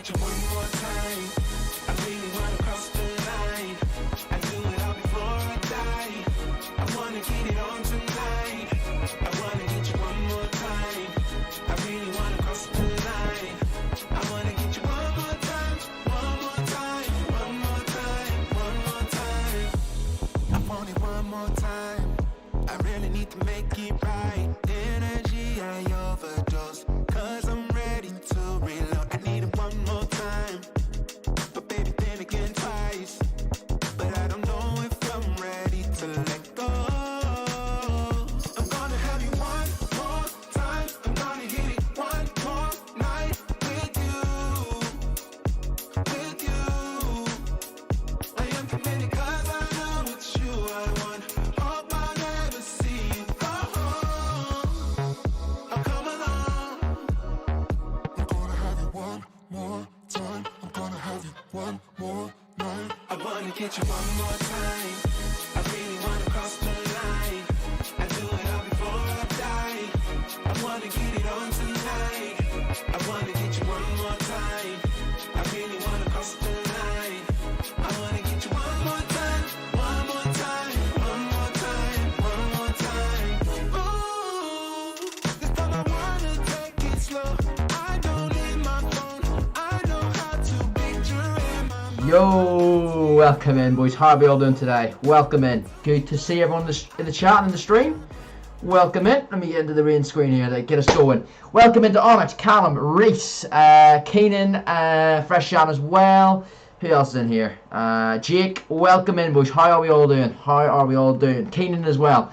get you one more time. I really wanna cross the line. I do it all before I die. I wanna get it on tonight. I wanna get you one more time. I really wanna cross the line. I wanna get you one more time, one more time, one more time, one more time. I want it one more time. I really need to make it right. Energy I overdose, cause I'm ready to reload. I need it one more time, but baby then again twice. But I don't know if I'm ready to let go. I'm gonna have you one more time. I'm gonna hit it one more night with you, with you. I am committed cause I know it's you I want. Hope I never see you go home. Oh, come along. I'm gonna have you one more time. I'm gonna have you one more night. I wanna get you one more time. I really wanna cross the line. I do it all before I die. I wanna get it on tonight. I wanna get you one more time. I really wanna cross the line. I wanna get you one more time, one more time, one more time, one more time. Ooh, this time I wanna take it slow. I don't need my phone. I know how to picture in my Yo, welcome in, boys. How are we all doing today? Welcome in. Good to see everyone in the chat and in the stream. Welcome in. Let me get into the rain screen here to get us going. Welcome into Onyx, Callum, Reese, Keenan, Fresh Jan as well. Who else is in here? Jake, welcome in, boys. How are we all doing? How are we all doing? Keenan as well.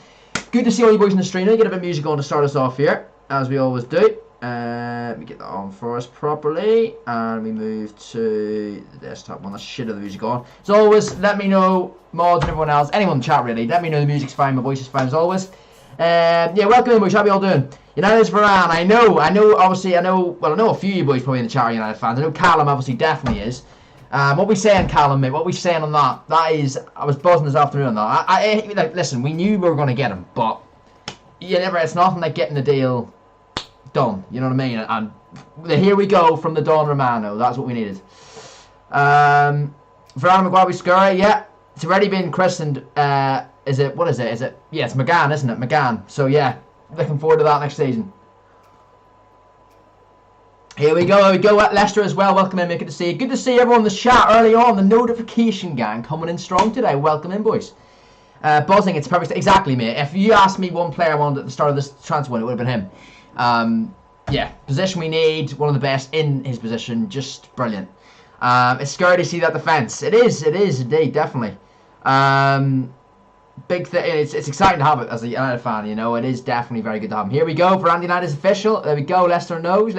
Good to see all you boys in the stream. Let me get a bit of music on to start us off here, as we always do. Let me get that on for us properly, and we move to the desktop one. That's shit of the music on. As always, let me know, mods and everyone else, anyone in the chat really, let me know the music's fine, my voice is fine as always. Yeah, welcome in, boys. How are we all doing? United's Varane. I know, obviously, I know a few of you boys probably in the chat are United fans. I know Callum obviously definitely is. What we saying, Callum, mate? What we saying on that? That is, I was buzzing this afternoon on that. Like, listen, we knew we were going to get him, but you never. It's nothing like getting the deal done. You know what I mean? And here we go from the Don Romano. That's what we needed. Varane, Maguire, Scurry. Yeah, it's already been christened. Is it? What is it? Is it? Yeah, it's McGann, isn't it? McGann. So yeah, looking forward to that next season. Here we go. Leicester as well. Welcome in, mate. Good to see you. Good to see everyone in the chat early on. The notification gang coming in strong today. Welcome in, boys. Buzzing. It's perfect. Exactly, mate. If you asked me one player I wanted at the start of this transfer window, it would have been him. Yeah, position we need. One of the best in his position. Just brilliant. It's scary to see that defence. It is indeed, definitely. Big thing. It's exciting to have it as a United fan. You know, it is definitely very good to have him. Here we go for Andy United's official. There we go. Leicester knows.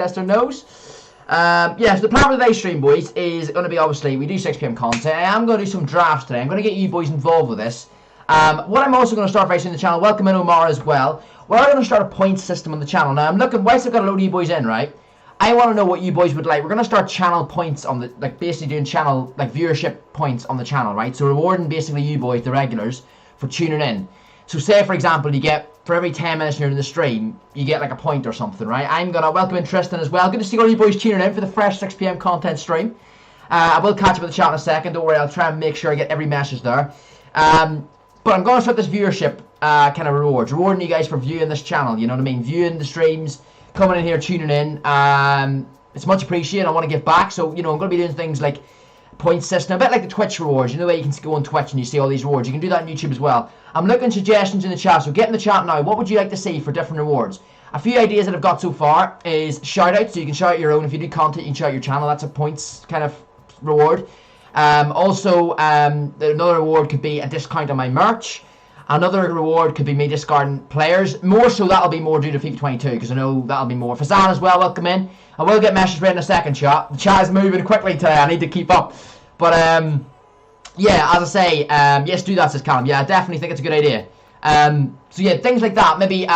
Yeah. So the plan for today's stream, boys, is going to be obviously we do 6 PM content. I'm going to do some drafts today. I'm going to get you boys involved with this. What I'm also going to start very soon in the channel. Welcome in Omar as well. We're going to start a point system on the channel. Now I'm looking. Whilst I've got a load of you boys in, right? I want to know what you boys would like. We're going to start channel points on the, like basically doing channel, like viewership points on the channel, right? So rewarding basically you boys, the regulars, for tuning in. So say for example you get, for every 10 minutes you're in the stream, you get like a point or something, right? I'm going to welcome in Tristan as well. Good to see all you boys tuning in for the fresh 6 PM content stream. I will catch up with the chat in a second. Don't worry, I'll try and make sure I get every message there. But I'm going to start this viewership kind of rewards. Rewarding you guys for viewing this channel, you know what I mean? Viewing the streams, coming in here, tuning in. It's much appreciated. I want to give back. So, you know, I'm going to be doing things like point system, a bit like the Twitch rewards. You know where you can go on Twitch and you see all these rewards. You can do that on YouTube as well. I'm looking at suggestions in the chat, so get in the chat now. What would you like to see for different rewards? A few ideas that I've got so far is shout outs, so you can shout out your own. If you do content, you can shout out your channel. That's a points kind of reward. Also, another reward could be a discount on my merch. Another reward could be me discarding players. More so, that'll be more due to FIFA 22, because I know that'll be more. Fazan as well, welcome in. I will get messages read in a second, chat. The chat is moving quickly today. I need to keep up. But, yeah, as I say, yes, do that, says Callum. Yeah, I definitely think it's a good idea. So, yeah, things like that. Maybe,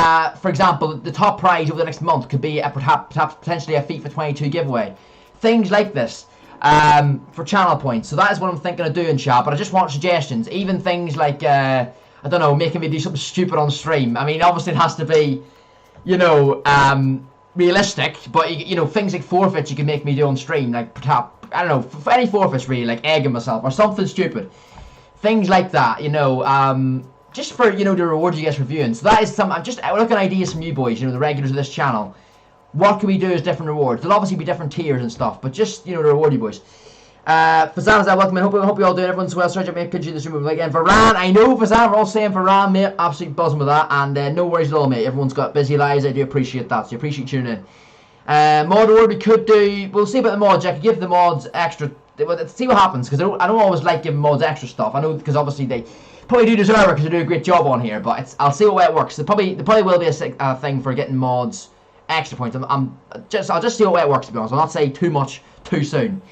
for example, the top prize over the next month could be perhaps potentially a FIFA 22 giveaway. Things like this. For channel points. So that is what I'm thinking of doing, chat. But I just want suggestions. Even things like, I don't know, making me do something stupid on stream. I mean, obviously it has to be, you know, realistic, but you know, things like forfeits you can make me do on stream, like I don't know, for any forfeits really, like egging myself or something stupid, things like that, you know, just for, you know, the rewards you get for viewing. So that is some, I'm just looking at ideas from you boys, you know, the regulars of this channel. What can we do as different rewards? There'll obviously be different tiers and stuff, but just, you know, to reward you boys. Fazan, welcome in. Hope you all doing. Everyone's well. Sorry, mate. Could you this remove again? Varane, I know Fazan. We're all saying Varane, mate. Absolutely buzzing with that. And no worries at all, mate. Everyone's got busy lives. I do appreciate that. So I appreciate tuning in. Mod award we could do. We'll see about the mods. I could give the mods extra. Let's see what happens, because I don't always like giving mods extra stuff. I know, because obviously they probably do deserve it because they do a great job on here. But I'll see what way it works. There probably will be a thing for getting mods extra points. I'll just see what way it works, to be honest. I'll not say too much too soon.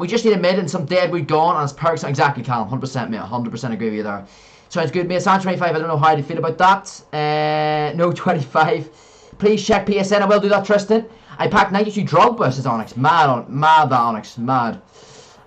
We just need a mid and some deadwood gone, and it's perks. Exactly, Callum. 100%, mate. 100% agree with you there. Sounds good, mate. San 25. I don't know how you feel about that. No 25. Please check PSN. I will do that, Tristan. I packed 92 Drogba, says Onyx. Mad that Onyx. Mad.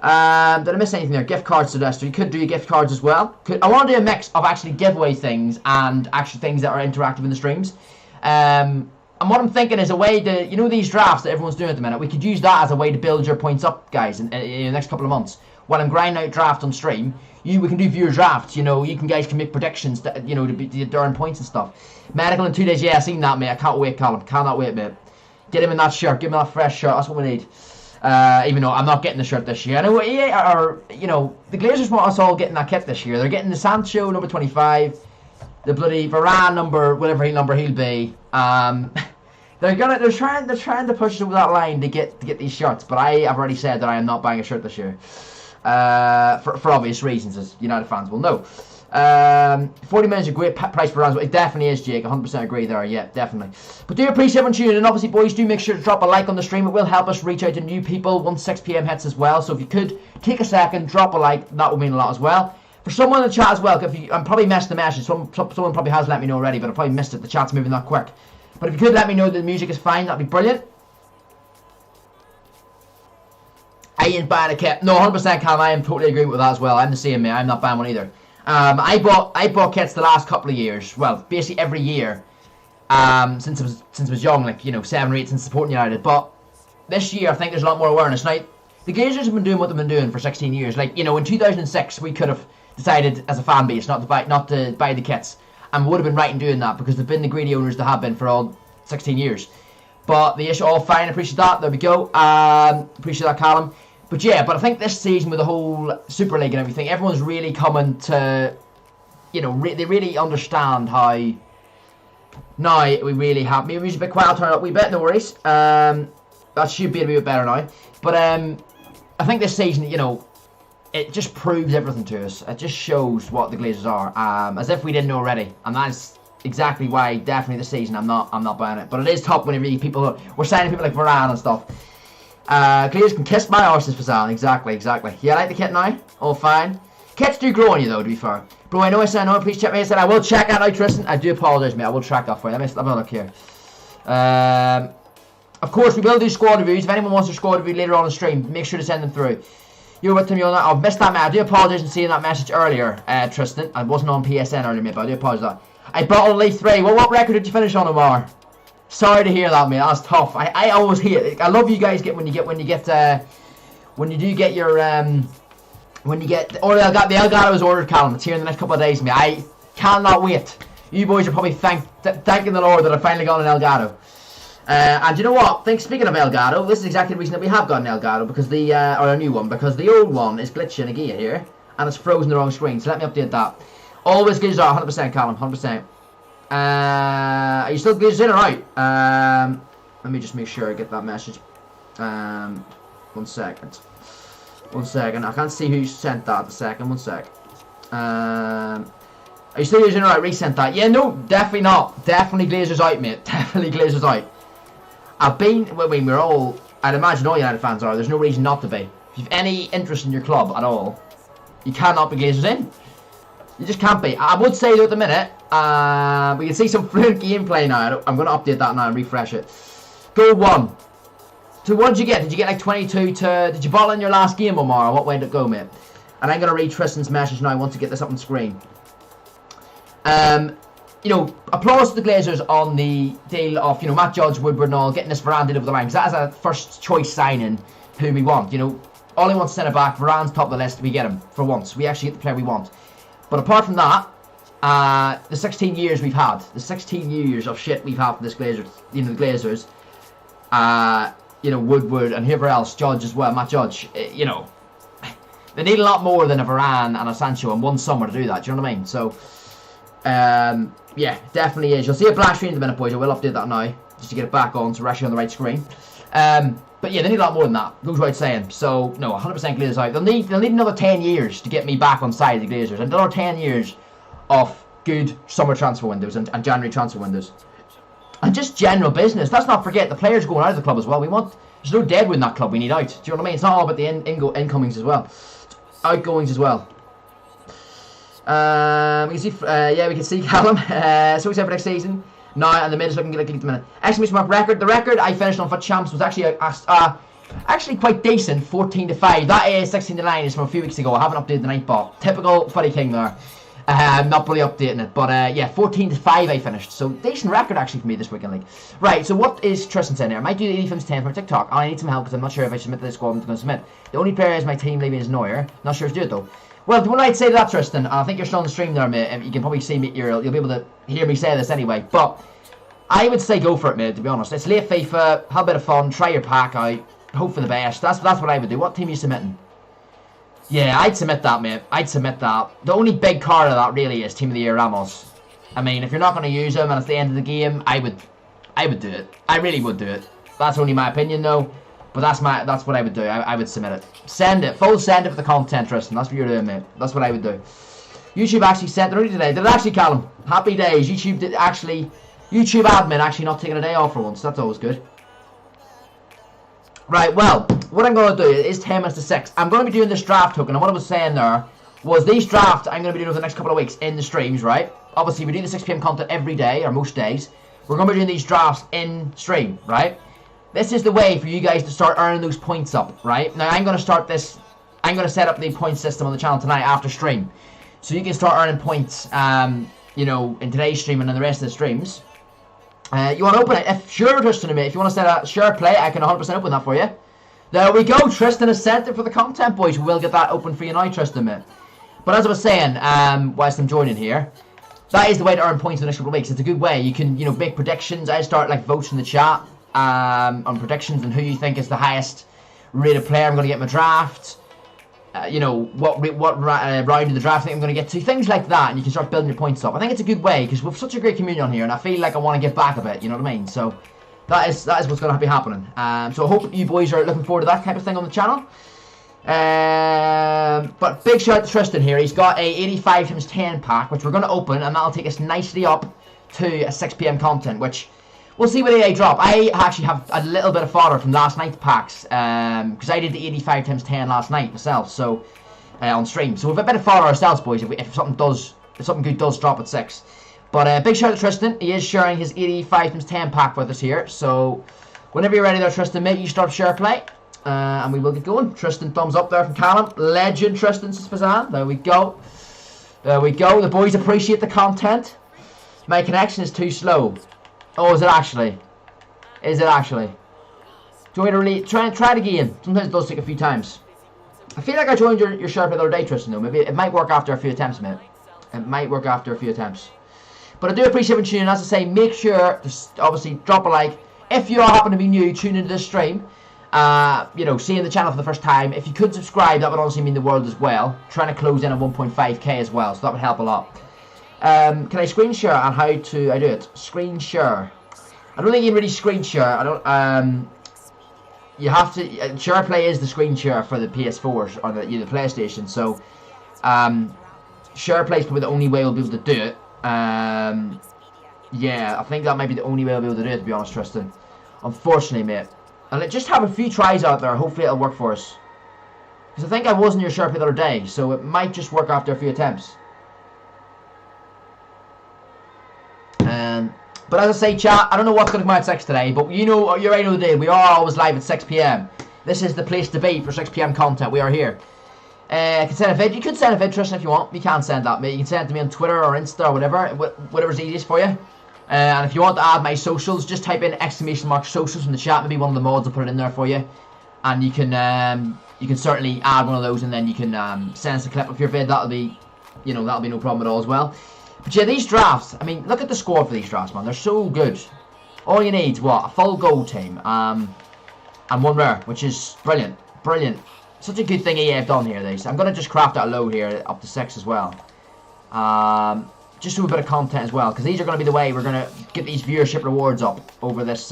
Did I miss anything there? Gift cards suggested. You could do gift cards as well. I want to do a mix of actually giveaway things and actually things that are interactive in the streams. And what I'm thinking is a way to, you know, these drafts that everyone's doing at the minute, we could use that as a way to build your points up, guys, in the next couple of months. While I'm grinding out draft on stream, we can do viewer drafts, you know, guys can make predictions, that, you know, to earn points and stuff. Medical in 2 days, yeah, I've seen that, mate. I can't wait, Callum. Cannot wait, mate. Get him in that shirt, give him that fresh shirt, that's what we need. Even though I'm not getting the shirt this year. I know, you know, the Glazers want us all getting that kit this year. They're getting the Sancho number 25, the bloody Varane number, whatever number he'll be. They're trying to push over that line to get these shirts, but I have already said that I am not buying a shirt this year, for obvious reasons, as United fans will know. 40 minutes is a great price for rounds. It definitely is, Jake. 100% agree there. Yeah, definitely. But do appreciate everyone tuning in. Obviously, boys, do make sure to drop a like on the stream. It will help us reach out to new people once 6 PM hits as well. So if you could take a second, drop a like, that would mean a lot as well. For someone in the chat as well, I'm probably missed the message. Someone probably has let me know already, but I probably missed it. The chat's moving that quick. But if you could let me know that the music is fine, that'd be brilliant. I ain't buying a kit. No, 100% Cam, I am totally agreeing with that as well. I'm the same, mate. I'm not buying one either. I bought kits the last couple of years. Well, basically every year. Since I was young, like, you know, 7 or 8 since supporting United. But this year I think there's a lot more awareness. Now, the Glazers have been doing what they've been doing for 16 years. Like, you know, in 2006 we could have decided as a fan base not to buy the kits. And would have been right in doing that, because they've been the greedy owners that have been for all 16 years. But the issue, all fine, appreciate that. There we go. Appreciate that, Callum. But yeah, but I think this season with the whole Super League and everything, everyone's really coming to, you know, they really understand how now we really have. Maybe it's a bit quiet, turn up a wee bit, no worries. That should be a bit better now. But I think this season, you know, it just proves everything to us. It just shows what the Glazers are, as if we didn't know already. And that's exactly why, definitely this season, I'm not buying it. But it is tough when we're signing people like Varane and stuff. Glazers can kiss my arse, for Fazan. Exactly. Yeah, I like the kit now. All fine. Kits do grow on you though, to be fair. Bro, I know I said no. Please check me. I said I will check that out, Tristan. I do apologise, mate. I will track that for you. Let me have a look here. Of course, we will do squad reviews. If anyone wants a squad review later on the stream, make sure to send them through. You're with me on that. I've missed that, mate. I do apologise for seeing that message earlier, Tristan. I wasn't on PSN earlier, mate, but I do apologise for that. I bought only 3. Well, what record did you finish on, Omar? Sorry to hear that, mate. That's tough. I always hear it. I love you guys when you do get your or the Elgato is ordered, Callum. It's here in the next couple of days, mate. I cannot wait. You boys are probably thanking the Lord that I finally got an Elgato. And you know what? Speaking of Elgato, this is exactly the reason that we have got an Elgato, because or a new one, because the old one is glitching again here, and it's frozen the wrong screen. So let me update that. Always glitches out, 100%, Callum, 100%. Are you still glitches in or out? Let me just make sure I get that message. 1 second. I can't see who sent that at the second. 1 sec. Are you still using it or out? Resent that. Yeah, no, definitely not. Definitely Glazers out, mate. Definitely Glazers out. We're all, I'd imagine all United fans are. There's no reason not to be. If you've any interest in your club at all, you cannot be Glazers in. You just can't be. I would say though at the minute, we can see some fluent gameplay now. I'm going to update that now and refresh it. Goal 1. So what did you get? Did you get like 22 to... Did you bottle in your last game, Omar? What way did it go, mate? And I'm going to read Tristan's message now. I want to get this up on screen. you know, applause to the Glazers on the deal of, you know, Matt Judge, Woodward and all, getting this Varane over the line. Because that is a first choice signing who we want. You know, all he wants centre back, Varane's top of the list, we get him for once. We actually get the player we want. But apart from that, the 16 years we've had, the 16 years of shit we've had for this Glazers, you know, the Glazers, you know, Woodward and whoever else, Judge as well, Matt Judge, you know, they need a lot more than a Varane and a Sancho in one summer to do that, do you know what I mean? So, yeah, definitely is. You'll see a black screen in a minute, boys. I will update that now, just to get it back on, so we're actually on the right screen. But yeah, they need a lot more than that, goes without saying. So, no, 100% Glazers out. They'll need another 10 years to get me back on side of the Glazers. Another 10 years of good summer transfer windows and January transfer windows. And just general business. Let's not forget, the players going out of the club as well. There's no deadwood in that club we need out. Do you know what I mean? It's not all about the incomings as well. Outgoings as well. We can see, yeah, we can see Callum. So he's out for next season. Now, and the mid is looking like at the minute. Exclamation mark record. The record I finished on for champs was actually actually quite decent. 14-5. That is 16-9 is from a few weeks ago. I haven't updated the night bot. Typical Footy King there. I'm not really updating it, but yeah, 14-5 I finished. So decent record actually for me this weekend league. Right, so what is Tristan saying here? I might do the 80 films 10 for TikTok. I need some help because I'm not sure if I submit to this squad I'm going to submit. The only player is my team leaving is Neuer. Not sure if to do it though. Well, the one I'd say to that, Tristan, I think you're still on the stream there, mate. You can probably see me. You'll be able to hear me say this anyway. But I would say go for it, mate. To be honest, it's late FIFA. Have a bit of fun. Try your pack out. Hope for the best. That's what I would do. What team are you submitting? Yeah, I'd submit that, mate. I'd submit that. The only big card of that really is Team of the Year Ramos. I mean, if you're not going to use him and it's the end of the game, I would do it. I really would do it. That's only my opinion, though. But that's what I would do. I would submit it. Send it. Full send it for the content, Tristan. That's what you're doing, mate. That's what I would do. YouTube actually sent it already today. Did it actually, Callum? Happy days. YouTube admin actually not taking a day off for once. That's always good. Right, well, what I'm going to do is 10 minutes to 6. I'm going to be doing this draft token, and what I was saying there was these drafts I'm going to be doing over the next couple of weeks in the streams, right? Obviously, we do the 6 PM content every day, or most days. We're going to be doing these drafts in stream, right? This is the way for you guys to start earning those points up, right? Now, I'm going to start this, I'm going to set up the point system on the channel tonight after stream. So you can start earning points, you know, in today's stream and in the rest of the streams. You want to open it? If sure, Tristan, mate, if you want to set a share play, I can 100% open that for you. There we go. Tristan has sent it for the content, boys. We'll get that open for you now, Tristan, mate. But as I was saying, whilst I'm joining here, that is the way to earn points in the next couple of weeks. It's a good way. You can, you know, make predictions. I start like votes in the chat on predictions and who you think is the highest rated player I'm going to get in my draft. You know, what round of the draft I think I'm going to get to. Things like that, and you can start building your points up. I think it's a good way, because we've such a great community on here, and I feel like I want to give back a bit, you know what I mean? So, that is what's going to be happening. So I hope you boys are looking forward to that type of thing on the channel. But big shout out to Tristan here. He's got a 85 times 10 pack, which we're going to open, and that'll take us nicely up to a 6 PM content, which we'll see what they drop. I actually have a little bit of fodder from last night's packs, because I did the 85 times 10 last night myself, so on stream. So we've a bit of fodder ourselves, boys, if something good does drop at 6. But big shout out to Tristan. He is sharing his 85 times 10 pack with us here. So whenever you're ready there, Tristan, mate, you start share play, and we will get going. Tristan, thumbs up there from Callum. Legend, Tristan, says Fazan. There we go. There we go. The boys appreciate the content. My connection is too slow. Oh, is it actually? Is it actually? Do you want me to try it again? Sometimes it does take a few times. I feel like I joined your share play the other day, Tristan, though. Maybe it might work after a few attempts, mate. It might work after a few attempts. But I do appreciate you tuning in. As I say, make sure to obviously drop a like. If you all happen to be new, tune into this stream. You know, seeing the channel for the first time. If you could subscribe, that would honestly mean the world as well. Trying to close in at 1.5k as well, so that would help a lot. Can I screen share and how do I do it? Screen share. I don't think you can really screen share. I don't. You have to. Share play is the screen share for the PS4s or the PlayStation. So, share play is probably the only way we'll be able to do it. Yeah, I think that might be the only way I'll be able to do it, to be honest, Tristan. Unfortunately, mate. And let's just have a few tries out there. Hopefully it'll work for us. Because I think I was in your share play the other day, so it might just work after a few attempts. But as I say, chat, I don't know what's going to come out at 6 today, but you know, you already know the deal. We are always live at 6 PM. This is the place to be for 6 PM content. We are here. I can send a vid. You could send a vid, Tristan, if you want. You can send that, mate. You can send it to me on Twitter or Insta or whatever. Whatever's easiest for you. And if you want to add my socials, just type in !socials in the chat. Maybe one of the mods will put it in there for you. And you can certainly add one of those, and then you can send us a clip of your vid. That'll be, that'll be no problem at all as well. But yeah, these drafts, I mean, look at the score for these drafts, man. They're so good. All you need is what? A full gold team. And one rare, which is brilliant. Brilliant. Such a good thing EA have done here. I'm going to just craft that low here up to 6 as well. Just do a bit of content as well, because these are going to be the way we're going to get these viewership rewards up over this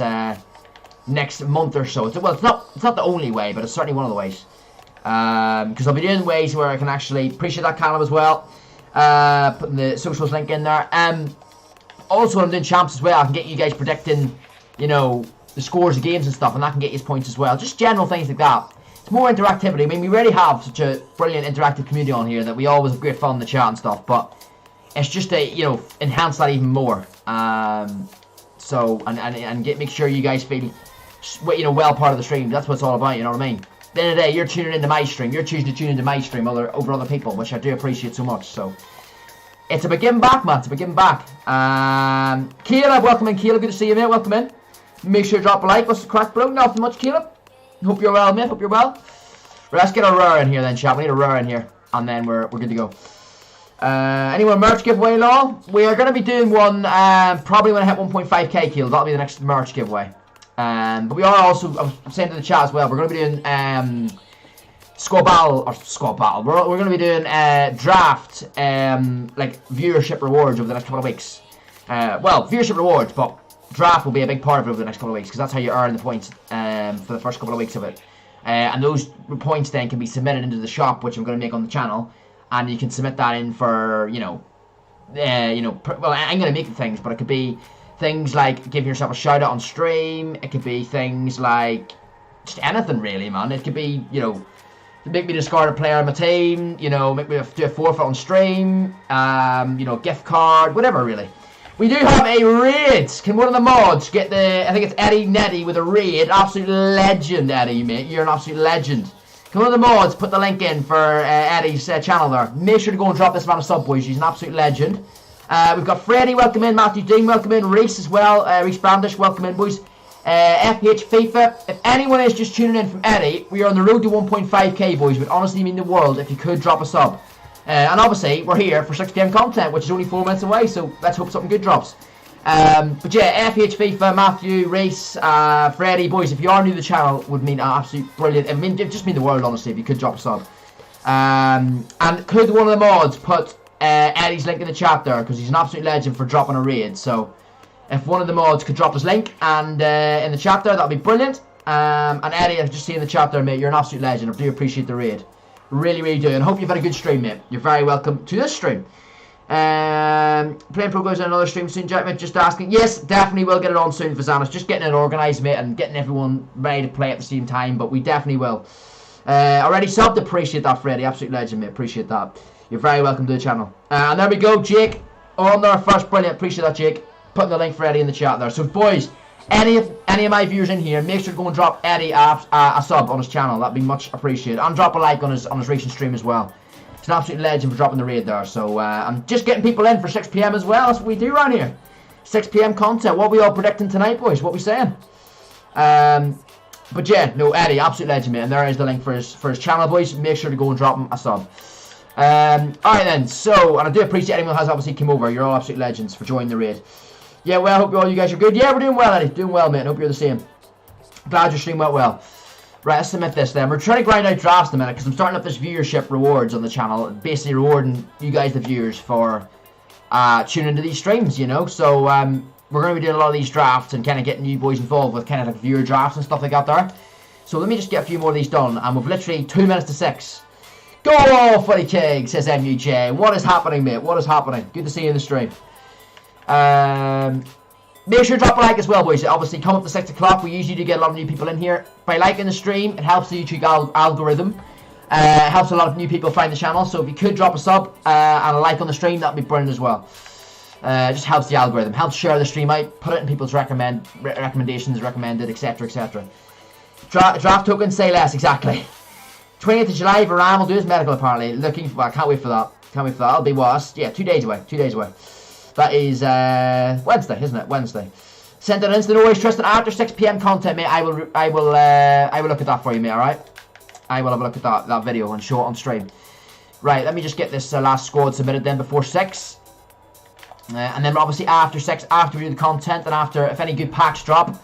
next month or so. Well, it's not the only way, but it's certainly one of the ways. Because I'll be doing ways where I can actually appreciate that Callum as well. Putting the socials link in there. Also, when I'm doing champs as well, I can get you guys predicting, the scores of games and stuff, and that can get you points as well. Just general things like that. It's more interactivity. I mean, we already have such a brilliant interactive community on here that we always have great fun in the chat and stuff, but it's just to, enhance that even more. So, make sure you guys feel, well part of the stream. That's what it's all about, you know what I mean? At the end of the day, you're tuning into my stream. You're choosing to tune into my stream over other people, which I do appreciate so much. So, it's a giving back, man. It's a giving back. Caleb, welcome in, Caleb. Good to see you, mate. Welcome in. Make sure to drop a like. What's the crack, bro? Nothing much, Caleb. Hope you're well, mate. Hope you're well. Right, let's get a rare in here then, chat. We need a rare in here, and then we're good to go. Anyone merch giveaway and all? We are going to be doing one probably when I hit 1.5k kills. That'll be the next merch giveaway. But we are also, I'm saying to the chat as well, we're going to be doing squad battle. We're going to be doing draft like viewership rewards over the next couple of weeks. Well, viewership rewards, but draft will be a big part of it over the next couple of weeks, because that's how you earn the points for the first couple of weeks of it. And those points then can be submitted into the shop, which I'm going to make on the channel. And you can submit that in for, well, I'm going to make the things, but it could be things like giving yourself a shout out on stream. It could be things like just anything really, man. It could be, make me discard a player on my team, make me do a forfeit on stream, gift card, whatever really. We do have a raid. Can one of the mods get I think it's Eddie Netty with a raid. Absolute legend, Eddie, mate. You're an absolute legend. Can one of the mods put the link in for Eddie's channel there? Make sure to go and drop this man a sub, boys. He's an absolute legend. We've got Freddie, welcome in. Matthew Dean, welcome in. Reese as well. Reese Brandish, welcome in, boys. FH FIFA. If anyone is just tuning in from Eddie, we are on the road to 1.5k, boys. It would honestly mean the world if you could drop a sub. And obviously, we're here for 6 PM content, which is only 4 minutes away, so let's hope something good drops. But yeah, FH FIFA, Matthew, Reese, Freddie, boys, if you are new to the channel, would mean absolute brilliant. It just mean the world, honestly, if you could drop a sub. And could one of the mods put Eddie's link in the chat there, because he's an absolute legend for dropping a raid. So if one of the mods could drop his link and in the chat there, that'd be brilliant. And Eddie, I've just seen in the chat there, mate, you're an absolute legend. I do appreciate the raid. Really, really do. And I hope you've had a good stream, mate. You're very welcome to this stream. Playing Pro goes on another stream soon, Jack, mate. Just asking. Yes, definitely will get it on soon, Fazanis. Just getting it organised, mate, and getting everyone ready to play at the same time. But we definitely will. Already subbed. Appreciate that, Freddie. Absolute legend, mate. Appreciate that. You're very welcome to the channel. And there we go, Jake. On there first. Brilliant. Appreciate that, Jake. Putting the link for Eddie in the chat there. So, boys, any of my viewers in here, make sure to go and drop Eddie a sub on his channel. That'd be much appreciated. And drop a like on his recent stream as well. He's an absolute legend for dropping the raid there. So I'm just getting people in for 6 PM as well. That's what we do around here. 6 PM content. What are we all predicting tonight, boys? What are we saying? But yeah, no, Eddie, absolute legend, mate. And there is the link for his channel, boys. Make sure to go and drop him a sub. Alright then, so, and I do appreciate anyone who has obviously come over. You're all absolute legends for joining the raid. Yeah, well, I hope all you guys are good. Yeah, we're doing well, Eddie. Doing well, mate. I hope you're the same. Glad your stream went well. Right, let's submit this then. We're trying to grind out drafts in a minute because I'm starting up this viewership rewards on the channel. Basically rewarding you guys, the viewers, for tuning into these streams, So we're going to be doing a lot of these drafts and kind of getting you boys involved with kind of like viewer drafts and stuff like that there. So let me just get a few more of these done. And we've literally 2 minutes to 6. Go, FootyKing, says MUJ. What is happening, mate? What is happening? Good to see you in the stream. Make sure to drop a like as well, boys. Obviously, come up to 6 o'clock. We usually do get a lot of new people in here. By liking the stream, it helps the YouTube algorithm. It helps a lot of new people find the channel. So if you could drop a sub and a like on the stream, that'd be brilliant as well. It just helps the algorithm. Helps share the stream out. Put it in people's recommendations, recommended, etc., etc. Draft tokens say less, exactly. 20th of July, Varane will do his medical apparently. Looking for, I can't wait for that. Can't wait for that. That'll be what? Yeah, 2 days away. 2 days away. That is Wednesday, isn't it? Wednesday. Send it in. No worries, Tristan. After 6 PM content, mate, I will look at that for you, mate. All right. I will have a look at that video and show it on stream. Right. Let me just get this last squad submitted then before 6. And then obviously after 6, after we do the content and after if any good packs drop,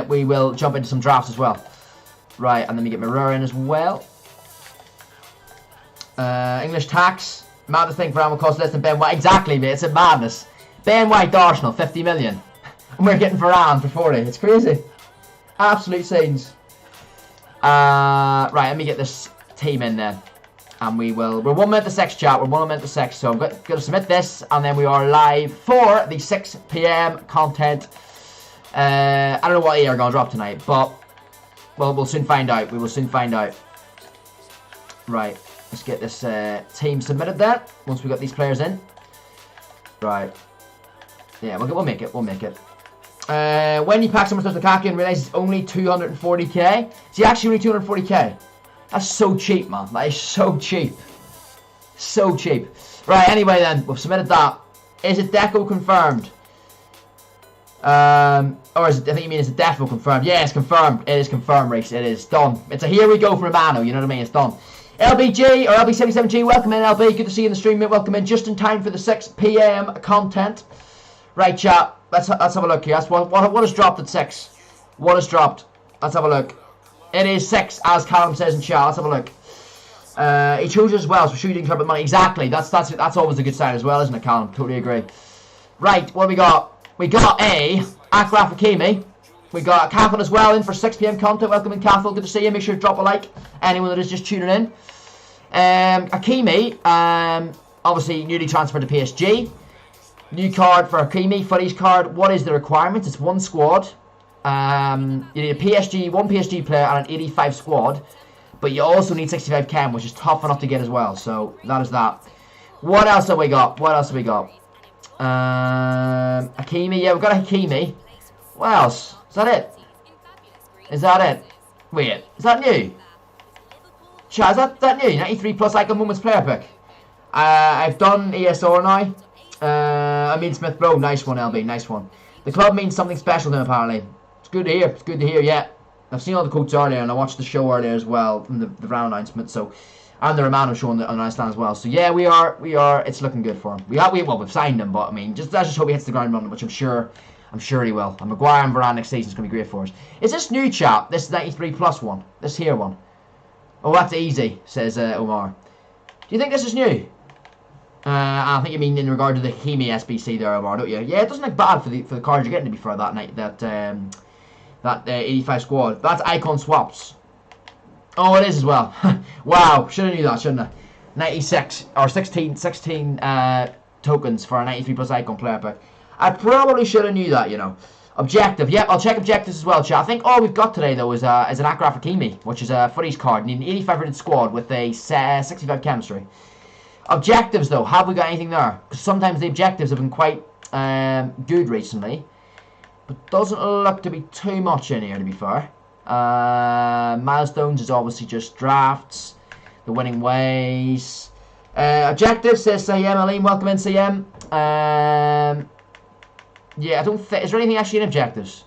we will jump into some drafts as well. Right. And let me get my Mirror in as well. English tax. Mad to think Varane will cost less than Ben White. Exactly, mate. It's a madness. Ben White to Arsenal, 50 million. And we're getting Varane for 40. It's crazy. Absolute scenes. Right, let me get this team in then. And we're 1 minute to 6, chat. We're 1 minute to 6. So I'm going to submit this. And then we are live for the 6 PM content. I don't know what year are going to drop tonight. But, well, we'll soon find out. We will soon find out. Right. Let's get this team submitted there. Once we got these players in. Right. Yeah, we'll make it. We'll make it. When you pack someone to Lukaku and realize it's only 240k. It's actually only 240k. That's so cheap, man. That is so cheap. So cheap. Right, anyway then. We've submitted that. Is it Deco confirmed? Or is it, I think you mean is it Defo confirmed? Yeah, it's confirmed. It is confirmed, Reese. It is done. It's a here we go for Romano. You know what I mean? It's done. LBG or LB77G, welcome in, LB. Good to see you in the stream, mate. Welcome in just in time for the 6 PM content. Right, chat. Let's have a look here. That's what has dropped at 6. What has dropped? Let's have a look. It is 6, as Callum says in chat. Let's have a look. He chose as well, so shooting club with money. Exactly. That's always a good sign as well, isn't it, Callum? Totally agree. Right, what have we got? We got a Akraf Hakimi. We got Cathal as well in for 6 PM content. Welcome in, Cathal. Good to see you. Make sure to drop a like. Anyone that is just tuning in. Hakimi, obviously newly transferred to PSG. New card for Hakimi, Footy's card. What is the requirement? It's 1 squad. You need one PSG player and an 85 squad. But you also need 65 chem, which is tough enough to get as well. So that is that. What else have we got? Hakimi, yeah, we've got a Hakimi. What else? Is that it? Wait, is that new? Chat, is that new? 93 plus icon moments player pick. I've done ESR now. I mean Smith Bro, nice one, LB, nice one. The club means something special to him apparently. It's good to hear. It's good to hear. Yeah, I've seen all the quotes earlier, and I watched the show earlier as well, from the round announcement. So, and the Romano show on Iceland as well. So yeah, we are. It's looking good for him. We've signed him, but I mean, let's just hope he hits the ground running, which I'm sure he will. And Maguire and Varane next season is going to be great for us. Is this new, chap? This 93 plus one. This here one. Oh, that's easy, says Omar. Do you think this is new? I think you mean in regard to the Hakimi SBC there, Omar, don't you? Yeah, it doesn't look bad for the cards you're getting to be fair that night. That 85 squad. That's icon swaps. Oh, it is as well. Wow, should have knew that, shouldn't I? 96 or 16 tokens for a 93 plus icon player pick. I probably should have knew that, you know. Objective, yep, I'll check objectives as well, chat. I think all we've got today though is an Akraf Hakimi, which is a Footy's card. Need an 85 rated squad with a 65 chemistry. Objectives though, have we got anything there? Because sometimes the objectives have been quite good recently. But doesn't look to be too much in here, to be fair. Milestones is obviously just drafts. The winning ways. Objectives, says Sayem Alim. Welcome in, Sayem. Yeah, I don't think... Is there anything actually in objectives?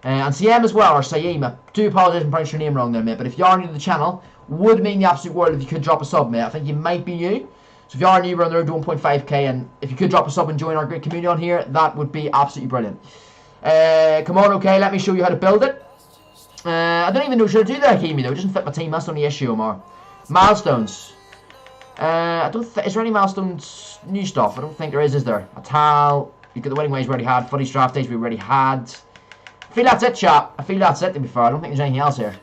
And Sayem as well, or Sayem. I do apologise if I'm pronouncing your name wrong there, mate. But if you are new to the channel, would mean the absolute world if you could drop a sub, mate. I think you might be new. So if you are new, we're on the road to 1.5k. And if you could drop a sub and join our great community on here, that would be absolutely brilliant. Come on, okay, let me show you how to build it. I don't even know, should I do the Hakimi though? It doesn't fit my team, that's the only issue, Omar. Milestones. I don't think, is there any milestones new stuff? I don't think there is there? Atal, you got the winning ways we already had, Footy's draft days we already had. I feel that's it, chap. I feel that's it, to be fair. I don't think there's anything else here.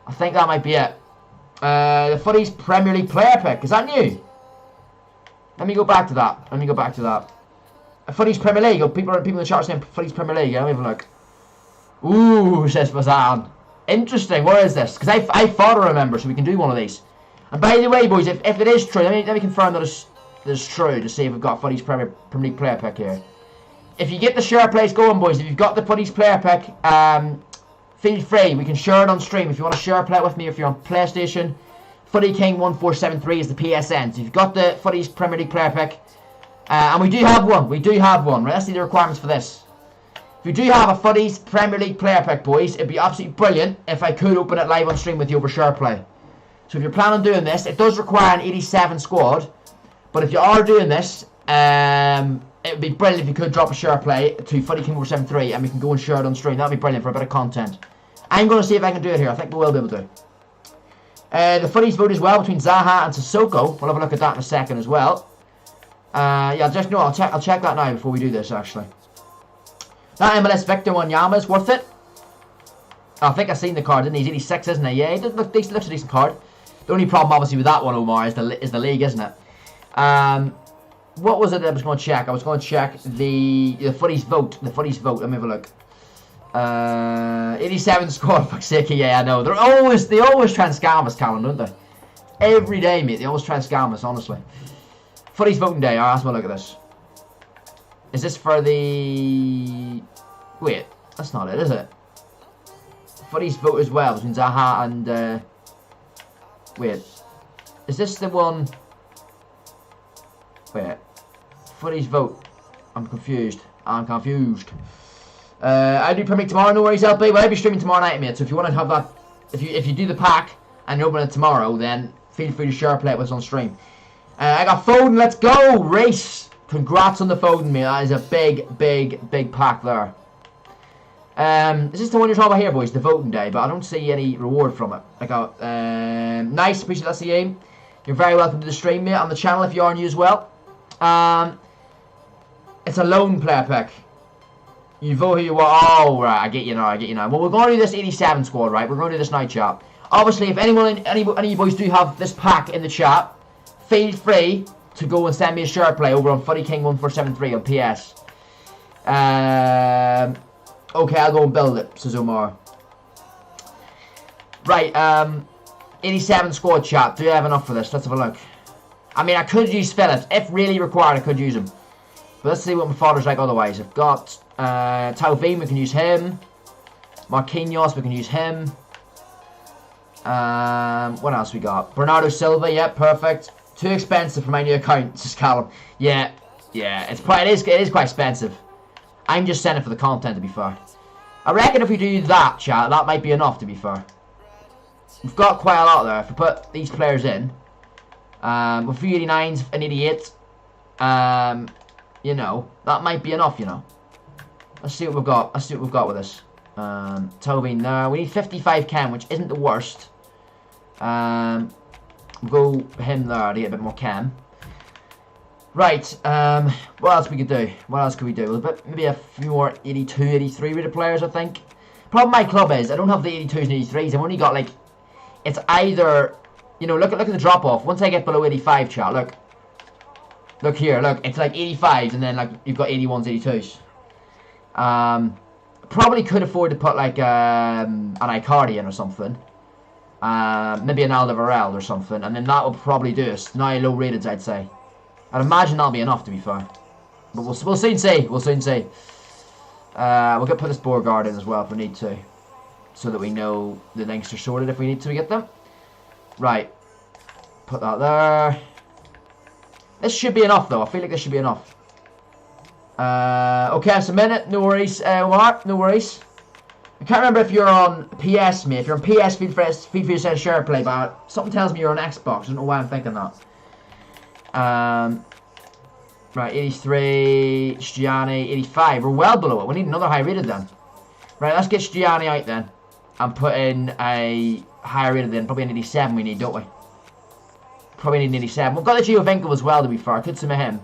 I think that might be it. The Footy's Premier League player pick, is that new? Let me go back to that. Footy's Premier League. People in the chat saying Footy's Premier League. Let me have a look. Ooh, says Bazan. Interesting. What is this? Because I thought I remember, so we can do one of these. And by the way, boys, if it is true, let me confirm that it's true to see if we've got Footy's Premier League player pick here. If you get the share plays going, boys, if you've got the Footy's player pick feel free. We can share it on stream. If you want to share, play it with me. If you're on PlayStation, FootyKing1473 is the PSN. So if you've got the Footy's Premier League player pick, and we do have one. We do have one. Right, let's see the requirements for this. If you do have a Footy's Premier League player pick, boys, it'd be absolutely brilliant if I could open it live on stream with you over share play. So if you're planning on doing this, it does require an 87 squad. But if you are doing this, it would be brilliant if you could drop a share play to FootyKing473 and we can go and share it on stream. That would be brilliant for a bit of content. I'm going to see if I can do it here. I think we will be able to. The Footy's vote as well between Zaha and Sissoko. We'll have a look at that in a second as well. Yeah, just no, I'll check that now before we do this actually. That MLS Victor Wanyama is worth it. I think I've seen the card, didn't he? He's 86, isn't he? Yeah, he looks a decent card. The only problem, obviously, with that one, Omar, is the league, isn't it? What was it I was going to check? I was going to check the Footy's vote. The Footy's vote. Let me have a look. 87 score, fuck's sake. Yeah, I know. They always try and scam us, Callum, don't they? Every day, mate. They always try and scam us, honestly. Footy's voting day. Alright, let's have a look at this. Is this for the... Wait, that's not it, is it? Footy's vote as well between Zaha and... Wait. Is this the one... Wait. Footy's vote. I'm confused. I do Premier League tomorrow, no worries, LP. Well, I'll be streaming tomorrow night, mate. So if you want to have that... If you do the pack and you open it tomorrow, then feel free to share play it with us on stream. I got Foden, let's go! Race! Congrats on the Foden, mate. That is a big pack there. Is this the one you're talking about here, boys? The voting day, but I don't see any reward from it. I got, nice, appreciate that's the aim. You're very welcome to the stream, mate, on the channel if you are new as well. It's a lone player pick. You vote who you want. Oh, right, I get you now. Well, we're going to do this 87 squad, right? We're going to do this now, chat. Obviously, if any of you boys do have this pack in the chat, feel free to go and send me a share play over on FootyKing1473 on PS. Okay, I'll go and build it, says Omar. Right, 87 squad, chat. Do you have enough for this? Let's have a look. I mean, I could use Phillips. If really required, I could use him. But let's see what my father's like otherwise. I've got Tauvin, we can use him. Marquinhos, we can use him. What else we got? Bernardo Silva, yeah, perfect. Too expensive for my new account, says Callum. Yeah, it is quite expensive. I'm just sending for the content, to be fair. I reckon if we do that, chat, that might be enough, to be fair. We've got quite a lot there. If we put these players in, with 389s and 88, you know, that might be enough, you know. Let's see what we've got. Let's see what we've got with this. Tovin there. We need 55 chem, which isn't the worst. We'll go him there to get a bit more chem. Right, what else we could do? What else could we do? Maybe a few more 82, 83 rated players, I think. Problem with my club is, I don't have the 82s and 83s. I've only got, like, it's either, you know, look at the drop-off. Once I get below 85, chat, look. Look here, look, it's like 85s, and then, like, you've got 81s, 82s. Probably could afford to put, like, an Icardi in or something. Maybe an Alderweireld or something, and then that will probably do us. Now low rated, I'd say. I'd imagine that'll be enough, to be fair. But we'll soon see. We'll soon see. We'll put this Beauregard in as well if we need to, so that we know the links are sorted if we need to get them. Right. Put that there. This should be enough, though. I feel like this should be enough. Okay, it's a minute. No worries, Omar. No worries. I can't remember if you're on PS, mate. If you're on PS, feel free to send a share play, but something tells me you're on Xbox. I don't know why I'm thinking that. Right, 83, Gianni, 85. We're well below it. We need another high rated then. Right, let's get Gianni out then. And put in a higher rated then. Probably an 87 we need, don't we? Probably need an 87. We've got the Giovinco as well, to be fair. I could submit him.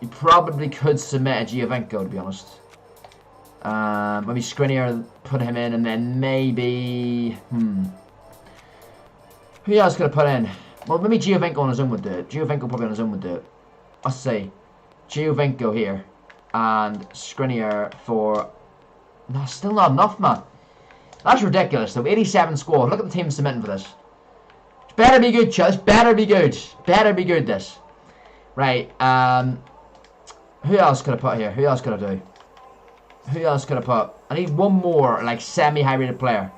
You probably could submit a Giovinco, to be honest. Maybe Skriniar, put him in, and then maybe... Who else could I put in? Well, maybe Giovinco on his own would do it. Giovinco probably on his own would do it. Let's see. Giovinco here. And Skriniar for... No, still not enough, man. That's ridiculous, though. 87 squad. Look at the team submitting for this. It better be good, Chus. Better be good. Better be good, this. Right, who else could I put here? Who else could I do? Who else could I put? I need one more, like, semi-high rated player.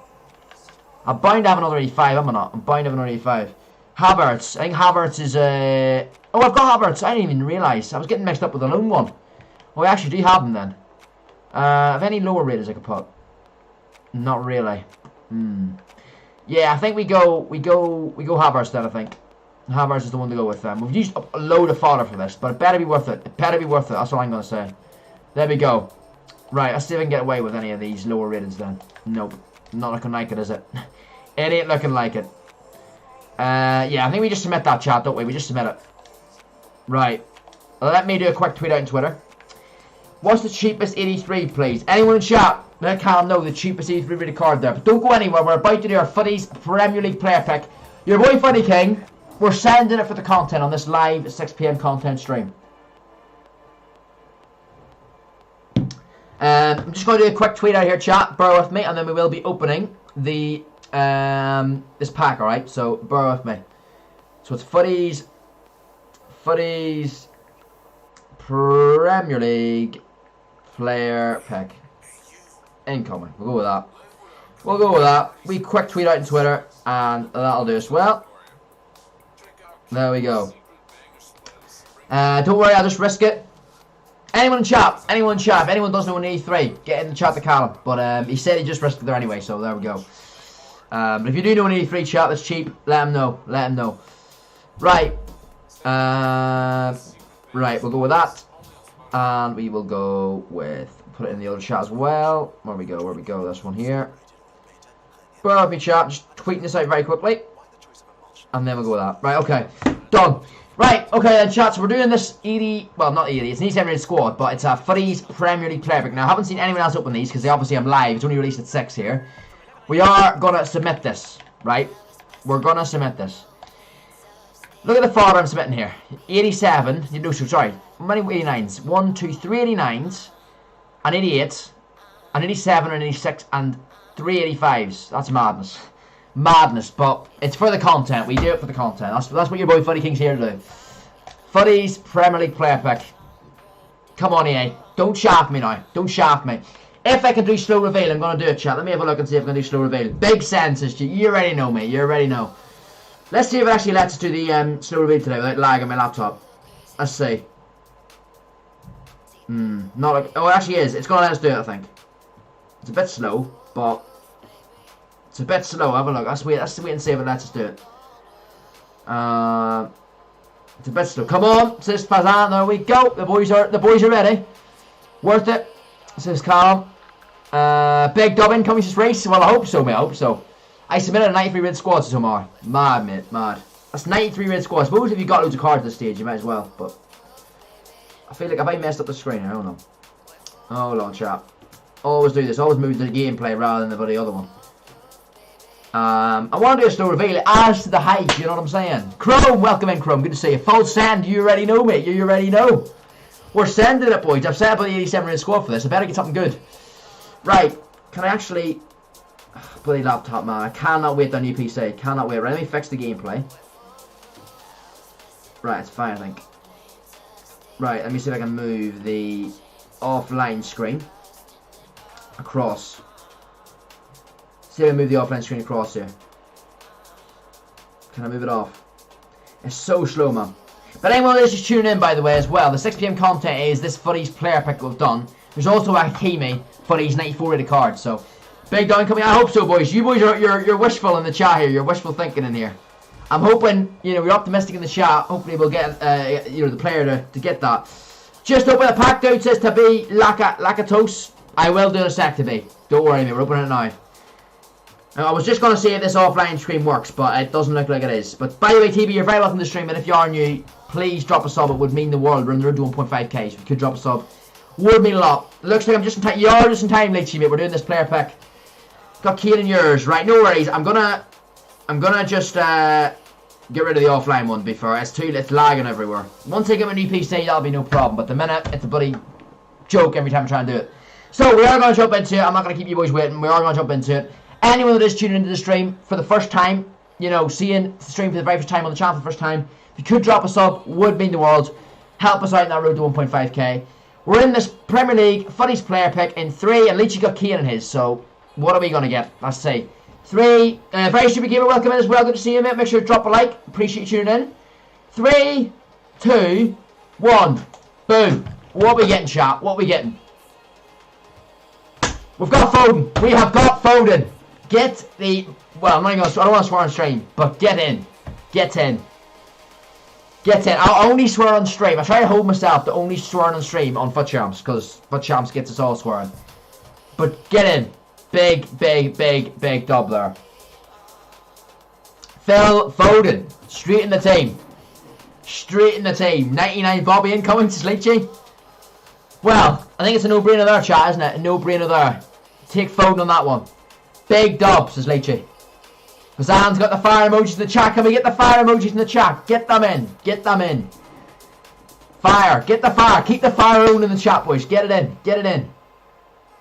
I'm bound to have another 85, am I not? I'm bound to have another 85. Havertz. I think Havertz is oh, I've got Havertz. I didn't even realise. I was getting mixed up with the lone one. Oh, I actually do have him then. Have any lower raters I could put? Not really. Yeah, I think we go Havertz then, I think. Havertz is the one to go with then. We've used a load of fodder for this, but it better be worth it. It better be worth it. That's what I'm going to say. There we go. Right, let's see if I can get away with any of these lower ratings then. Nope. Not looking like it, is it? It ain't looking like it. Yeah, I think we just submit that, chat, don't we? We just submit it. Right. Let me do a quick tweet out on Twitter. What's the cheapest 83, please? Anyone in chat? Let Callum know the cheapest 83 rated card there. But don't go anywhere. We're about to do our Footy's Premier League player pick. Your boy Footy King. We're sending it for the content on this live 6 PM content stream. I'm just going to do a quick tweet out here, chat. Bear with me, and then we will be opening the this pack. All right, so bear with me. So it's Footy's Premier League player pick. Incoming. We'll go with that. We'll go with that. We quick tweet out on Twitter, and that'll do as well. There we go. Don't worry, I'll just risk it. Anyone in chat, if anyone doesn't know an E3, get in the chat to Callum. But he said he just risked it there anyway, so there we go. But if you do know an E3 chat that's cheap, let him know. Let him know. Right. Right, we'll go with that. And we will go with, put it in the other chat as well. Where we go, this one here. Bear with me, chat, just tweeting this out very quickly. And then we'll go with that. Right, okay. Done. Right, okay then, chat, so we're doing this 80, well, not 80, it's an 87 rated squad, but it's a Footy's Premier League player pick. Now, I haven't seen anyone else open these, because they obviously have live, it's only released at 6 here. We are going to submit this, right? We're going to submit this. Look at the fodder I'm submitting here. 87, no, sorry, how many 89s? 1, 2, 3 89s, an 88, an 87, an 86, and 3 85s. That's madness. Madness, but it's for the content. We do it for the content. That's what your boy Footy King's here to do. Footy's Premier League player pick. Come on, EA. Don't shaft me now. Don't shaft me. If I can do slow reveal, I'm going to do it, chat. Let me have a look and see if I can do slow reveal. Big senses. You already know me. You already know. Let's see if it actually lets us do the slow reveal today without lag on my laptop. Let's see. Not like... Oh, it actually is. It's going to let us do it, I think. It's a bit slow, but... It's a bit slow. Have a look. Let's wait and see if it lets us do it. It's a bit slow. Come on, says Pazan. There we go. The boys are ready. Worth it, says Callum. Big dub incoming this race. Well, I hope so, mate. I hope so. I submitted a 93 rated squad to tomorrow. Mad, mate. Mad. That's 93 rated squad. I suppose if you got loads of cards at this stage, you might as well. But I feel like have I messed up the screen? I don't know. Hold on, chap. Always do this. Always move to the gameplay rather than the other one. I want to do a slow reveal. It adds to the hype, you know what I'm saying? Chrome, welcome in, Chrome. Good to see you. Full send, you already know, mate. You already know. We're sending it, boys. I've set up the 87 rated squad for this. I better get something good. Right. Can I actually... Bloody laptop, man. I cannot wait on new PC. Cannot wait. Right, let me fix the gameplay. Right, it's fine, I think. Right, let me see if I can move the offline screen across. See if I move the offline screen across here. Can I move it off? It's so slow, man. But anyone who's just tuning in, by the way, as well, the 6 PM content is this Footy's player pick we've done. There's also a Hakimi Footy's 94 rated card. So, big down coming. I hope so, boys. You boys are you're wishful in the chat here. You're wishful thinking in here. I'm hoping, you know, we're optimistic in the chat. Hopefully, we'll get you know, the player to get that. Just open a pack out. Says to be Lakatos. I will do a sec to be. Don't worry, mate. We're opening it now. Now, I was just going to see if this offline stream works, but it doesn't look like it is. But by the way, TB, you're very welcome to the stream, and if you are new, please drop a sub. It would mean the world. We're in the road to 1.5k, so if you could drop a sub, would mean a lot. Looks like I'm just in time. You are just in time, Leachy, mate. We're doing this player pick. Got Kane and yours, right? No worries. I'm gonna just get rid of the offline one before it's lagging everywhere. Once I get my new PC, that'll be no problem. But the minute it's a bloody joke every time I try and do it. So we are going to jump into it. I'm not going to keep you boys waiting. We are going to jump into it. Anyone that is tuning into the stream for the first time, you know, seeing the stream for the very first time on the channel for the first time, if you could drop a sub, would mean the world. Help us out in that road to 1.5k. We're in this Premier League Footy's player pick in 3, and Leachy got Kane in his, so what are we going to get? Let's see. 3, very stupid gamer, welcome in as well. Good to see you, mate. Make sure to drop a like. Appreciate you tuning in. 3, 2, 1. Boom. What are we getting, chat? What are we getting? We've got Foden. We have got Foden. Get the... Well, I'm not even going to... I don't want to swear on stream, but get in. Get in. Get in. I'll only swear on stream. I try to hold myself to only swearing on stream on Foot Champs, because Foot Champs gets us all swearing. But get in. Big dub there. Phil Foden. Straight in the team. Straight in the team. 99 Bobby incoming to Sleechy. Well, I think it's a no-brainer there, chat, isn't it? A no-brainer there. Take Foden on that one. Big dub, says Leachy. Hazan's got the fire emojis in the chat. Can we get the fire emojis in the chat? Get them in. Get them in. Fire. Get the fire. Keep the fire on in the chat, boys. Get it in. Get it in.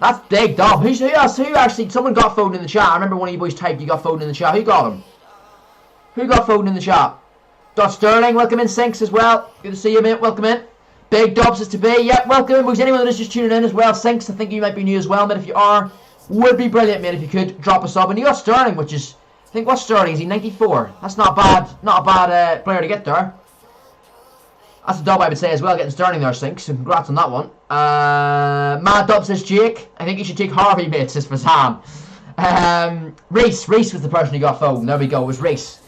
That's big dub. Who actually... Someone got Foden in the chat. I remember one of you boys typed you got Foden in the chat. Who got him? Who got Foden in the chat? Dot Sterling. Welcome in. Sinks as well. Good to see you, mate. Welcome in. Big dubs is to be. Yep, welcome in, boys. Anyone that is just tuning in as well. Sinks, I think you might be new as well, mate. If you are, would be brilliant, mate, if you could drop a sub. And you got Sterling, which is... I think what's Sterling? Is he 94? That's not bad. Not a bad player to get there. That's a dub, I would say, as well, getting Sterling there, Sinks. So congrats on that one. Mad dub says Jake. I think you should take Harvey, mate, says Fazan. Reese was the person who got Foden. There we go. It was Reese.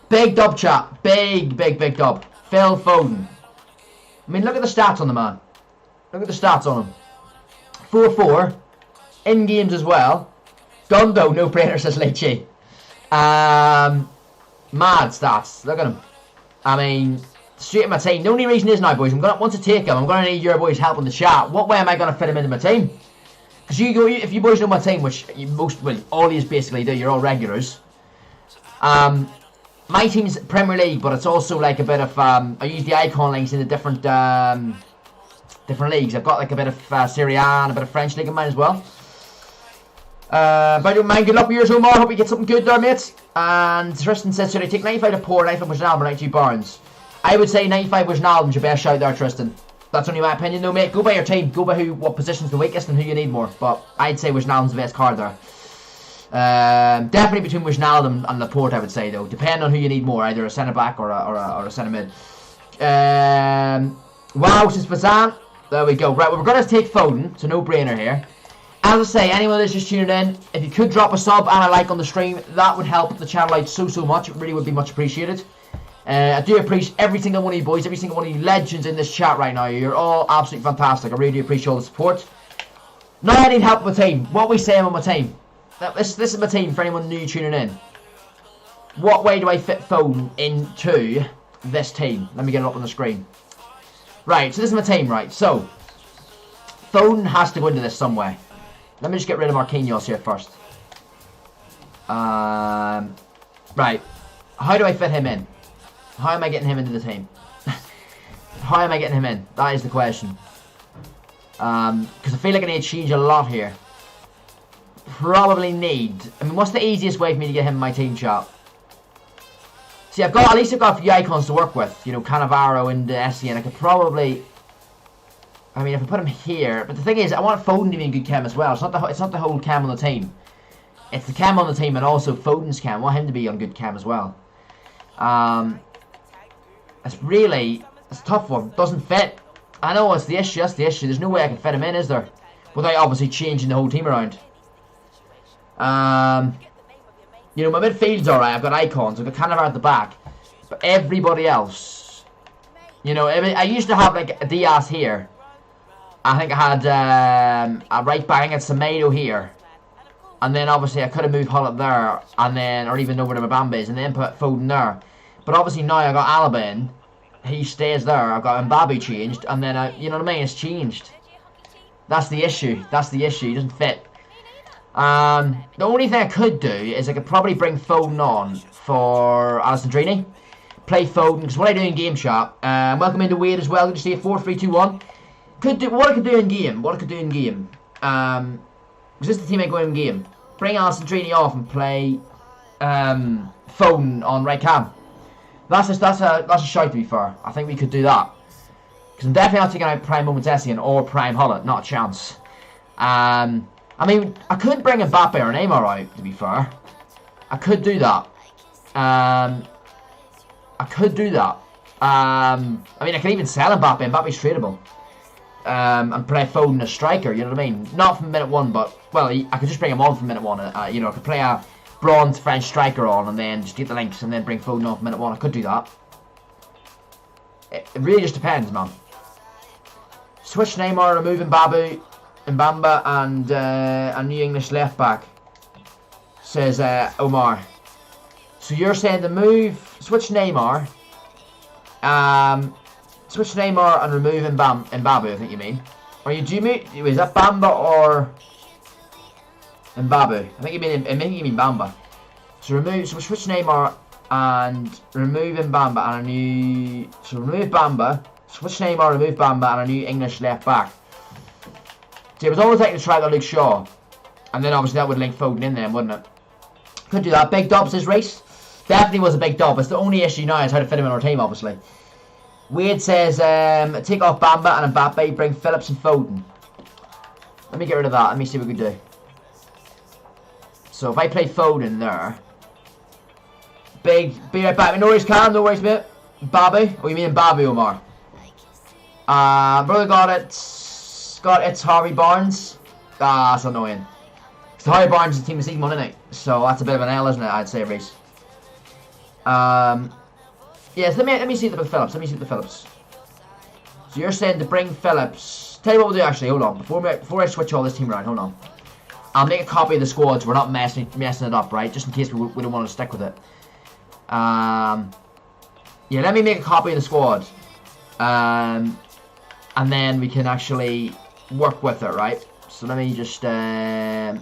Big dub, chat. Big dub. Phil Foden. I mean, look at the stats on the man. Look at the stats on him. 4-4. In games as well. Gundo, no brainer, says Leachy. Mad stats. Look at him. I mean, straight in my team. The only reason is now, boys, I'm gonna want to take him. I'm gonna need your boys' help in the chat. What way am I gonna fit him into my team? Because if you boys know my team, which you all of you basically do, you're all regulars. My team's Premier League, but it's also like a bit of I use the icon links in the different leagues. I've got like a bit of Serie A and a bit of French league in mine as well. But I don't mind. Good luck with yours, Omar. Hope you get something good there, mates. And Tristan says, should I take 95 to Poor, 95 Wijnaldum, or 92 Barnes? I would say 95 Wijnaldum's your best shout there, Tristan. That's only my opinion, though, mate. Go by your team. Go by what position's the weakest and who you need more. But I'd say Wijnaldum's the best card there. Definitely between Wijnaldum and Laporte, I would say, though. Depending on who you need more, either a centre back or a centre mid. Wow, says Fazan. There we go. Right, well, we're going to take Foden. It's a no-brainer here. As I say, anyone that's just tuning in, if you could drop a sub and a like on the stream, that would help the channel out so much. It really would be much appreciated. I do appreciate every single one of you boys, every single one of you legends in this chat right now. You're all absolutely fantastic. I really do appreciate all the support. Now I need help with my team. What are we saying on my team? This is my team for anyone new tuning in. What way do I fit Foden into this team? Let me get it up on the screen. Right, so this is my team, right? So, Foden has to go into this some way. Let me just get rid of Marquinhos here first. Right. How do I fit him in? How am I getting him into the team? How am I getting him in? That is the question. Because I feel like I need to change a lot here. Probably need... I mean, what's the easiest way for me to get him in my team, chat? See, at least I've got a few icons to work with. You know, Cannavaro and Essie, and I could probably... I mean, if I put him here... But the thing is, I want Foden to be in good chem as well. It's not the whole chem on the team. It's the chem on the team and also Foden's chem. I want him to be on good chem as well. It's a tough one. Doesn't fit. I know, it's the issue. That's the issue. There's no way I can fit him in, is there? Without obviously changing the whole team around. You know, my midfield's alright. I've got icons. I've got Cannavaro at the back. But everybody else... You know, I used to have like a Diaz here. I think I had a right back. I think I had Semedo here. And then obviously I could have moved Hull up there. And then, or even over to Mbambe is. And then put Foden there. But obviously now I got Alaba in. He stays there. I've got Mbappe changed. And then, you know what I mean? It's changed. That's the issue. That's the issue. He doesn't fit. The only thing I could do is I could probably bring Foden on for Alessandrini. Play Foden. Because what I do in game chat. Welcome into Wade as well. Good to see you. 4-3-2-1. What I could do in game. Because this is the team I go in game. Bring Alessandrini off and play Foden on right cam. That's a shout, to be fair. I think we could do that. Because I'm definitely not taking out Prime Moments Essien or Prime Hullet. Not a chance. I mean, I could bring Mbappe or Neymar out, to be fair. I could do that. I mean, I could even sell Mbappe. Mbappe's tradable. And play Foden as striker, you know what I mean? Not from minute 1, but, well, I could just bring him on from minute 1. You know, I could play a bronze French striker on and then just get the links and then bring Foden off minute 1. I could do that. It really just depends, man. Switch Neymar, remove Mbamba, and a new English left back, says Omar. So you're saying to switch Neymar, and remove Mbappe, I think you mean. Or is that Bamba or Mbappe? I think you mean Bamba. So switch Neymar and remove Mbamba and a new. So remove Bamba, switch Neymar, remove Bamba, and a new English left back. See, it was always like to try the Luke Shaw, and then obviously that would link Foden in there, wouldn't it? Could do that. Big dub, says Race. Definitely was a big dub. It's the only issue now is how to fit him in our team, obviously. Wade says, take off Bamba and Mbappe, bring Phillips and Foden. Let me get rid of that. Let me see what we can do. So if I play Foden there, be right back. No worries, Cam. No worries, mate. Mbappe. Oh, you mean Mbappe, Omar? Brother got it. It's Harvey Barnes. That's annoying. So Harvey Barnes is the team of season 1, isn't it? So that's a bit of an L, isn't it? I'd say, Reece. Yes, let me see the Phillips. So you're saying to bring Phillips. Tell you what we'll do actually, hold on. Before I switch all this team around, hold on. I'll make a copy of the squad so we're not messing it up, right? Just in case we don't want to stick with it. Yeah, let me make a copy of the squad. And then we can actually work with it, right? So let me just right,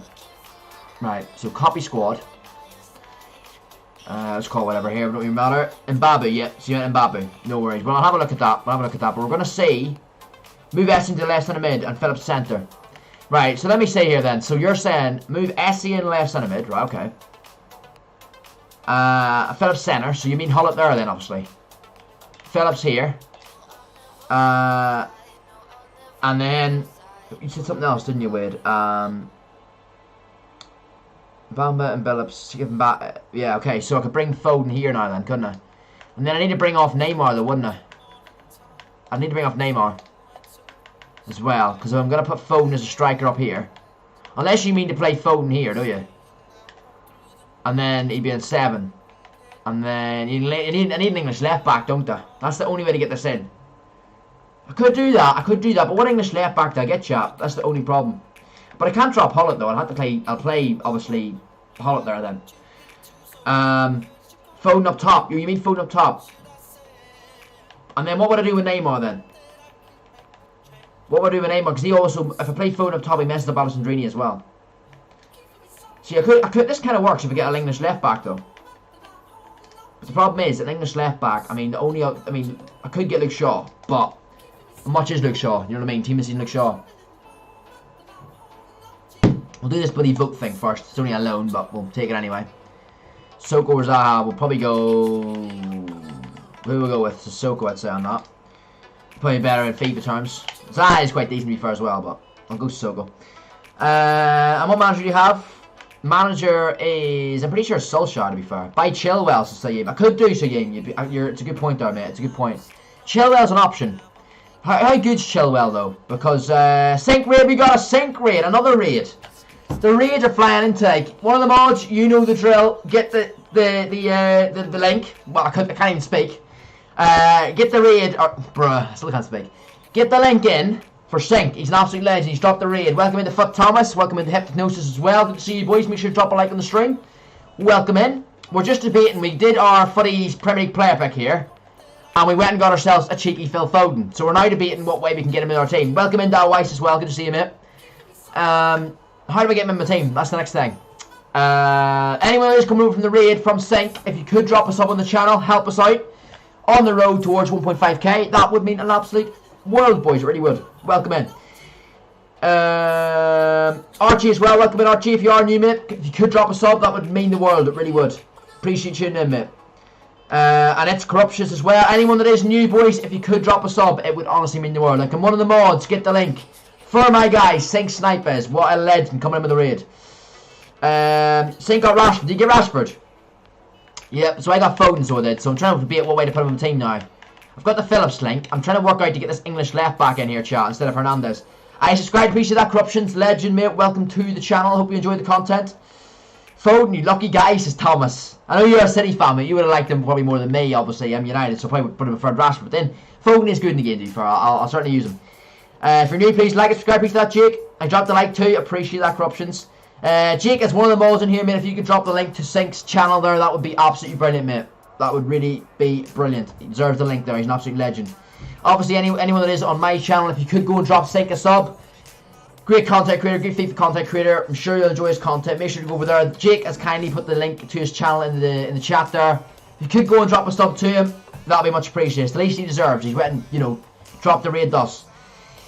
so copy squad. Let's call it whatever here, don't even matter. Mbappe, yeah, so you went Mbappe. No worries. Well, I'll have a look at that. But we're going to see move Essien to left centre mid and Phillips centre. Right, so let me say here then. So you're saying move Essien left centre mid, right, okay. Phillips centre, so you mean Hullet there then, obviously. Phillips here. And then you said something else, didn't you, Wade? Bamba and Phillips, give him back. Yeah, okay, so I could bring Foden here now then, couldn't I? And then I need to bring off Neymar though, wouldn't I? I need to bring off Neymar as well, because I'm going to put Foden as a striker up here. Unless you mean to play Foden here, do you? And then he'd be in 7. And then you need an English left back, don't I? That's the only way to get this in. I could do that, but what English left back do I get, chap? That's the only problem. But I can't drop Hullet though. I'll play obviously Hullet there then. Foden up top. You mean Foden up top? And then what would I do with Neymar then? What would I do with Neymar? Because he also, if I play Foden up top, he messes up Alessandrini as well. See, I could. This kind of works if I get an English left back though. But the problem is, an English left back. I mean, I could get Luke Shaw, but how much is Luke Shaw? You know what I mean? Team has seen Luke Shaw. We'll do this bloody vote thing first. It's only a loan, but we'll take it anyway. Soko or Zaha, we'll probably go. Who will we go with? Soko, I'd say on that. Probably better in FIFA terms. Zaha is quite decent to be fair as well, but I'll go Soko. And what manager do you have? Manager is, I'm pretty sure it's Solskjaer to be fair. Buy Chilwell, so Sayim. I could do Sayim. It's a good point there, mate. It's a good point. Chilwell's an option. How good's Chilwell though? Because sync raid, we got a sync raid, another raid. The raids are flying in today. One of the mods, you know the drill. Get the link. Well, I can't even speak. Get the raid. Bruh, I still can't speak. Get the link in for Sync. He's an absolute legend. He's dropped the raid. Welcome into Foot Thomas. Welcome into Hypnosis as well. Good to see you boys. Make sure to drop a like on the stream. Welcome in. We're just debating. We did our Footy's Premier League player pick here. And we went and got ourselves a cheeky Phil Foden. So we're now debating what way we can get him in our team. Welcome in, Dal Weiss as well. Good to see you, mate. How do we get him in my team? That's the next thing. Anyone who's coming over from the raid from Sync, if you could drop us up on the channel, help us out on the road towards 1.5k. That would mean an absolute world, boys. It really would. Welcome in. Archie as well. Welcome in, Archie. If you are new, mate, if you could drop us up, that would mean the world. It really would. Appreciate you tuning in, mate. And it's corruptions as well. Anyone that is new, boys, if you could drop a sub, it would honestly mean the world. Like, I'm one of the mods, get the link. For my guy, Sink Snipers. What a legend coming in with the raid. Sink got Rashford. Did you get Rashford? Yep, so I got Foden, so I did. So I'm trying to debate what way to put him on the team now. I've got the Phillips link. I'm trying to work out to get this English left back in here, chat, instead of Hernandez. I subscribe, appreciate that. Corruptions, legend, mate. Welcome to the channel. Hope you enjoy the content. Foden, you lucky guy, says Thomas. I know you're a City fan, but you would have liked him probably more than me, obviously. I'm United, so probably would have preferred Rashford. But then, Foden is good in the game, dude. I'll certainly use him. If you're new, please like and subscribe. Appreciate that, Jake. I dropped a like too. Appreciate that, Corruptions. Jake, it's one of the mods in here, mate. If you could drop the link to Sink's channel there, that would be absolutely brilliant, mate. That would really be brilliant. He deserves the link there. He's an absolute legend. Obviously, anyone that is on my channel, if you could go and drop Sink a sub. Great content creator, great FIFA content creator. I'm sure you'll enjoy his content. Make sure to go over there. Jake has kindly put the link to his channel in the chat there. If you could go and drop a sub to him, that'll be much appreciated. It's the least he deserves. He's went and, you know, dropped the raid dust.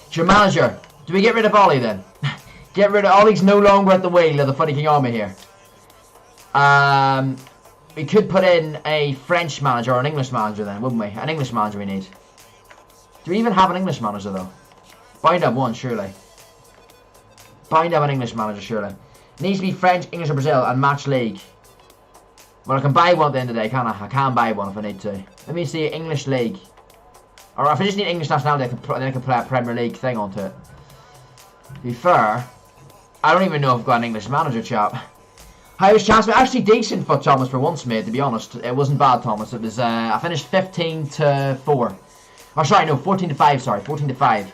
It's your manager. Do we get rid of Ollie then? Get rid of Ollie's no longer at the wheel of the Funny King Army here. We could put in a French manager or an English manager then, wouldn't we? An English manager we need. Do we even have an English manager though? Bound up one, surely. Bound up an English manager, surely. It needs to be French, English or Brazil and match league. Well, I can buy one at the end of the day, can't I? I can buy one if I need to. Let me see English league. Or if I just need English nationality, then I can play a Premier League thing onto it. To be fair, I don't even know if I've got an English manager, chap. How was chance? Actually decent for Thomas for once, mate, to be honest. It wasn't bad, Thomas. It was, I finished 15-4. Or sorry, no, 14-5, sorry. 14-5.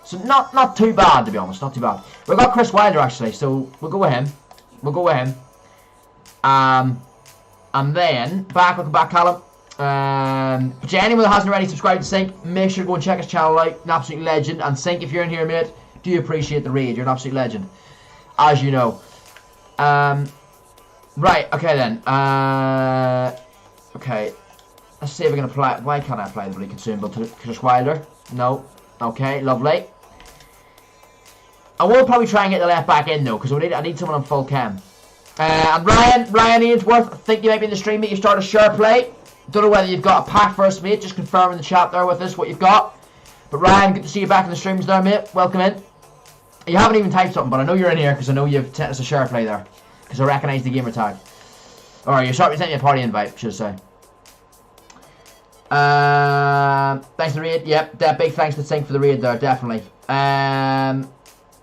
So not too bad, to be honest. Not too bad. We've got Chris Wilder, actually, so we'll go with him. We'll go with him. And then, welcome back, Callum. But yeah, anyone that hasn't already subscribed to Sink, make sure to go and check his channel out. An absolute legend. And Sink, if you're in here, mate, do appreciate the raid. You're an absolute legend. As you know. Right, okay then. Okay. Let's see if we're going to apply. Why can't I apply the bloody consumable to Chris Wilder? No. Okay, lovely. I will probably try and get the left back in though, because I need someone on full cam. And Ryan Ainsworth, I think you might be in the stream, mate. You start a share play. Don't know whether you've got a pack first, mate. Just confirm in the chat there with us what you've got. But Ryan, good to see you back in the streams there, mate. Welcome in. You haven't even typed something, but I know you're in here because I know you've sent us a share play there. Because I recognise the gamer tag. Alright, you sent me a party invite, should I say. Thanks for the raid. Yep, big thanks to Sink for the raid there, definitely.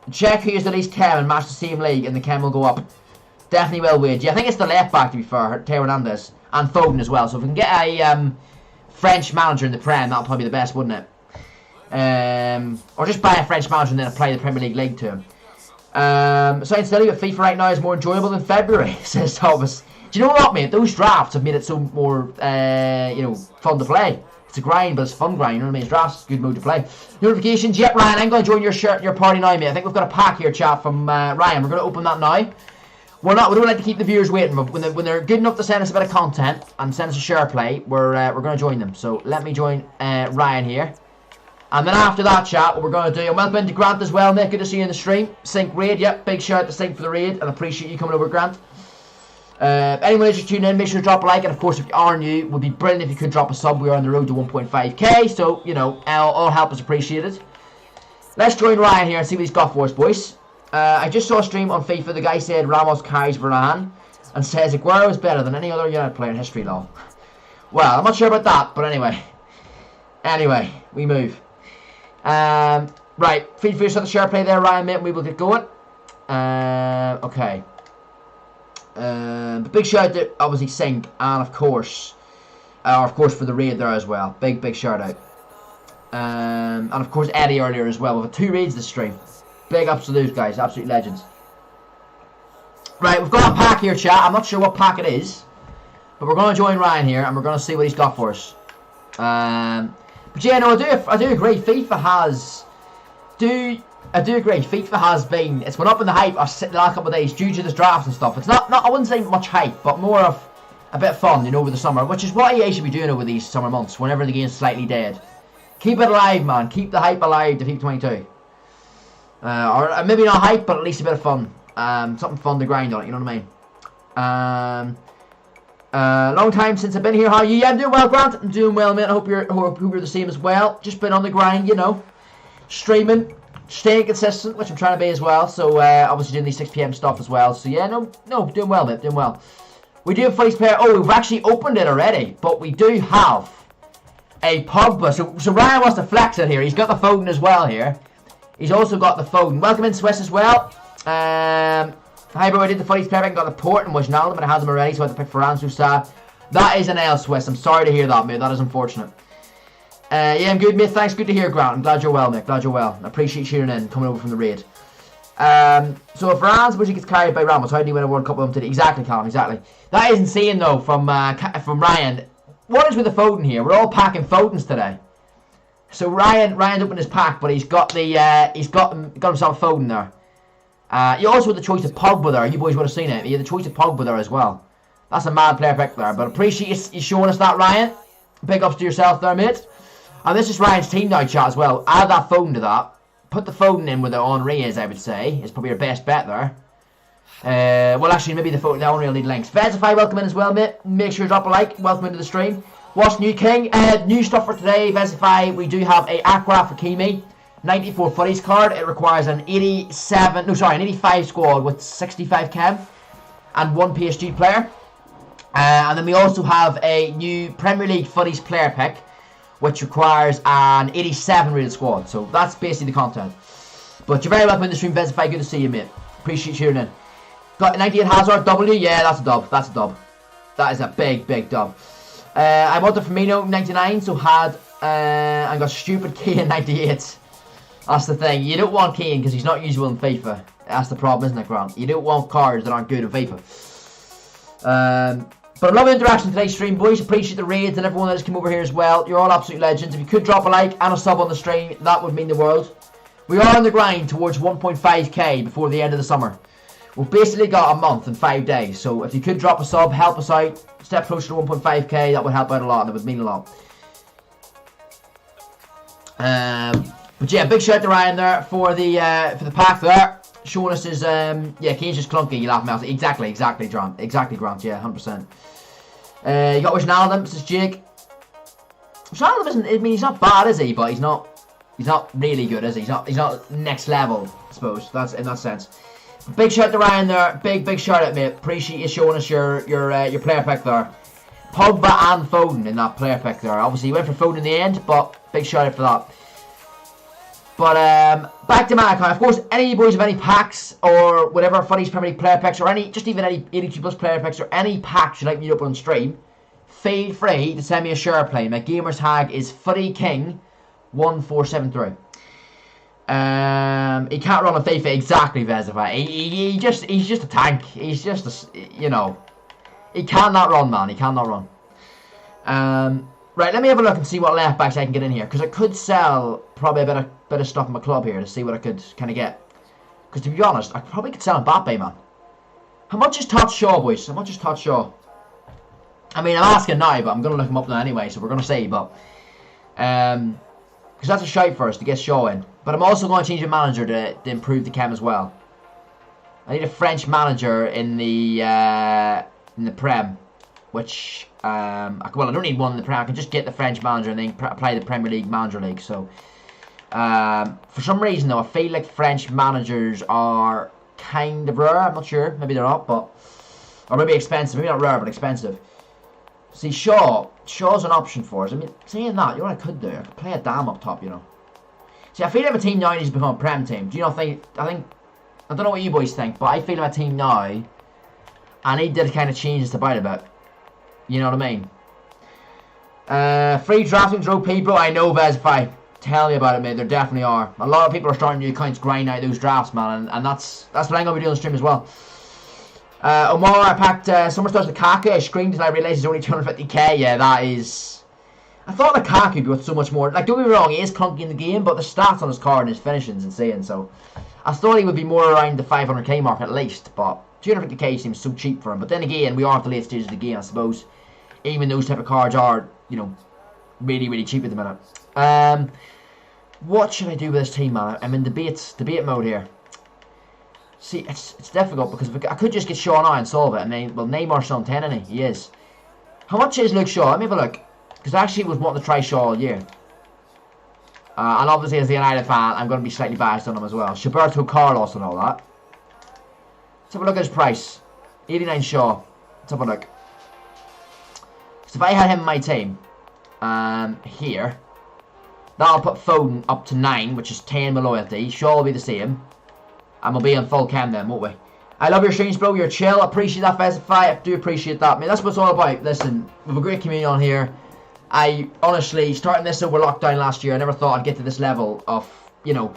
Check who is the least chem and match the same league and the chem will go up. Definitely will wage. Yeah, I think it's the left back to be fair, Teo Hernandez. And Foden as well. So if we can get a French manager in the Prem, that'll probably be the best, wouldn't it? Or just buy a French manager and then apply the Premier League to him. So instead of FIFA right now is more enjoyable than February, says Thomas. Do you know what, mate? Those drafts have made it so more, you know, fun to play. It's a grind, but it's a fun grind. You know what I mean? It's drafts, good mode to play. Notifications. Yep, Ryan, I'm going to join your party now, mate. I think we've got a pack here, chat, from Ryan. We're going to open that now. We don't like to keep the viewers waiting, but when they're good enough to send us a bit of content and send us a share play, we're going to join them. So let me join Ryan here. And then after that, chat, what we're going to do, and welcome to Grant as well, mate. Good to see you in the stream. Sink raid, yep. Big shout out to Sink for the raid, and appreciate you coming over, Grant. Anyone who's just tuning in, make sure to drop a like, and of course, if you are new, it would be brilliant if you could drop a sub. We are on the road to 1.5k, so you know, all help is appreciated. Let's join Ryan here and see what he's got for us, boys. I just saw a stream on FIFA. The guy said Ramos carries Varane and says Aguero is better than any other United player in history, lol. Well, I'm not sure about that, but anyway, we move. Right, feel free to start the share play there, Ryan, mate, and we will get going. Okay. Big shout out to obviously Sink and of course for the raid there as well. Big shout out. And of course Eddie earlier as well. We've had 2 raids this stream. Big ups to those guys, absolute legends. Right, we've got a pack here, chat. I'm not sure what pack it is, but we're going to join Ryan here and we're going to see what he's got for us. But yeah, no, I do agree. FIFA has, I do agree. FIFA has been, it's went up in the hype the last couple of days due to the drafts and stuff. It's not I wouldn't say much hype, but more of a bit of fun, you know, over the summer, which is what EA should be doing over these summer months, whenever the game's slightly dead. Keep it alive, man. Keep the hype alive to FIFA 22. Or maybe not hype, but at least a bit of fun. Something fun to grind on it, you know what I Long time since I've been here. How are you? Yeah, I'm doing well, Grant. I'm doing well, mate. I hope you're the same as well. Just been on the grind, you know. Streaming, staying consistent, which I'm trying to be as well. So, obviously doing these 6 PM stuff as well. So, yeah, no, doing well, mate. Doing well. We do have Footy's player. Oh, we've actually opened it already. But we do have a Pogba. So Ryan wants to flex it here. He's got the Foden as well here. He's also got the Foden. Welcome in, Swiss, as well. Hi, bro. I did the Footy's player. I got the port and Wijnaldum, but I had them already, so I had to pick Ferran Sousa. That is an L, Swiss. I'm sorry to hear that, mate. That is unfortunate. Yeah, I'm good, mate. Thanks. Good to hear, Grant. I'm glad you're well, mate. Glad you're well. I appreciate you tuning in, coming over from the raid. So if Ferran supposedly gets carried by Ramos, how do you win a World Cup with him today? Exactly, Callum. Exactly. That is insane, though, from Ryan. What is with the Foden here? We're all packing Fodens today. So Ryan's opened his pack, but he's got himself a Foden there. You also had the choice of Pogba there. You boys would have seen it. You had the choice of Pogba there as well. That's a mad player pick there. But appreciate you showing us that, Ryan. Big ups to yourself there, mate. And this is Ryan's team now, chat, as well. Add that Foden to that. Put the Foden in where the Henry is, I would say. It's probably your best bet there. Well, actually, maybe the Henry will need links. Vezify, welcome in as well, mate. Make sure to drop a like. Welcome into the stream. What's new, King? New stuff for today, Vezify. We do have a Aqua Hakimi 94 Footies card. It requires an 85 squad with 65 chem and 1 PSG player. And then we also have a new Premier League Footies player pick, which requires an 87 rated squad. So that's basically the content. But you're very welcome in the stream, Vezify. Good to see you, mate. Appreciate you tuning in. Got 98 Hazard W. Yeah, that's a dub. That's a dub. That is a big dub. I wanted Firmino 99, so had I got stupid Kane 98. That's the thing. You don't want Kane because he's not usable in FIFA. That's the problem, isn't it, Grant? You don't want cards that aren't good in FIFA. But I love the interaction today's stream, boys. Appreciate the raids and everyone that has come over here as well. You're all absolute legends. If you could drop a like and a sub on the stream, that would mean the world. We are on the grind towards 1.5k before the end of the summer. We've basically got a month and 5 days. So if you could drop a sub, help us out. Step closer to 1.5k, that would help out a lot and it would mean a lot. But yeah, big shout out to Ryan there for the pack there. Showing us his yeah, Kane's just clunky, you laugh me out. Exactly, Grant. Exactly, Grant, yeah, 100%. You got Wijnaldum, says Jake. Wijnaldum isn't, I mean, he's not bad, is he? But he's not really good, is he? He's not next level, I suppose. That's in that sense. Big shout out to Ryan there. Big shout out, mate. Appreciate you showing us your player pick there. Pogba and Foden in that player pick there. Obviously, you went for Foden in the end, but big shout out for that. But back to my account. Of course, any of you boys have any packs or whatever Footy's Premier League player picks or just even any 82 plus player picks or any packs you'd like me to open on stream, feel free to send me a share play. My gamer's tag is FootyKing1473. He can't run on FIFA, exactly, Vezify. He's just a tank. He's just you know, he cannot run, man. He cannot run. Right, let me have a look and see what left backs I can get in here, because I could sell probably a bit of stuff in my club here to see what I could kind of get. Because to be honest, I probably could sell Mbappe, man. How much is Todd Shaw, boys? How much is Todd Shaw? I mean, I'm asking now, but I'm going to look him up now anyway, so we're going to see, but because that's a shout for us to get Shaw in. But I'm also going to change the manager to improve the chem as well. I need a French manager in the Prem, which well, I don't need one in the Prem. I can just get the French manager and then apply the Premier League Manager League. So for some reason though, I feel like French managers are kind of rare. I'm not sure. Maybe they're not, but or maybe expensive. Maybe not rare, but expensive. See, Shaw's an option for us. I mean, saying that, you know what I could do? I could play a Dam up top, you know. See, I feel like my team now needs to become a Prem team. Do you not think? I don't know what you boys think, but I feel like my team now, I need to kind of change this about a bit. You know what I mean? Free drafting's OP, bro. I know, Vezify. Tell me about it, mate. There definitely are. A lot of people are starting to accounts grind out those drafts, man, and that's what I'm gonna be doing on the stream as well. Omar, I packed Summer Stars Lukaku. I screamed and I realised it's only 250k. Yeah, that is. I thought Lukaku would be worth so much more. Like, don't get me wrong, he is clunky in the game, but the stats on his card and his finishing's insane. So, I thought he would be more around the 500k mark at least. But 250k seems so cheap for him. But then again, we are at the late stages of the game, I suppose. Even those type of cards are, you know, really, really cheap at the minute. What should I do with this team, man? I'm in debate mode here. See, it's difficult because I could just get Shaw now and solve it. And then, well, Neymar's on 10, isn't he? He is. How much is Luke Shaw? Let me have a look. Because I actually was wanting to try Shaw all year. And obviously as the United fan, I'm going to be slightly biased on him as well. Roberto Carlos and all that. Let's have a look at his price. 89 Shaw. Let's have a look. So if I had him in my team, here, that'll put Foden up to 9, which is 10 with loyalty. Shaw will be the same. And we'll be on full chem then, won't we? I love your streams, bro. You're chill. Appreciate that, Festify. I do appreciate that. I mean, that's what it's all about. Listen, we have a great community on here. I honestly, starting this over lockdown last year, I never thought I'd get to this level of, you know,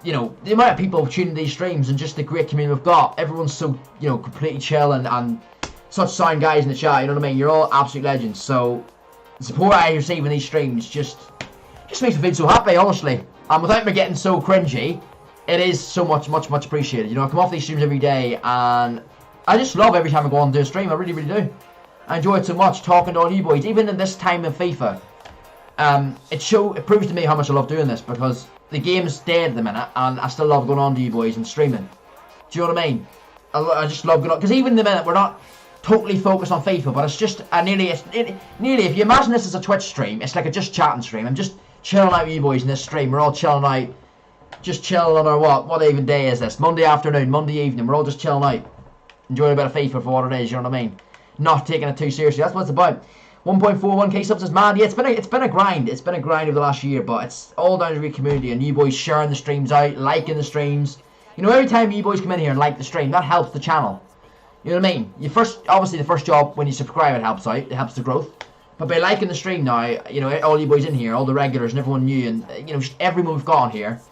the amount of people tuning these streams and just the great community we've got. Everyone's so, completely chill and such sound guys in the chat. You know what I mean? You're all absolute legends. So the support I receive in these streams just makes me feel so happy, honestly. And without me getting so cringy, it is so much appreciated. I come off these streams every day and I just love every time I go on and do a stream. I really, really do. I enjoy it so much, talking to all you boys. Even in this time of FIFA, it proves to me how much I love doing this, because the game's dead at the minute and I still love going on to you boys and streaming. Do you know what I mean? I just love going on, because even in the minute we're not totally focused on FIFA, but it's just nearly, if you imagine this as a Twitch stream, it's like a just chatting stream. I'm just chilling out with you boys in this stream. We're all chilling out. Just chilling on our what even day is this? Monday afternoon, Monday evening. We're all just chilling out, enjoying a bit of FIFA for what it is. You know what I mean? Not taking it too seriously. That's what it's about. 1.41k subs is mad. Yeah, it's been a grind. It's been a grind over the last year, but it's all down to the community and you boys sharing the streams out, liking the streams. Every time you boys come in here and like the stream, that helps the channel. You know what I mean? Obviously the first job when you subscribe, it helps out. It helps the growth. But by liking the stream now, all you boys in here, all the regulars and everyone new, and just everyone we've got on here.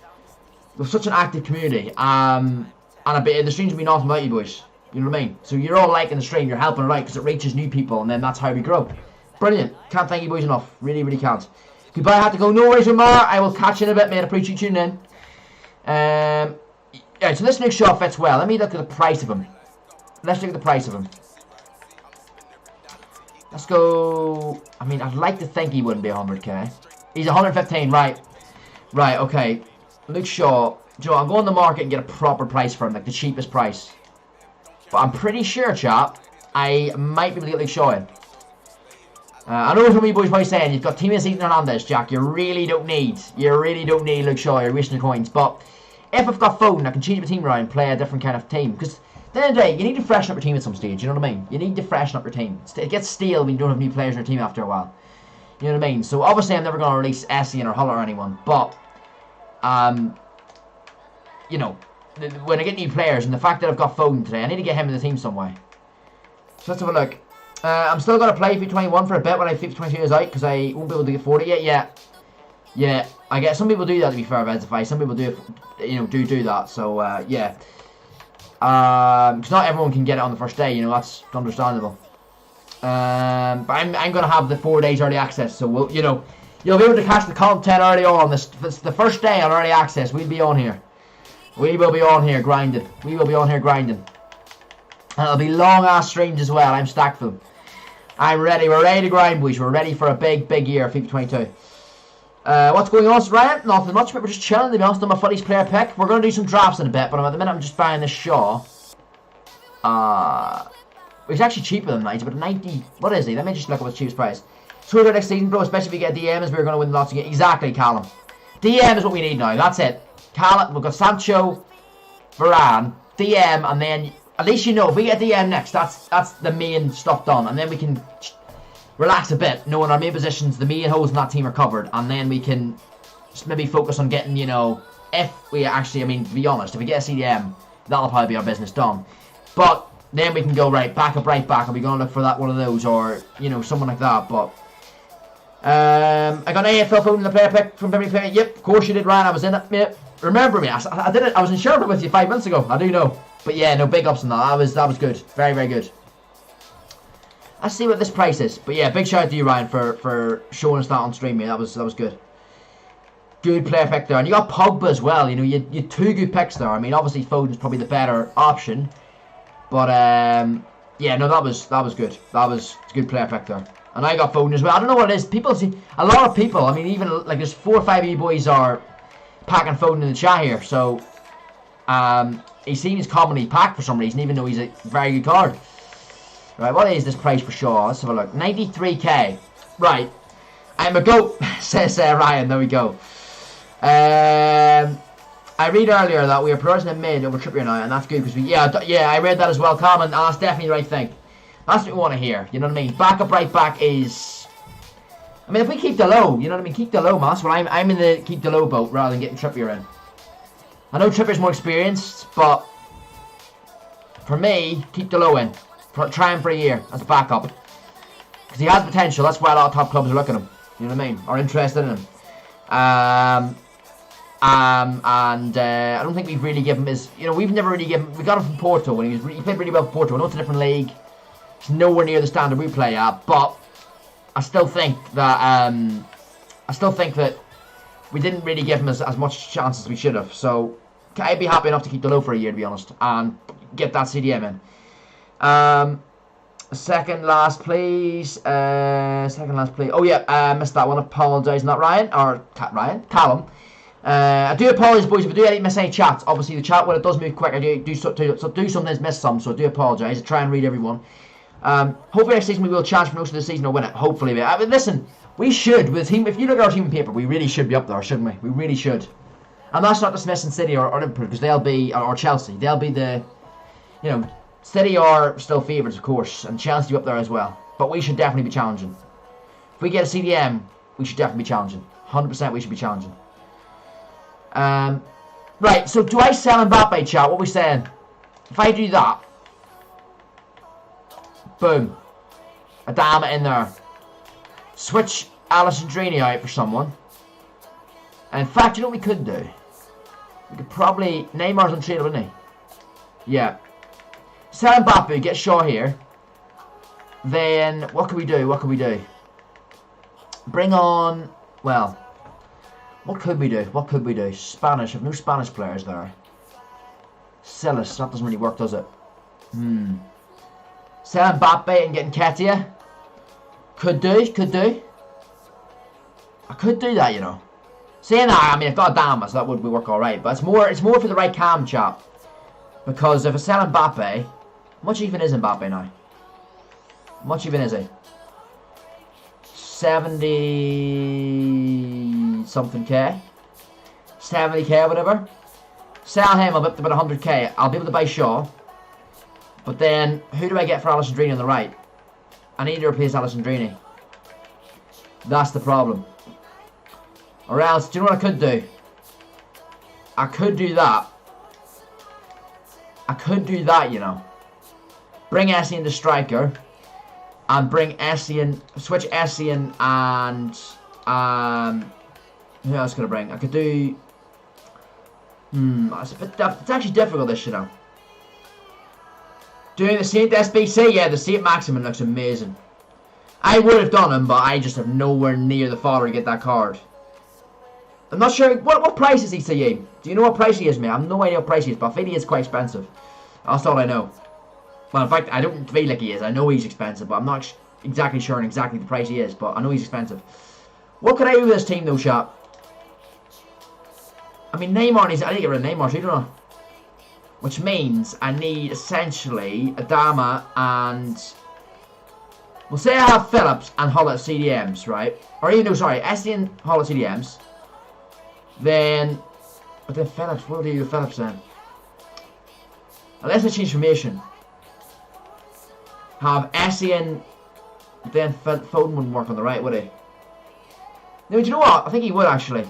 With such an active community, and the streams will be nothing about you boys. You know what I mean? So you're all liking the stream, you're helping it out because it reaches new people, and then that's how we grow. Brilliant. Can't thank you boys enough. Really, really can't. Goodbye, I have to go. No worries, Omar. I will catch you in a bit, mate. Appreciate you tuning in. Yeah, so this next shot fits well. Let me look at the price of him. Let's look at the price of him. Let's go. I mean, I'd like to think he wouldn't be 100k. He's 115, right? Right, okay. Luke Shaw, I'll go on the market and get a proper price for him, like the cheapest price. But I'm pretty sure, chap, I might be able to get Luke Shaw in. I know some of you boys probably saying you've got Team Ethan Hernandez, Jack. You really don't need Luke Shaw. You're wasting your coins. But if I've got Foden, I can change my team around and play a different kind of team. Because at the end of the day, you need to freshen up your team at some stage. You know what I mean? You need to freshen up your team. It gets stale when you don't have new players in your team after a while. You know what I mean? So obviously, I'm never going to release Essien or Hull or anyone, but when I get new players, and the fact that I've got Foden today, I need to get him in the team some way. So let's have a look. I'm still going to play FIFA 21 for a bit when FIFA 22 is out, because I won't be able to get 40 yet. Yeah, I get some people do that, to be fair, Vedify. Some people do, do that. So yeah, because not everyone can get it on the first day. That's understandable. But I'm going to have the 4 days early access, so you'll be able to catch the content early on. This the first day on early access. We'll be on here. We will be on here grinding. And it'll be long ass streams as well. I'm stacked for them. I'm ready. We're ready to grind, boys. We're ready for a big year, FIFA 22. What's going on, Ryan? Nothing much, but we're just chilling, to be honest, on my Footy's player pick. We're going to do some drafts in a bit, but at the minute I'm just buying this Shaw. It's actually cheaper than 90, but 90, what is he? Let me just look at what's cheapest price. So next season, bro, especially if we get DM, as we're going to win lots of games. Exactly, Callum. DM is what we need now, that's it. Callum, we've got Sancho, Varane, DM, and then, at least if we get DM next, that's the main stuff done, and then we can relax a bit, knowing our main positions, the main holes in that team are covered, and then we can just maybe focus on getting, if we actually, to be honest, if we get a CDM, that'll probably be our business done. But then we can go right back, and we're going to look for that one of those, or, someone like that, but I got an AFL phone in the player pick from every player. Yep, of course you did, Ryan, I was in it, mate. Remember me, I did it, I was in Sherwood with you 5 months ago, I do know. But yeah, no, big ups on that, that was good, very, very good. Let's see what this price is. But yeah, big shout out to you, Ryan, for showing us that on stream, mate. That was good. Good player pick there. And you got Pogba as well. You had 2 good picks there. Obviously Foden's probably the better option. But yeah, no, that was good. That was a good player pick there. And I got Foden as well. I don't know what it is. People see, a lot of people, even like there's 4 or 5 of you boys are packing Foden in the chat here. So he seems commonly packed for some reason, even though he's a very good card. Right, what is this price for Shaw? Let's have a look. 93k. Right. I'm a goat, says Ryan. There we go. I read earlier that we are prioritizing in mid over Trippier now, and that's good because I read that as well, Colin, and that's definitely the right thing. That's what we want to hear. You know what I mean? Backup right back is. I mean, if we keep the low, you know what I mean? Keep the low, man. So I'm in the keep the low boat rather than getting Trippier in. I know Trippier's more experienced, but for me, keep the low in. Try him for a year as a backup. Because he has potential. That's why a lot of top clubs are looking at him. You know what I mean? Are interested in him. I don't think we've really given him his... You know, we've never really given... We got him from Porto when he played really well for Porto. I know it's a different league. It's nowhere near the standard we play at. But I still think that... we didn't really give him as much chance as we should have. So I'd be happy enough to keep the low for a year, to be honest, and get that CDM in. Second last, please. Second last, please. Oh yeah, missed that one. Apologise, not Ryan or Callum. I do apologise, boys, if I do miss any chats. Obviously, the chat when it does move quick, I do sometimes miss some, so I do apologise. I try and read everyone. Hopefully next season we will challenge for most of the season or win it. Hopefully, I mean, listen. We should, with team. If you look at our team paper, we really should be up there, shouldn't we? We really should. And that's not dismissing City or Liverpool, because they'll be, or Chelsea. They'll be the, you know, City are still favourites, of course, and Chelsea up there as well. But we should definitely be challenging. If we get a CDM, we should definitely be challenging. 100% we should be challenging. Right, so do I sell Mbappe, chat? What are we saying? If I do that, boom, Adama in there. Switch Alessandrini out for someone. And in fact, you know what we could do? We could probably... Neymar's untradeable, isn't he? Yeah. Sell Mbappe, get Shaw here. Then, what can we do? What can we do? Bring on... Well, what could we do? What could we do? Spanish. I have no Spanish players there. Silas. That doesn't really work, does it? Sell Mbappe and get Nketiah. Could do. I could do that, you know. Saying that, I mean, I've got Adama, so that would work alright. But it's more for the right cam, chap. Because if I sell Mbappe, how much even is Mbappe now? How much even is he? 70 something K. 70k, whatever. Sell him, I'll be up to about 100k. I'll be able to buy Shaw. But then, who do I get for Alessandrini on the right? I need to replace Alessandrini. That's the problem. Or else, do you know what I could do? I could do that. You know. Bring Essien to striker. And bring Essien, switch Essien and, who else could I bring? I could do, it's actually difficult, this, you know. Doing the Saint SBC, yeah, the Saint Maximin looks amazing. I would have done him, but I just have nowhere near the fodder to get that card. I'm not sure, what price is he to you? Do you know what price he is, mate? I have no idea what price he is, but I feel he is quite expensive. That's all I know. Well, in fact, I don't feel like he is. I know he's expensive, but I'm not exactly sure on exactly the price he is, but I know he's expensive. What can I do with this team, though, chap? I mean, Neymar needs... I need to get rid of Neymar, so you don't know. Which means I need, essentially, Adama and... We'll say I have Phillips and Hull at CDMs, right? Or even, no, sorry, Essien, Hull at CDMs. Then... But then Phillips, what do you do with Phillips then? Unless I change formation. Have Essien... Then Foden wouldn't work on the right, would he? No, do you know what? I think he would, actually.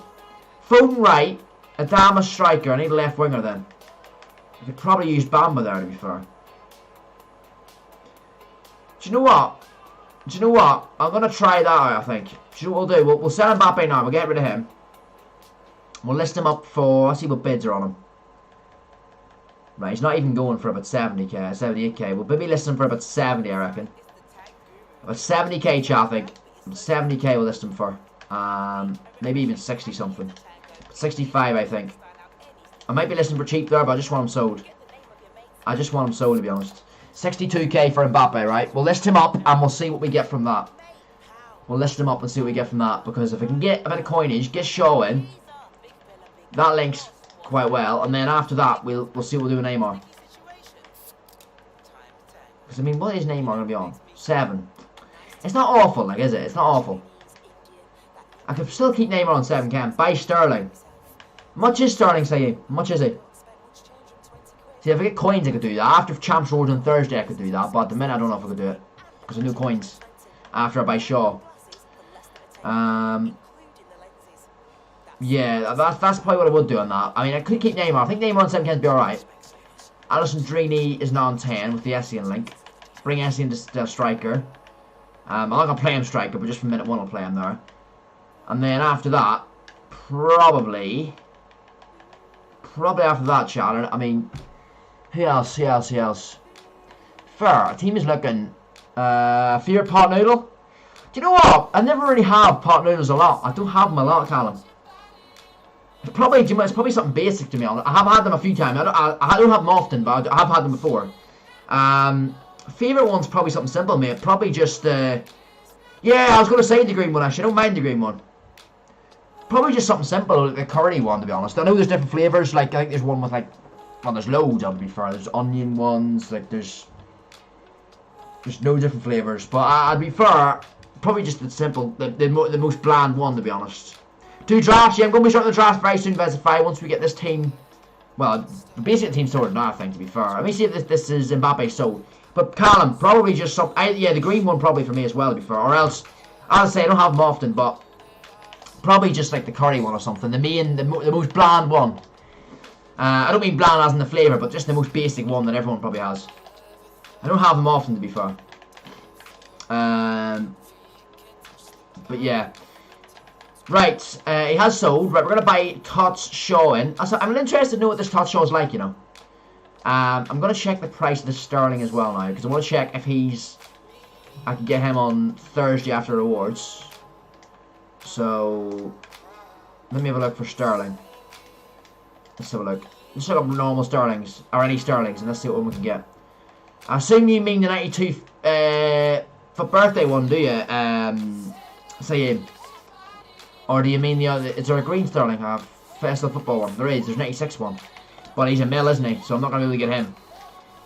Foden right, Adama striker. I need a left winger then. I could probably use Bamba there, to be fair. Do you know what? I'm going to try that out, I think. Do you know what we'll do? We'll sell Mbappe now. We'll get rid of him. We'll list him up for... Let's see what bids are on him. Right, he's not even going for about 70k, 78k. We'll maybe list him for about 70, I reckon. About 70k, chat, I think. 70k we'll list him for. Maybe even 60 something. 65, I think. I might be listing for cheap there, but I just want him sold. I just want him sold, to be honest. 62k for Mbappe, right? We'll list him up and we'll see what we get from that. We'll list him up and see what we get from that. Because if I can get a bit of coinage, get Shaw in, that links quite well. And then after that, we'll see what we'll do with Neymar. Because, I mean, what is Neymar going to be on? 7. It's not awful, like, is it? It's not awful. I could still keep Neymar on 7, can buy Sterling. Much is Sterling, say you? Much is it? See, if I get coins, I could do that. After Champs Awards on Thursday, I could do that. But at the minute, I don't know if I could do it. Because I knew coins. After I buy Shaw. Yeah, that's probably what I would do on that. I mean, I could keep Neymar. I think Neymar on 7 can be alright. Alisson Drini is now on 10 with the Essien link. Bring Essien to striker. I'm not going to play him striker, but just for minute 1 I'll play him there. And then after that, probably after that, chat. I mean, who else? Fair. Our team is looking. Fear Pot Noodle. Do you know what? I never really have pot noodles a lot. I don't have them a lot, Callum. It's probably something basic to me. I have had them a few times. I don't have them often, but I have had them before. Favourite one's probably something simple, mate. Probably just, yeah, I was going to say the green one, actually. I don't mind the green one. Probably just something simple, like the curry one, to be honest. I know there's different flavours. Like, I think there's one with, like, well, there's loads, to be fair. There's onion ones, like, there's no different flavours. But I'd be fair, probably just the simple, the most bland one, to be honest. 2 drafts, yeah, I'm going to be starting the draft very soon, Vezify, once we get this team, well, basically the team sorted now, I think, to be fair. Let me see if this is Mbappe sold. But Callum, probably just some, yeah, the green one probably for me as well, to be fair. Or else, I'll say I don't have them often, but probably just like the curry one or something. The most bland one. I don't mean bland as in the flavour, but just the most basic one that everyone probably has. I don't have them often, to be fair. But yeah. Right, he has sold. Right, we're going to buy Tots Shaw in. I'm interested to know what this Tots Shaw is like, you know. I'm going to check the price of the Sterling as well now, because I want to check if I can get him on Thursday after rewards. So, let me have a look for Sterling. Let's have a look. Let's look up normal Sterlings, or any Sterlings, and let's see what one we can get. I assume you mean the 92 for birthday one, do you? Say, or do you mean the other? Is there a green Sterling? Festival football one. There is. There's 96 one. But he's a male, isn't he? So I'm not going to really get him.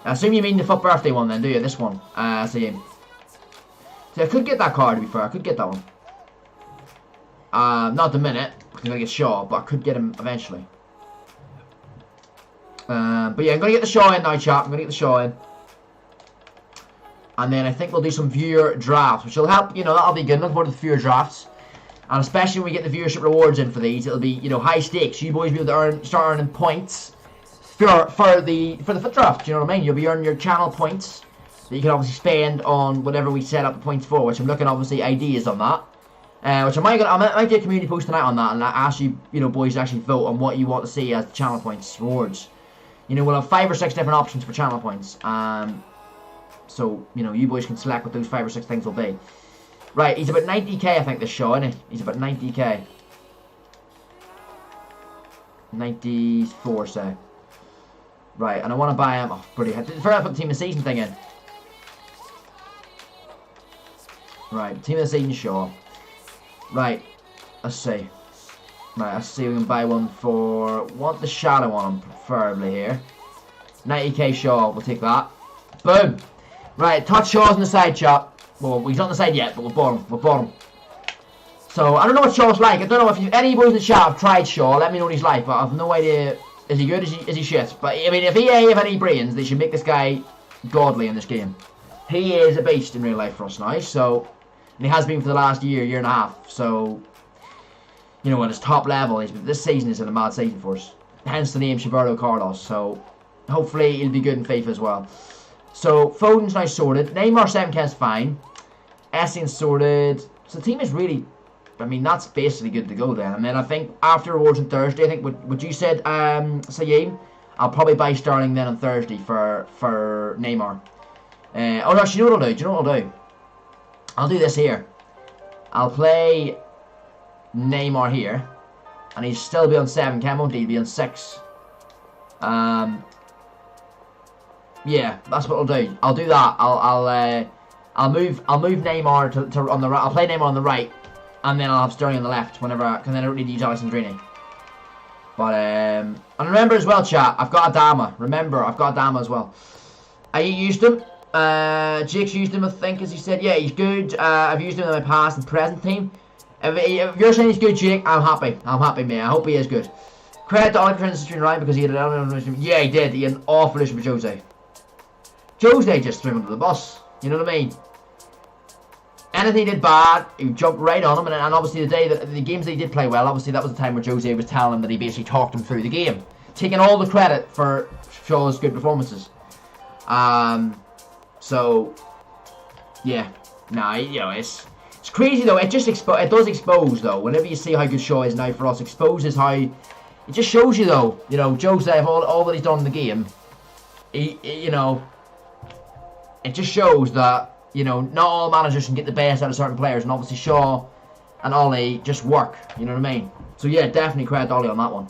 I assume you mean the foot birthday one then, do you? This one. See, I could get that card, to be fair. I could get that one. Not at the minute. I'm going to get Shaw, but I could get him eventually. But yeah, I'm going to get the Shaw in now, chat. I'm going to get the Shaw in. And then I think we'll do some viewer drafts, which will help, you know, that'll be good. Look forward to the viewer drafts. And especially when we get the viewership rewards in for these, it'll be, you know, high stakes. You boys will be able to start earning points for the foot draft. You know what I mean? You'll be earning your channel points that you can obviously spend on whatever we set up the points for, which I'm looking obviously ideas on that. Which I might get a community post tonight on that, and ask you, you know, boys to actually vote on what you want to see as channel points rewards. You know, we'll have 5 or 6 different options for channel points. So, you know, you boys can select what those 5 or 6 things will be. Right, he's about 90k, I think, this show, isn't he? He's about 90k. 94, say. Right, and I want to buy him. Oh, brilliant. First, I put the team of the season thing in. Right, team of the season, sure. Right, let's see. Right, let's see if we can buy one for... Want the shadow on him, preferably here. 90k Shaw, we'll take that. Boom! Right, touch Shaw's on the side, chat. Well, he's not on the side yet, but we've bought him. We've bought him. So, I don't know what Shaw's like. I don't know if any boys in the chat have tried Shaw. Let me know what he's like, but I have no idea. Is he good? Is he shit? But, I mean, if EA have any brains, they should make this guy godly in this game. He is a beast in real life for us now, so... And he has been for the last year and a half, so... You know, at his top level, this season is in a mad season for us. Hence the name Roberto Carlos, so... Hopefully, he'll be good in FIFA as well. So, Foden's now sorted. Neymar 7K's fine. Essien's sorted. So, the team is really... I mean, that's basically good to go then. And then I think after rewards on Thursday, I think what you said, Sayeem, I'll probably buy Sterling then on Thursday for Neymar. Oh, no, actually, you know what I'll do? Do you know what I'll do? I'll do this here. I'll play Neymar here. And he'll still be on 7K, won't he? He'll be on 6. Yeah, that's what I'll do. I'll do that. I'll move Neymar to on the right. I'll play Neymar on the right, and then I'll have Sterling on the left whenever. Because then I don't need to use Alisson Drini. But and remember as well, chat. I've got Adama. Remember, I've got Adama as well. I used him. Jake's used him, I think, as he said. Yeah, he's good. I've used him in my past and present team. If you're saying he's good, Jake, I'm happy. I'm happy, mate. I hope he is good. Credit to Ollie transition right because he had an yeah, he did. He had an awful issue with Jose. Jose just threw him under the bus. You know what I mean? Anything he did bad, he jumped right on him. And obviously the games that he did play well, obviously that was the time where Jose was telling him that he basically talked him through the game, taking all the credit for Shaw's good performances. So yeah, nah, you know, it's crazy though. It just it does expose though. Whenever you see how good Shaw is now for us, exposes how it just shows you though. You know, Jose, all that he's done in the game, you know, it just shows that, you know, not all managers can get the best out of certain players, and obviously Shaw and Ollie just work. You know what I mean? So yeah, definitely credit Ollie on that one.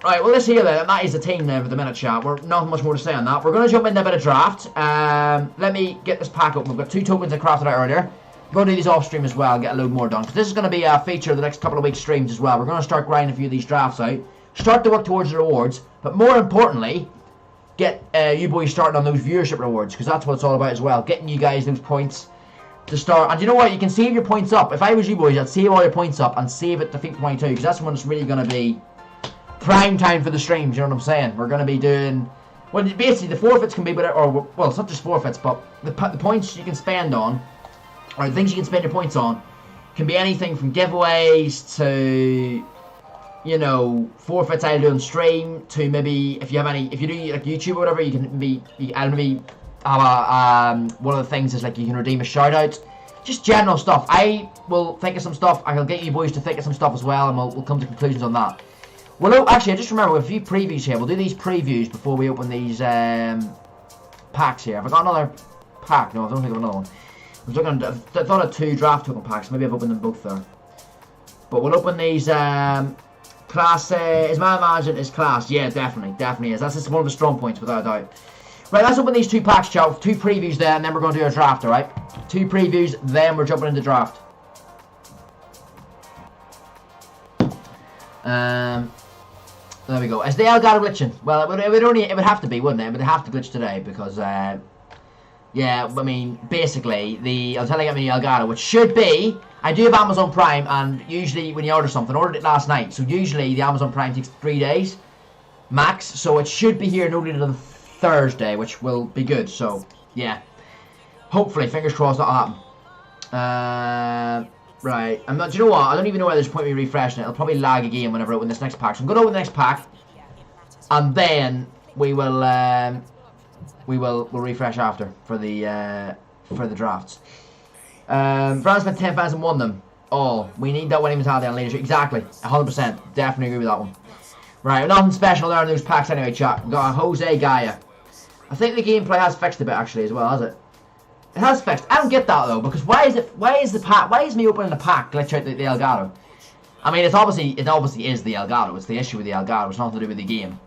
Right, well, let's hear that. That is the team there for the minute, chat. We're not much more to say on that. We're going to jump into a bit of draft. Let me get this pack open. We've got 2 tokens I crafted out earlier. We're going to do these off stream as well, get a load more done. Because this is going to be a feature of the next couple of weeks' streams as well. We're going to start grinding a few of these drafts out. Start to work towards the rewards. But more importantly, get you boys starting on those viewership rewards. Because that's what it's all about as well. Getting you guys those points to start. And you know what? You can save your points up. If I was you boys, I'd save all your points up and save it to FIFA 22. Because that's when it's really going to be prime time for the streams, you know what I'm saying? We're going to be doing, well, basically the forfeits can be whatever, or well, it's not just forfeits, but the points you can spend on, or the things you can spend your points on, can be anything from giveaways to, you know, forfeits I do on stream, to maybe if you have any, if you do like YouTube or whatever, you can be, I'll maybe have one of the things is like you can redeem a shout out, just general stuff. I will think of some stuff, I'll get you boys to think of some stuff as well, and we'll come to conclusions on that. Well, no, actually, I just remember we have a few previews here. We'll do these previews before we open these packs here. Have I got another pack? No, I don't think I have another one. I thought I had 2 draft token packs. Maybe I've opened them both there. But we'll open these class. Is man management is class? Yeah, definitely is. That's just one of the strong points, without a doubt. Right, let's open these 2 packs, chat. 2 previews there, and then we're going to do a draft, alright? 2 previews, then we're jumping into draft. There we go. Is the Elgato glitching? Well, it would have to be, wouldn't it? It would have to glitch today because, yeah, I mean, basically, I'll tell you the Elgato, which should be, I do have Amazon Prime, and usually when you order something, I ordered it last night, so usually the Amazon Prime takes 3 days, max, so it should be here no later than Thursday, which will be good, so, yeah. Hopefully, fingers crossed that'll happen. Right, do you know what? I don't even know whether there's a point in me refreshing it. It'll probably lag again whenever I open this next pack. So I'm going to open the next pack, and then we'll refresh after for the drafts. France spent 10 fans and won them all. We need that winning mentality on leadership. Exactly, 100%. Definitely agree with that one. Right, nothing special there in those packs anyway, chat. We've got a Jose Gaia. I think the gameplay has fixed a bit actually as well, has it? It has fixed. I don't get that though, because why is me opening the pack glitch out the Elgato? I mean, it obviously is the Elgato. It's the issue with the Elgato. It's nothing to do with the game.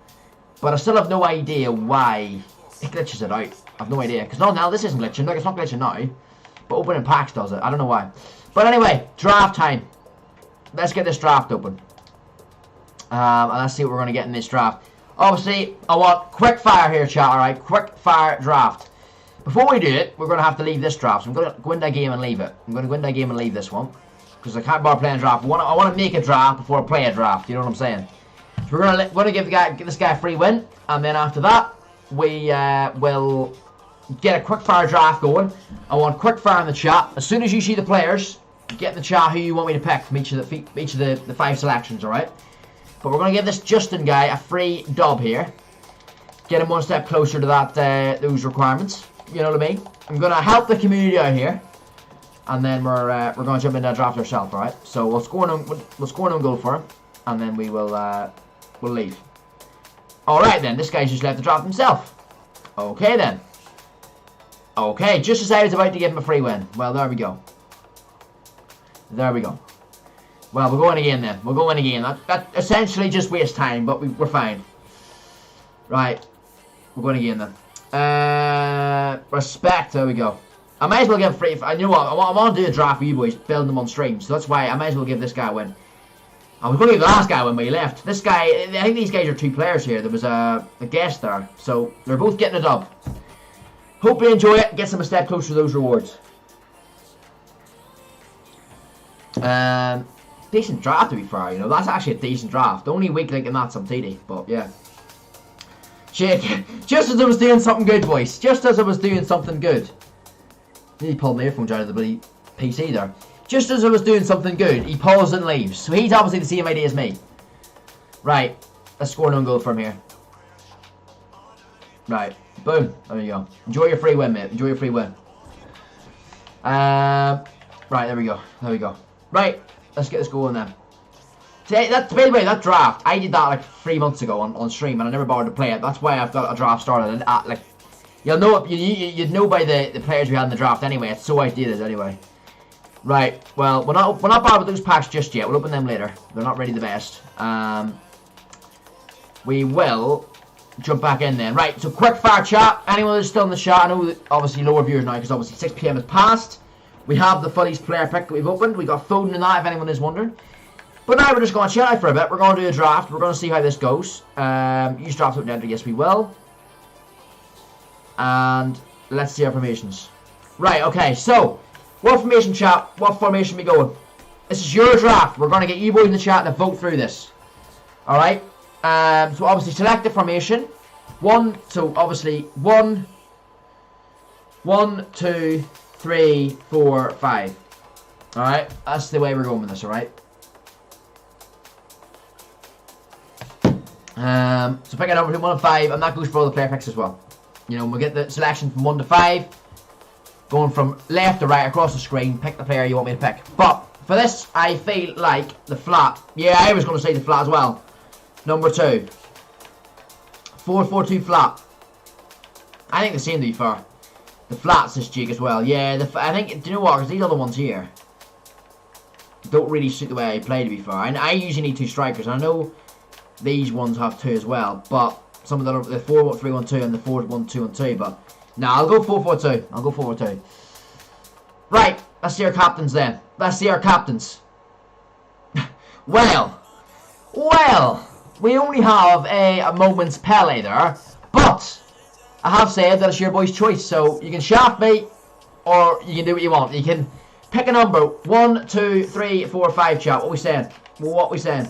But I still have no idea why it glitches it out. I have no idea. Because now this isn't glitching. Like, it's not glitching now. But opening packs does it. I don't know why. But anyway, draft time. Let's get this draft open. And let's see what we're going to get in this draft. Obviously, I want quick fire here, chat. Alright, quick fire draft. Before we do it, we're going to have to leave this draft. So I'm going to go into that game and leave it. I'm going to go into that game and leave this one. Because I can't bother playing a draft. I want to make a draft before I play a draft. You know what I'm saying? So we're going to give this guy a free win. And then after that, we will get a quick fire draft going. I want quick fire in the chat. As soon as you see the players, get in the chat who you want me to pick from each of the 5 selections, alright? But we're going to give this Justin guy a free dub here. Get him one step closer to that those requirements. You know what I mean? I'm going to help the community out here. And then we're going to jump into that draft ourselves, alright? So we'll score an goal for him. And then we'll leave. Alright then, this guy's just left the draft himself. Okay then. Okay, just as I was about to give him a free win. Well, there we go. There we go. Well, we're going again then. We're going again. That essentially just wastes time, but we're fine. Right. We're going again then. Respect, there we go. I might as well give free. You know what? I want to do a draft for you boys, build them on stream. So that's why I might as well give this guy a win. I was going to give the last guy when we left. This guy, I think these guys are 2 players here. There was a guest there. So they're both getting it up. Hope you enjoy it. Gets them a step closer to those rewards. Decent draft to be fair, you know. That's actually a decent draft. Only weak link in that some TD, but yeah. Shit. Just as I was doing something good, boys. Just as I was doing something good. He pulled my earphones out of the bloody PC there. Just as I was doing something good, he pauses and leaves. So he's obviously the same idea as me. Right. Let's score an own goal from here. Right. Boom. There you go. Enjoy your free win, mate. Enjoy your free win. Right. There we go. There we go. Right. Let's get this going then. By the way, that draft, I did that like 3 months ago on stream, and I never bothered to play it. That's why I've got a draft started. And like, you'll know you'd know by the players we had in the draft anyway. It's so ideal anyway. Right. Well, we're not bothered with those packs just yet. We'll open them later. They're not really the best. We will jump back in then. Right. So quick fire chat. Anyone that's still in the chat, I know that obviously lower viewers now because obviously 6 PM has passed. We have the Footy's player pick that we've opened. We got Foden in that if anyone is wondering. But now we're just going to chill out for a bit. We're going to do a draft. We're going to see how this goes. Use draft open enter. Yes, we will. And let's see our formations. Right. Okay. So. What formation, chat? What formation we going? This is your draft. We're going to get you boys in the chat to vote through this. Alright? So obviously select the formation. So obviously 1, 2, 3, 4, 5. Alright? That's the way we're going with this, alright? So pick a number between 1 and 5, and that goes for all the player picks as well. You know, we'll get the selection from 1 to 5. Going from left to right across the screen, pick the player you want me to pick. But for this, I feel like the flat. Yeah, I was going to say the flat as well. Number 2. 4-4-2 flat. I think the same to be fair. The flat's this jig as well. Yeah, I think, do you know what? Because these other ones here don't really suit the way I play to be fair. And I usually need 2 strikers. I know these ones have 2 as well. But some of them are the 4-1-3-1-2 and the 4-1-2-1-2. But nah, I'll go 4-4-2. I'll go 4-4-2. Right, let's see our captains then. Let's see our captains. well, we only have a moment's Pele there, but I have said that it's your boy's choice, so you can shaft me, or you can do what you want. You can pick a number, 1, 2, 3, 4, 5, chat. What we saying? What we saying?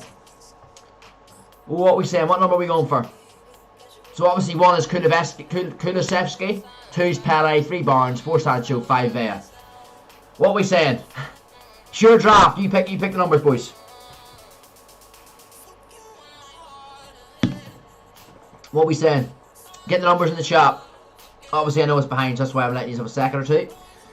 What we saying? What number are we going for? So obviously 1 is Kulusevski, 2 is Pele, 3 Barnes, 4 Sancho, 5 Vea. What are we saying? Sure draft. You pick the numbers, boys. What are we saying? Get the numbers in the chat. Obviously I know it's behind, so that's why I'm letting you have a second or two.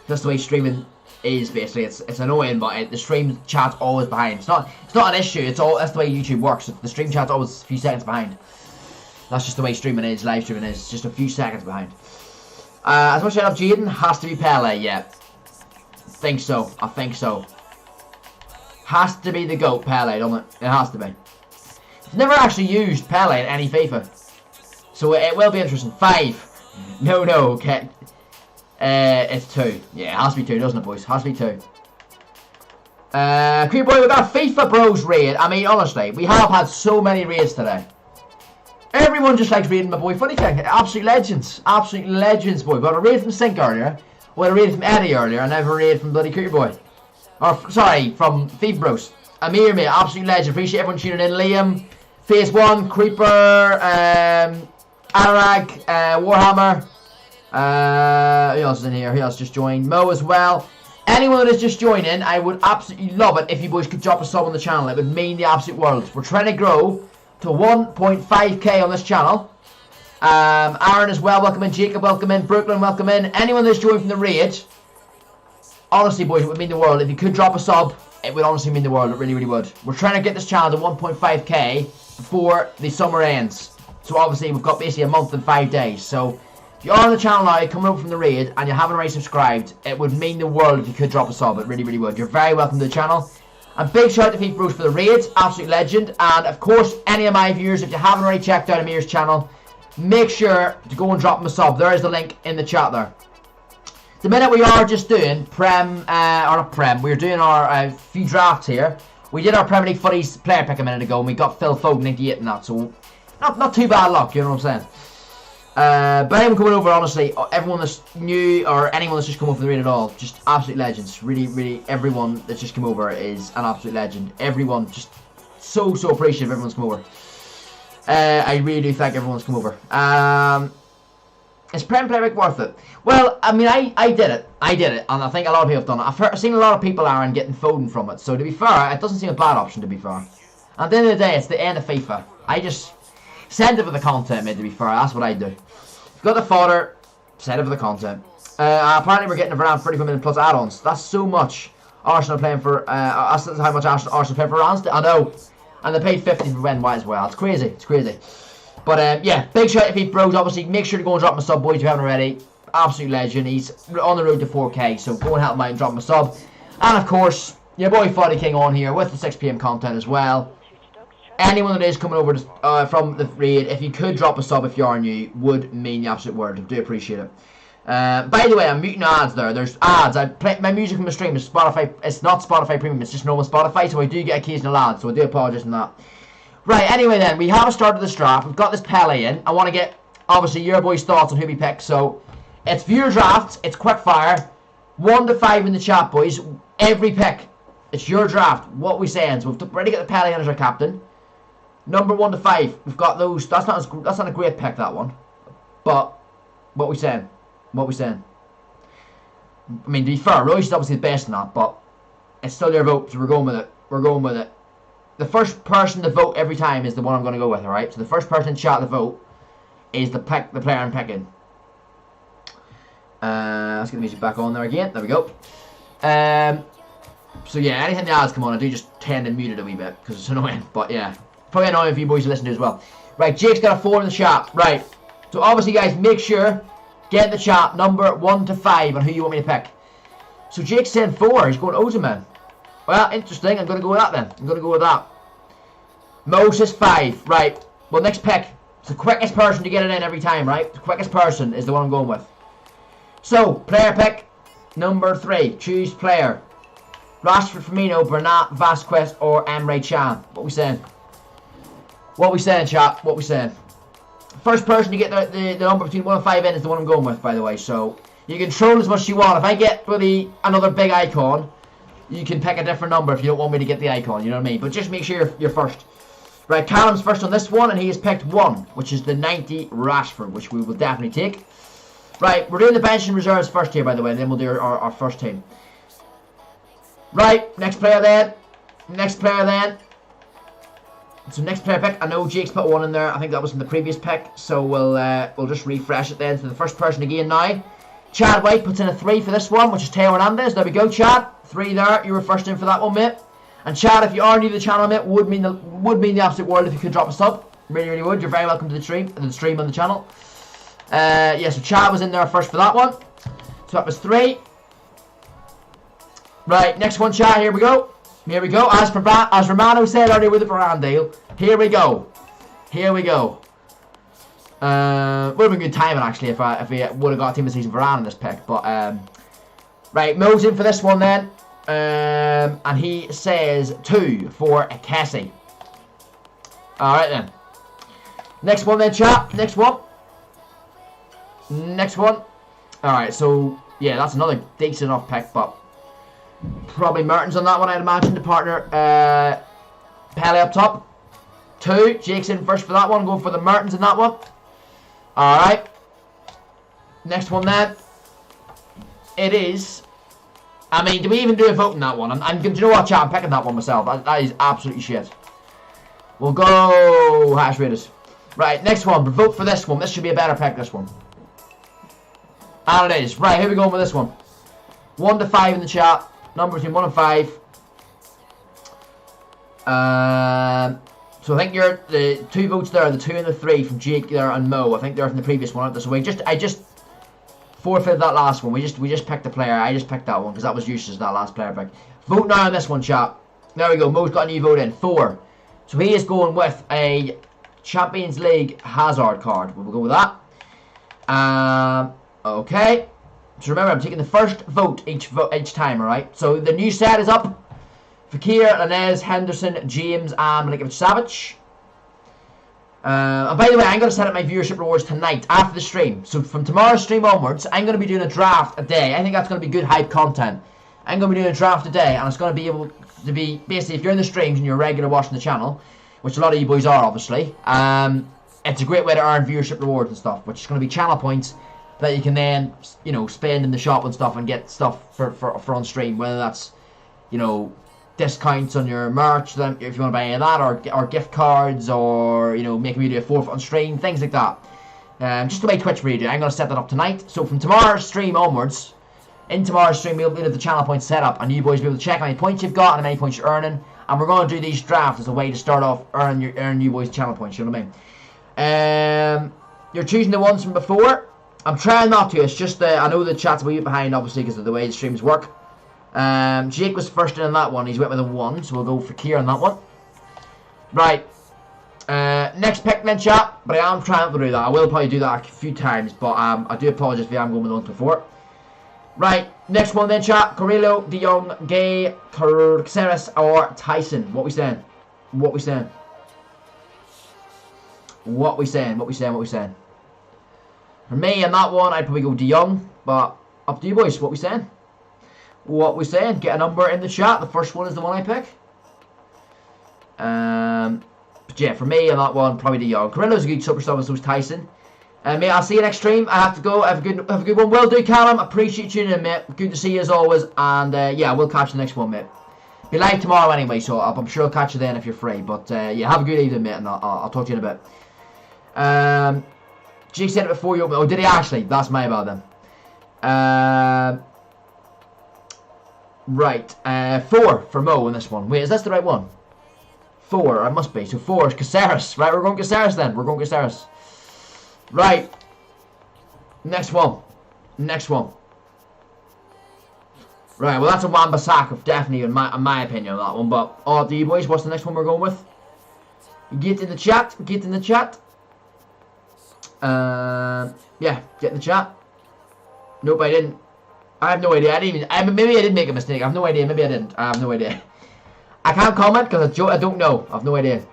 That's the way streaming is basically. It's annoying, but the stream chat's always behind. It's not an issue. That's the way YouTube works. The stream chat's always a few seconds behind. That's just the way streaming is, live streaming is, just a few seconds behind. As much as I love Jaden, has to be Pele, yeah. I think so. Has to be the GOAT, Pele, don't it? It has to be. I've never actually used Pele in any FIFA. So it will be interesting. 5. No, okay. It's 2. Yeah, it has to be 2, doesn't it, boys? Has to be 2. Creep boy, we got FIFA Bros raid. I mean, honestly, we have had so many raids today. Everyone just likes raiding my boy Footy King. Absolute legends. Absolute legends, boy. We got a raid from Sink earlier. We had a raid from Eddie earlier. And now we have a raid from bloody Creeper Boy. Or, sorry, from FIFA Bros. Amir, mate. Absolute legend. Appreciate everyone tuning in. Liam, Phase 1, Creeper, Anurag, Warhammer. Who else is in here? Who else just joined? Mo as well. Anyone that is just joining, I would absolutely love it if you boys could drop a sub on the channel. It would mean the absolute world. We're trying to grow to 1.5k on this channel. Aaron as well, welcome in. Jacob, welcome in. Brooklyn, welcome in. Anyone that's joined from the raid, honestly, boys, it would mean the world. If you could drop a sub, it would honestly mean the world. It really, really would. We're trying to get this channel to 1.5k before the summer ends. So obviously, we've got basically a month and 5 days. So if you're on the channel now, coming over from the raid, and you haven't already subscribed, it would mean the world if you could drop a sub. It really, really would. You're very welcome to the channel. And big shout out to FIFA Bros for the raids, absolute legend. And of course, any of my viewers, if you haven't already checked out Amir's channel, make sure to go and drop him a sub. There is the link in the chat there. The minute we are just doing we're doing our few drafts here. We did our Premier League Footies player pick a minute ago, and we got Phil Foden 98 and that, so not too bad luck, you know what I'm saying? But anyone coming over, honestly, everyone that's new or anyone that's just come over the raid at all, just absolute legends. Really, everyone that's just come over is an absolute legend. Everyone, just so appreciative everyone's come over. I really do thank everyone's come over. Is Premier League worth it? Well, I mean, I did it, and I think a lot of people have done it. I've seen a lot of people, Aaron, getting Foden from it, so to be fair, it doesn't seem a bad option, to be fair. At the end of the day, it's the end of FIFA. I just send it for the content, mate, to be fair, that's what I do. If you've got the fodder, send it for the content. Apparently we're getting around 35 minutes plus add-ons. That's so much Arsenal playing for, that's how much Arsenal playing for Ramsdale, I know. And they paid 50 for Ben White as well, it's crazy. But yeah, big shout out to Pete Bros. Obviously, make sure to go and drop him a sub, boys, if you haven't already. Absolute legend. He's on the road to 4K, so go and help him out and drop him a sub. And of course, your boy FootyKing on here with the 6 PM content as well. Anyone that is coming over to, from the raid, if you could drop a sub if you are new, would mean the absolute word. I do appreciate it. By the way, I'm muting ads there. There's ads. I play my music from the stream is Spotify. It's not Spotify Premium. It's just normal Spotify. So I do get occasional ads. So I do apologise on that. Right. Anyway, then we have started this draft. We've got this Pele in. I want to get obviously your boys' thoughts on who we pick. So it's viewer drafts. It's quick fire. 1 to 5 in the chat, boys. Every pick. It's your draft. What we saying? So we've already got the Pele in as our captain. Number 1 to 5. We've got those. That's not a great pick, that one. But what we saying? What we saying? I mean, to be fair, Royce is obviously the best in that, but it's still your vote, so we're going with it. The first person to vote every time is the one I'm going to go with, alright? So the first person in chat to vote is the player I'm picking. Let's get the music back on there again. There we go. So yeah, anything the ads come on, I do just tend to mute it a wee bit, because it's annoying. But yeah, probably annoying for you boys to listen to as well. Right, Jake's got a 4 in the chat. Right, so obviously guys, make sure get in the chat number 1 to 5 on who you want me to pick. So Jake's saying 4. He's going Ozyman. Well, interesting. I'm going to go with that then. I'm going to go with that. Moses 5. Right. Well, next pick. It's the quickest person to get it in every time, right? The quickest person is the one I'm going with. So, player pick number 3. Choose player. Rashford, Firmino, Bernat, Vasquez, or Emre Can. What we saying? What we saying, chat? What we saying? First person to get the number between 1 and 5 in is the one I'm going with, by the way. So you can troll as much as you want. If I get really another big icon, you can pick a different number if you don't want me to get the icon. You know what I mean? But just make sure you're first. Right, Callum's first on this one, and he has picked 1, which is the 90 Rashford, which we will definitely take. Right, we're doing the bench and reserves first here, by the way. Then we'll do our first team. Right, next player then. So next player pick, I know Jake's put 1 in there. I think that was in the previous pick. So we'll just refresh it then. So the first person again now. Chad White puts in a 3 for this one, which is Teo Hernandez. There we go, Chad. 3 there. You were first in for that one, mate. And Chad, if you are new to the channel, mate, would mean the absolute world if you could drop a sub. Really would. You're very welcome to the stream on the channel. Yeah, so Chad was in there first for that one. So that was 3. Right, next one, Chad. Here we go. As Romano said earlier with the Varandale, here we go. Would have been good timing actually if we would have got Team of the Season Varane in this pick. But right, Mo's in for this one then, and he says 2 for Kessie. All right then. Next one then, chat. Next one. All right, so yeah, that's another decent enough pick, but. Probably Mertens on that one, I'd imagine, the partner. Pele up top. 2. Jake's in first for that one. Going for the Mertens in that one. Alright. Next one then. It is. I mean, do we even do a vote in that one? Do you know what, chat? I'm picking that one myself. That is absolutely shit. We'll go Hash Raiders. Right, next one. Vote for this one. This should be a better pick, this one. And it is. Right, here we go with this one. 1 to 5 in the chat. Number between 1 and 5. So I think you're the 2 votes there, the 2 and the 3 from Jake there and Mo. I think they're from the previous one. So I just forfeited that last one. We just picked the player. I just picked that one because that was useless, that last player pick. Vote now on this one, chat. There we go. Mo's got a new vote in. 4. So he is going with a Champions League Hazard card. We'll go with that. Okay. So remember, I'm taking the first vote each time, alright? So the new set is up. Fakir, Lanez, Henderson, James, and Milinkovic-Savic. And by the way, I'm going to set up my viewership rewards tonight after the stream. So from tomorrow's stream onwards, I'm going to be doing a draft a day. I think that's going to be good hype content. I'm going to be doing a draft a day, and it's going to be able to be, basically, if you're in the streams and you're regular watching the channel, which a lot of you boys are, obviously, it's a great way to earn viewership rewards and stuff, which is going to be channel points that you can then, you know, spend in the shop and stuff and get stuff for on stream, whether that's, you know, discounts on your merch, if you want to buy any of that, or gift cards, or, you know, make a video forfeit on stream, things like that. Just the way Twitch video, I'm going to set that up tonight. So from tomorrow's stream onwards, in tomorrow's stream, we'll have the channel points set up, and you boys will be able to check how many points you've got and how many points you're earning. And we're going to do these drafts as a way to start off earn you boys channel points. You know what I mean? You're choosing the ones from before. I'm trying not to. It's just I know the chat's a wee bit behind, obviously, because of the way the streams work. Jake was first in on that one. He's went with a 1, so we'll go for Kier on that one. Right. Next pick then, chat. But I am trying to do that. I will probably do that a few times, but I do apologise if I am going with the ones before. Right. Next one then, chat. Carrillo, De Jong, Gay, Caceres, or Tyson. What we saying? What we saying? What we saying? What we saying? What we saying? For me, on that one, I'd probably go De Jong, but up to you boys. What we saying? What we saying? Get a number in the chat. The first one is the one I pick. But yeah, for me on that one, probably De Jong. Carrillo's a good superstar, so is Tyson. Mate, I'll see you next stream. I have to go. Have a good one. Will do, Callum. Appreciate you tuning in, mate. Good to see you as always. And yeah, we'll catch you the next one, mate. Be live tomorrow anyway, so I'm sure I'll catch you then if you're free. But yeah, have a good evening, mate, and I'll talk to you in a bit. Jake said it before you open. Oh, did he actually? That's my bad then. Right. 4 for Mo in this one. Wait, is this the right one? 4. It must be. So 4 is Caceres. Right, we're going Caceres then. We're going Caceres. Right. Next one. Next one. Right, well that's a Wan-Bissaka, definitely in my opinion on that one. But all to you boys, what's the next one we're going with? Get in the chat. Get in the chat. Yeah, get in the chat. Nope, I didn't. I have no idea. Maybe I did make a mistake. I have no idea. Maybe I didn't. I have no idea. I can't comment because I don't know. I have no idea.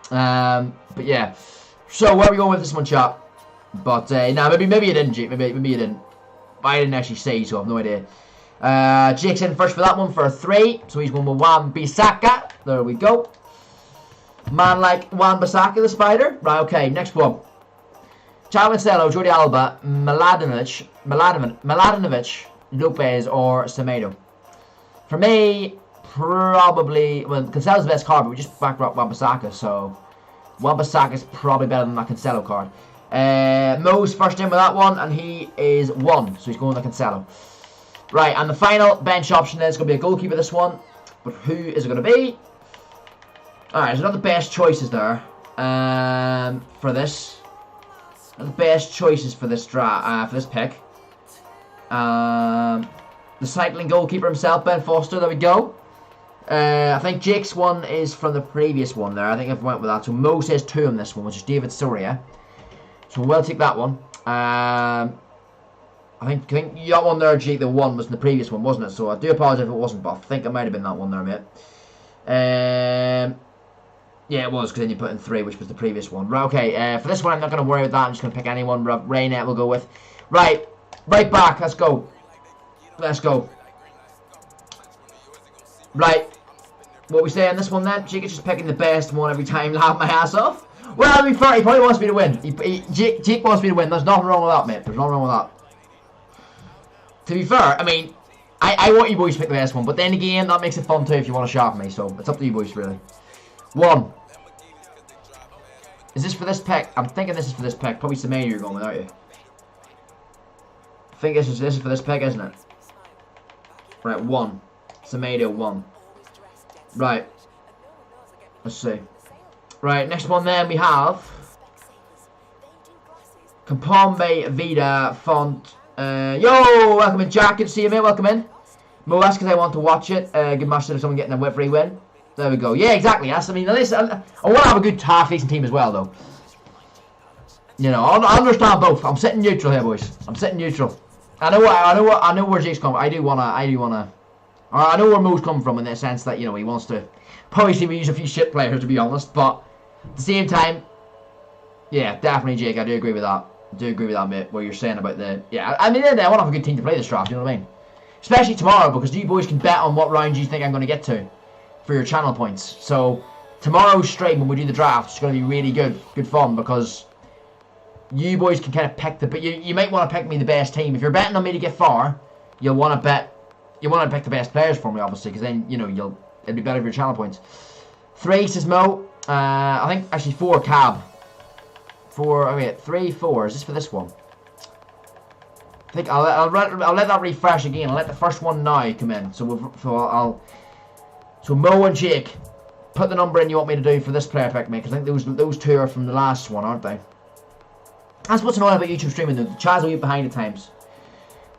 But yeah. So where are we going with this one, chat? But nah, maybe you didn't, Jake. Maybe you didn't. I didn't actually say, so I have no idea. Jake's in first for that one for a 3. So he's going with Wan-Bissaka. There we go. Man like Wan-Bissaka the spider. Right, okay, next one. Cancelo, Jordi Alba, Mladenovic, Lopez, or Semedo. For me, probably, well, Cancelo's the best card, but we just backed up Wan-Bissaka, so Wan-Bissaka is probably better than that Cancelo card. Mo's first in with that one, and he is 1, so he's going with Cancelo. Right, and the final bench option then is going to be a goalkeeper this one, but who is it going to be? Alright, there's not the best choices there for this. Not the best choices for this for this pick. The cycling goalkeeper himself, Ben Foster, there we go. I think Jake's one is from the previous one there. I think I've went with that. So Mo says 2 on this one, which is David Soria. So we'll take that one. I think that one there, Jake, the 1 was in the previous one, wasn't it? So I do apologise if it wasn't, but I think it might have been that one there, mate. Yeah, it was, because then you put in 3, which was the previous one. Right, okay, for this one, I'm not going to worry about that. I'm just going to pick anyone. Raynet we'll go with. Right back. Let's go. Let's go. Right. What we say on this one then? Jake is just picking the best one every time, laugh my ass off. Well, to be fair, he probably wants me to win. Jake wants me to win. There's nothing wrong with that, mate. There's nothing wrong with that. To be fair, I mean, I want you boys to pick the best one, but then again, that makes it fun too if you want to sharpen me, so it's up to you boys, really. 1. Is this for this pick? I'm thinking this is for this pick. Probably Semedo you're going with, aren't you? I think this is for this pick, isn't it? Right, 1. Semedo 1. Right. Let's see. Right, next one then we have Compombe Vida Font. Yo, welcome in, Jack. Good to see you, mate. Welcome in. Mo, that's because I want to watch it. Good match to someone getting a free win. There we go. Yeah, exactly. That's, I mean, at least I want to have a good half-decent team as well, though. You know, I understand both. I'm sitting neutral here, boys. I'm sitting neutral. I know where Jake's coming. I Or I know where Mo's coming from in the sense that, you know, he wants to probably see me use a few shit players, to be honest. But at the same time, yeah, definitely, Jake, I do agree with that. I do agree with that, mate, what you're saying about the... Yeah, I mean, I want to have a good team to play this draft, you know what I mean? Especially tomorrow, because you boys can bet on what round you think I'm going to get to for your channel points. So, tomorrow's stream, when we do the draft, is going to be really good fun, because you boys can kind of pick the... But you might want to pick me the best team. If you're betting on me to get far, you'll want to bet... You want to pick the best players for me, obviously, because then, you know, it'll be better for your channel points. 3, says Mo. I think, actually, 4, Cab. 4, oh wait, 3, 4. Is this for this one? I think I'll let that refresh again. I'll let the first one now come in. So Mo and Jake, put the number in you want me to do for this player pick, mate. Because I think those 2 are from the last one, aren't they? That's what's annoying about YouTube streaming, though. The chat's a wee behind at times.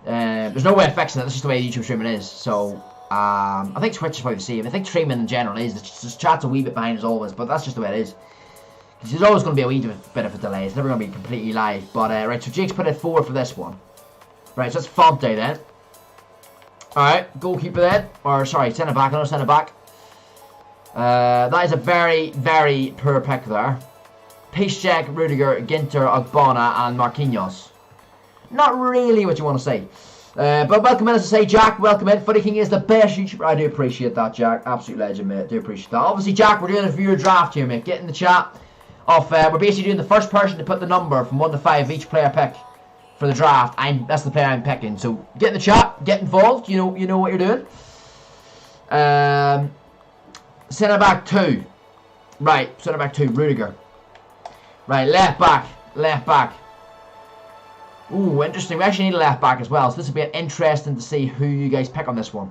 There's no way of fixing it. That's just the way YouTube streaming is. So I think Twitch is probably the same. I think streaming in general is. The chat's a wee bit behind as always, but that's just the way it is. There's always going to be a wee bit of a delay. It's never going to be completely live. But, right, so Jake's put it 4 for this one. Right, so that's Fonte then. Alright, goalkeeper then. Or, sorry, centre-back. Another centre-back. That is a very, very poor pick there. Piszczek, Rudiger, Ginter, Ogbonna, and Marquinhos. Not really what you want to say. But welcome in, as I say, Jack. Welcome in. Footy King is the best YouTuber. I do appreciate that, Jack. Absolute legend, mate. I do appreciate that. Obviously, Jack, we're doing a viewer draft here, mate. Get in the chat. We're basically doing the first person to put the number from 1 to 5 each player pick for the draft. That's the player I'm picking. So get in the chat, get involved. You know what you're doing. Centre back 2. Right, centre back 2, Rudiger. Right, left back. Ooh, interesting. We actually need a left back as well. So this will be interesting to see who you guys pick on this one.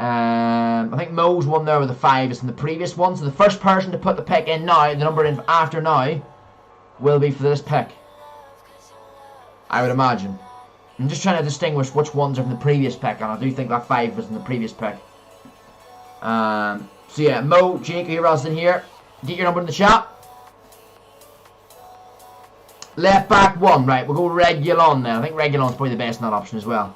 I think Mo's one there with the 5 is in the previous one. So the first person to put the pick in now, the number in after now, will be for this pick. I would imagine. I'm just trying to distinguish which ones are from the previous pick, and I do think that 5 was in the previous pick. So yeah, Mo, Jake, who else in here? Get your number in the chat. Left back 1, right, we'll go Reguilon now. I think Reguilon's probably the best in that option as well.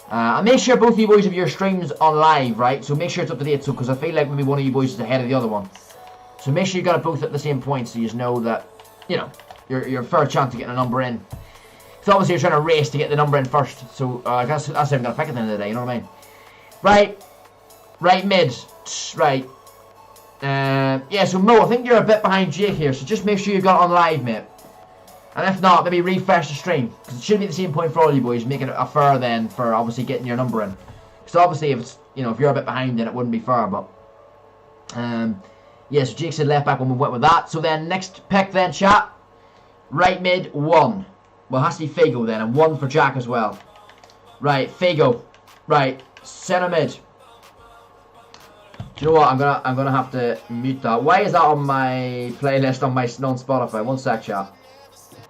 And make sure both of you boys have your streams on live, right? So make sure it's up to date, so because I feel like maybe one of you boys is ahead of the other one. So make sure you got it both at the same point, so you just know that, you know, you're a fair chance of getting a number in. So obviously you're trying to race to get the number in first. So that's how I'm gonna pick at the end of the day. You know what I mean? Right mid. Right. Yeah. So Mo, I think you're a bit behind Jake here. So just make sure you got it on live, mate. And if not, maybe refresh the stream, because it should be the same point for all you boys, making it a fair then for obviously getting your number in. Because obviously if it's, you know, if you're a bit behind then it wouldn't be fair, but yeah, so Jake said left back when we went with that. So then next pick then, chat, right mid 1. Well, it has to be Figo then, and 1 for Jack as well. Right, Figo. Right, centre mid. Do you know what? I'm gonna have to mute that. Why is that on my playlist on my non-Spotify? 1 sec, chat.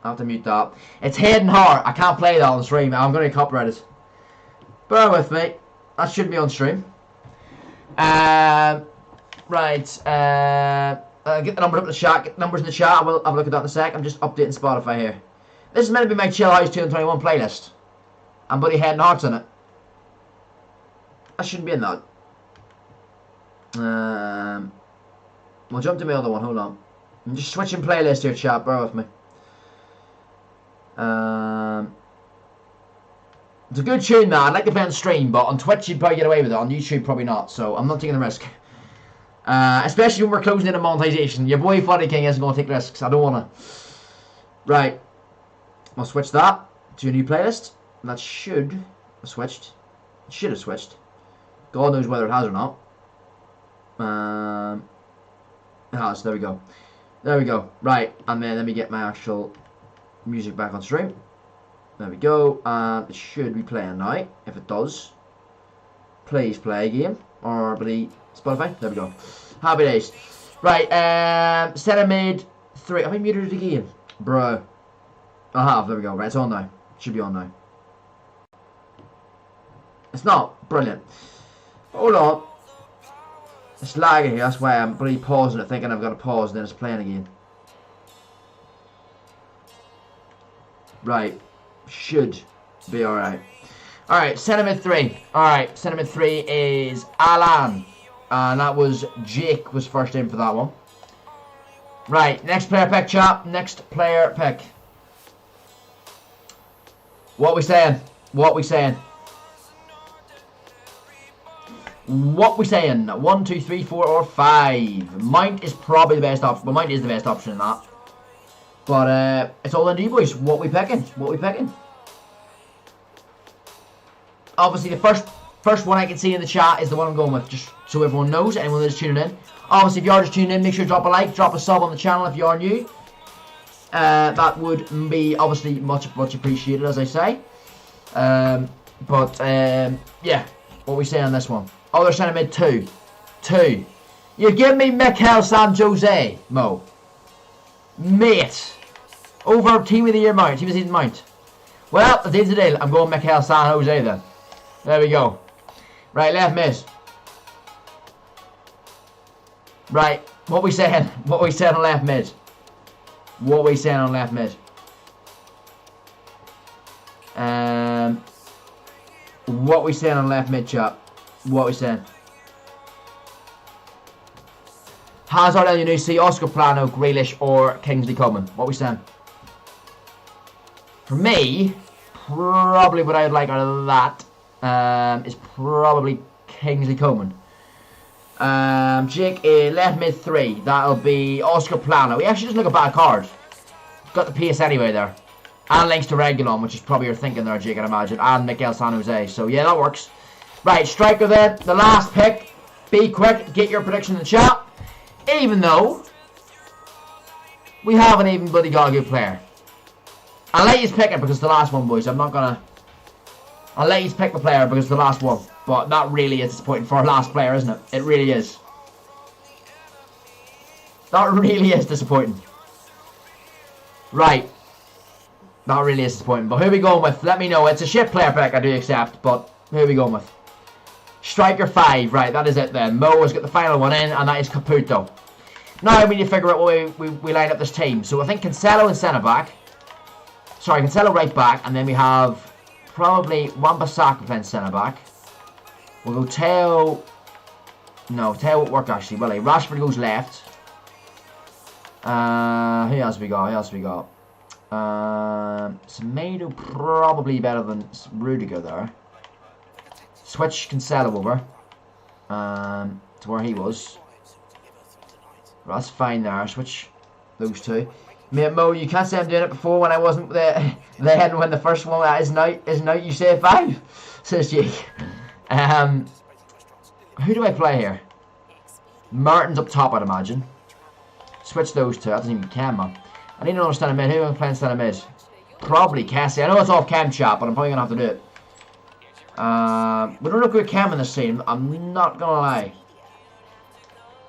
I have to mute that. It's Hayden Hart. I can't play that on stream. I'm going to copyright it. Bear with me. That should be on stream. Right. Get the number up in the chat. Get the numbers in the chat. I will have a look at that in a sec. I'm just updating Spotify here. This is meant to be my Chill House 2021 playlist. And buddy Hayden Hart's in it. I shouldn't be in that. We'll jump to my other one. Hold on. I'm just switching playlist here, chat. Bear with me. It's a good tune, man. I'd like to play on stream, but on Twitch you'd probably get away with it. On YouTube, probably not. So I'm not taking the risk. Especially when we're closing in on monetization. Your boy Footy King isn't going to take risks. I don't want to. Right. I'll switch that to a new playlist. And that should have switched. It should have switched. God knows whether it has or not. It has. There we go. There we go. Right. And then let me get my actual music back on stream. There we go. And it should be playing now. If it does, please play a game. Or bloody Spotify. There we go. Happy days. Right. Centre mid 3. Have I muted it again? Bro. I have. There we go. Right. It's on now. It should be on now. It's not. Brilliant. Hold on. It's lagging here. That's why I'm bloody pausing it, thinking I've got to pause, and then it's playing again. Right. Should be alright. Alright, centre mid 3. Alright, centre mid 3 is Alan. And that was Jake was first in for that one. Right, next player pick, chap. Next player pick. What we saying? What we saying? What we saying? 1, 2, 3, 4, or 5. Mount is probably the best option. Well, Mount is the best option in that. But it's all on you boys. What we picking? What we picking? Obviously, the first one I can see in the chat is the one I'm going with, just so everyone knows, anyone that's tuning in. Obviously, if you are just tuning in, make sure to drop a like, drop a sub on the channel if you are new. That would be obviously much appreciated, as I say. Yeah, what we say on this one? Oh, they're centre mid 2. 2. You give me Mikel San Jose, Mo. Mate. Over Team of the Year Mount. Team of the Season Mount. Well, at the end of the day, I'm going Mikel San Jose then. There we go. Right, left mid. Right, what we saying? What we saying on left mid? What we saying on left mid? What we saying on left mid, chap? What we saying? Hazard, El Oscar Plano, Grealish, or Kingsley Coman? What we saying? For me, probably what I'd like out of that is probably Kingsley Coman. Jake, left mid 3. That'll be Oscar Plano. He actually doesn't look a bad card. Got the pace anyway there. And links to Regulon, which is probably your thinking there, Jake, I'd imagine. And Mikel San Jose. So yeah, that works. Right, striker then. The last pick. Be quick. Get your prediction in the chat. Even though we haven't even bloody got a good player. I'll let you pick it because it's the last one, boys. I'm not gonna... I'll let you pick the player because it's the last one. But that really is disappointing for our last player, isn't it? It really is. That really is disappointing. Right. That really is disappointing. But who are we going with? Let me know. It's a shit player pick, I do accept. But who are we going with? Striker 5. Right, that is it then. Mo has got the final one in, and that is Caputo. Now we need to figure out what we line up this team. So I think Cancelo in centre-back. Sorry, Cancelo right back. And then we have probably Wan-Bissaka playing centre-back. We'll go Teo. No, Teo won't work actually, will he? Rashford goes left. Who else we got? Who else we got? Semedo probably better than Rudiger there. Switch Cancelo over to where he was. Well, that's fine there. Switch those two. Mate, Mo, you can't say I'm doing it before when I wasn't there when the first one isn't out. You say 5, says Jake. Who do I play here? Martin's up top, I'd imagine. Switch those two. That doesn't even count, man. I need to understand a mid. Who am I playing centre mid? Probably Cassie. I know it's off cam chat, but I'm probably gonna have to do it. We don't have great cam in this team. I'm not gonna lie.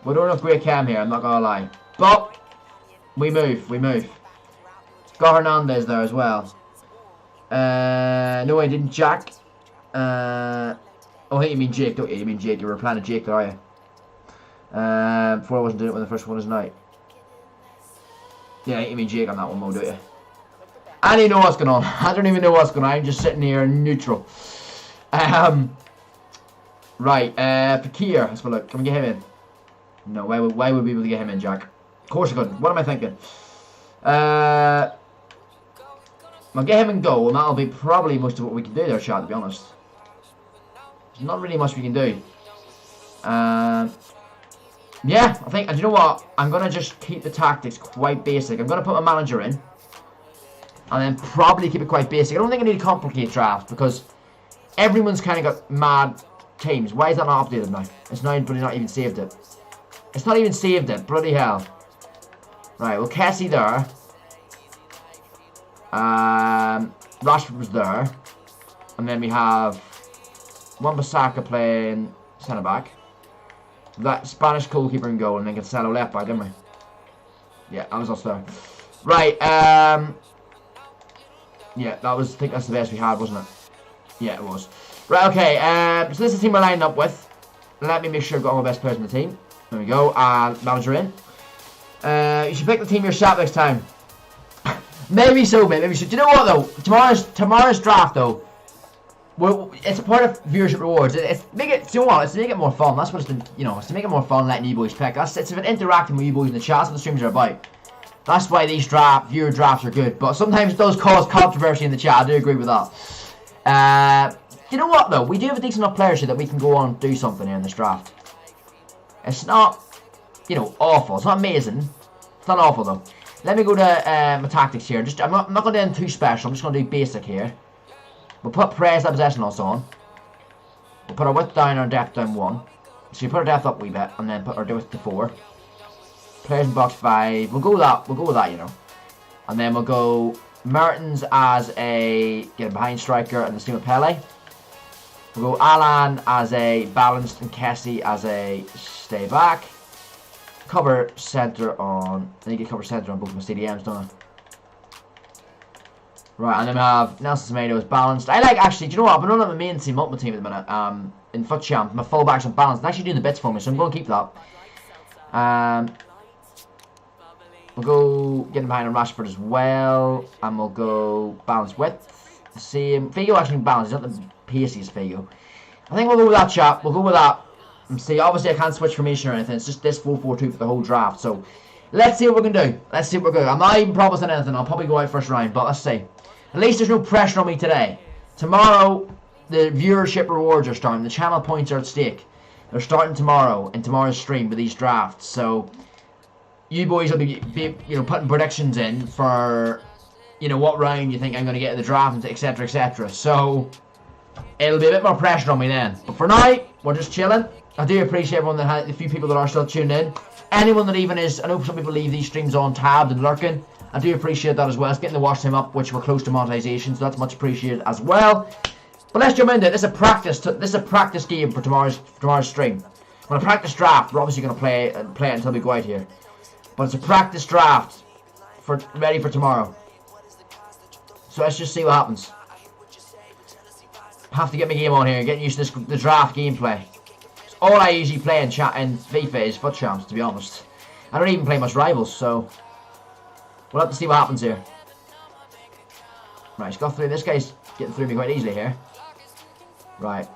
We don't have great cam here. I'm not gonna lie. But we move. We move. Got Hernandez there as well. No, I didn't. Jack. Oh, hey, you mean Jake, don't you? You mean Jake. You were planning Jake there, are you? Before I wasn't doing it when the first one was night. Yeah, you mean Jake on that one, Mo, don't you? I don't even know what's going on. I don't even know what's going on. I'm just sitting here neutral. Right, Fakir. Let's have a look. Can we get him in? No, why would we be able to get him in, Jack? Of course I couldn't. What am I thinking? I'll get him in goal, and that'll be probably most of what we can do there, Chad, to be honest. There's not really much we can do. Yeah, I think, and you know what? I'm going to just keep the tactics quite basic. I'm going to put my manager in. And then probably keep it quite basic. I don't think I need to complicate draft because everyone's kind of got mad teams. Why is that not updated now? It's not even saved it. It's not even saved it. Bloody hell. Right, well, Cassie there. Rashford was there. And then we have Wan-Bissaka playing centre-back. That Spanish goalkeeper in goal, and then Cancelo left back, didn't we? Yeah, that was us there. Right, yeah, that was, I think that's the best we had, wasn't it? Yeah, it was. Right, okay, so this is the team we're lining up with. Let me make sure I've got all my best players in the team. There we go, and manager in. You should pick the team yourself next time. Maybe so, mate, maybe so. Do you know what, though? Tomorrow's draft, though. Well, it's a part of viewership rewards. It's make it. You know what? It's to make it more fun. That's what it's been. You know, it's to make it more fun, letting you boys pick. It's about interacting with you boys in the chat. That's what the streams are about. That's why these viewer drafts are good. But sometimes it does cause controversy in the chat. I do agree with that. You know what though? We do have a decent enough players here that we can go on and do something here in this draft. It's not, you know, awful. It's not amazing. It's not awful though. Let me go to my tactics here. I'm not going to do anything too special. I'm just going to do basic here. We'll put press that possession loss on. We'll put our width down, our depth down 1. So you put our depth up a wee bit, and then put our width to 4. Players in box 5. We'll go with that. We'll go with that, you know. And then we'll go Mertens as a get a behind striker, and the same with Pele. We'll go Alan as a balanced, and Kessie as a stay back. Cover centre on. I think you cover centre on both my CDMs, don't I? Right, and then we have Nelson Semedo is balanced. I like, actually, do you know what? I've been running my main team, ultimate team at the minute. In FUT Champ, my fullbacks are balanced. They're actually doing the bits for me, so I'm going to keep that. We'll go getting behind on Rashford as well, and we'll go balanced width. Same. Figo actually balanced. He's not the paciest Figo. I think we'll go with that, chap. We'll go with that. And see, obviously I can't switch formation or anything. It's just this 4-4-2 for the whole draft. So let's see what we can do. Let's see what we're good. I'm not even promising anything. I'll probably go out first round, but let's see. At least there's no pressure on me today. Tomorrow, the viewership rewards are starting. The channel points are at stake. They're starting tomorrow in tomorrow's stream with these drafts. So you boys will be you know, putting predictions in for, you know, what round you think I'm going to get in the draft, etc, etc. So it'll be a bit more pressure on me then. But for now, we're just chilling. I do appreciate everyone that has, the few people that are still tuned in. Anyone that even is, I know some people leave these streams on tabbed and lurking. I do appreciate that as well. It's getting the watch time up, which we're close to monetization, so that's much appreciated as well. But let's jump into it. This is a practice game for tomorrow's stream. We're going to practice draft. We're obviously going to play it until we go out here. But it's a practice draft ready for tomorrow. So let's just see what happens. Have to get my game on here, getting used to the draft gameplay. All I usually play in FIFA is FUT Champs, to be honest. I don't even play much Rivals, so we'll have to see what happens here. Right, he's got through. This guy's getting through me quite easily here. Right.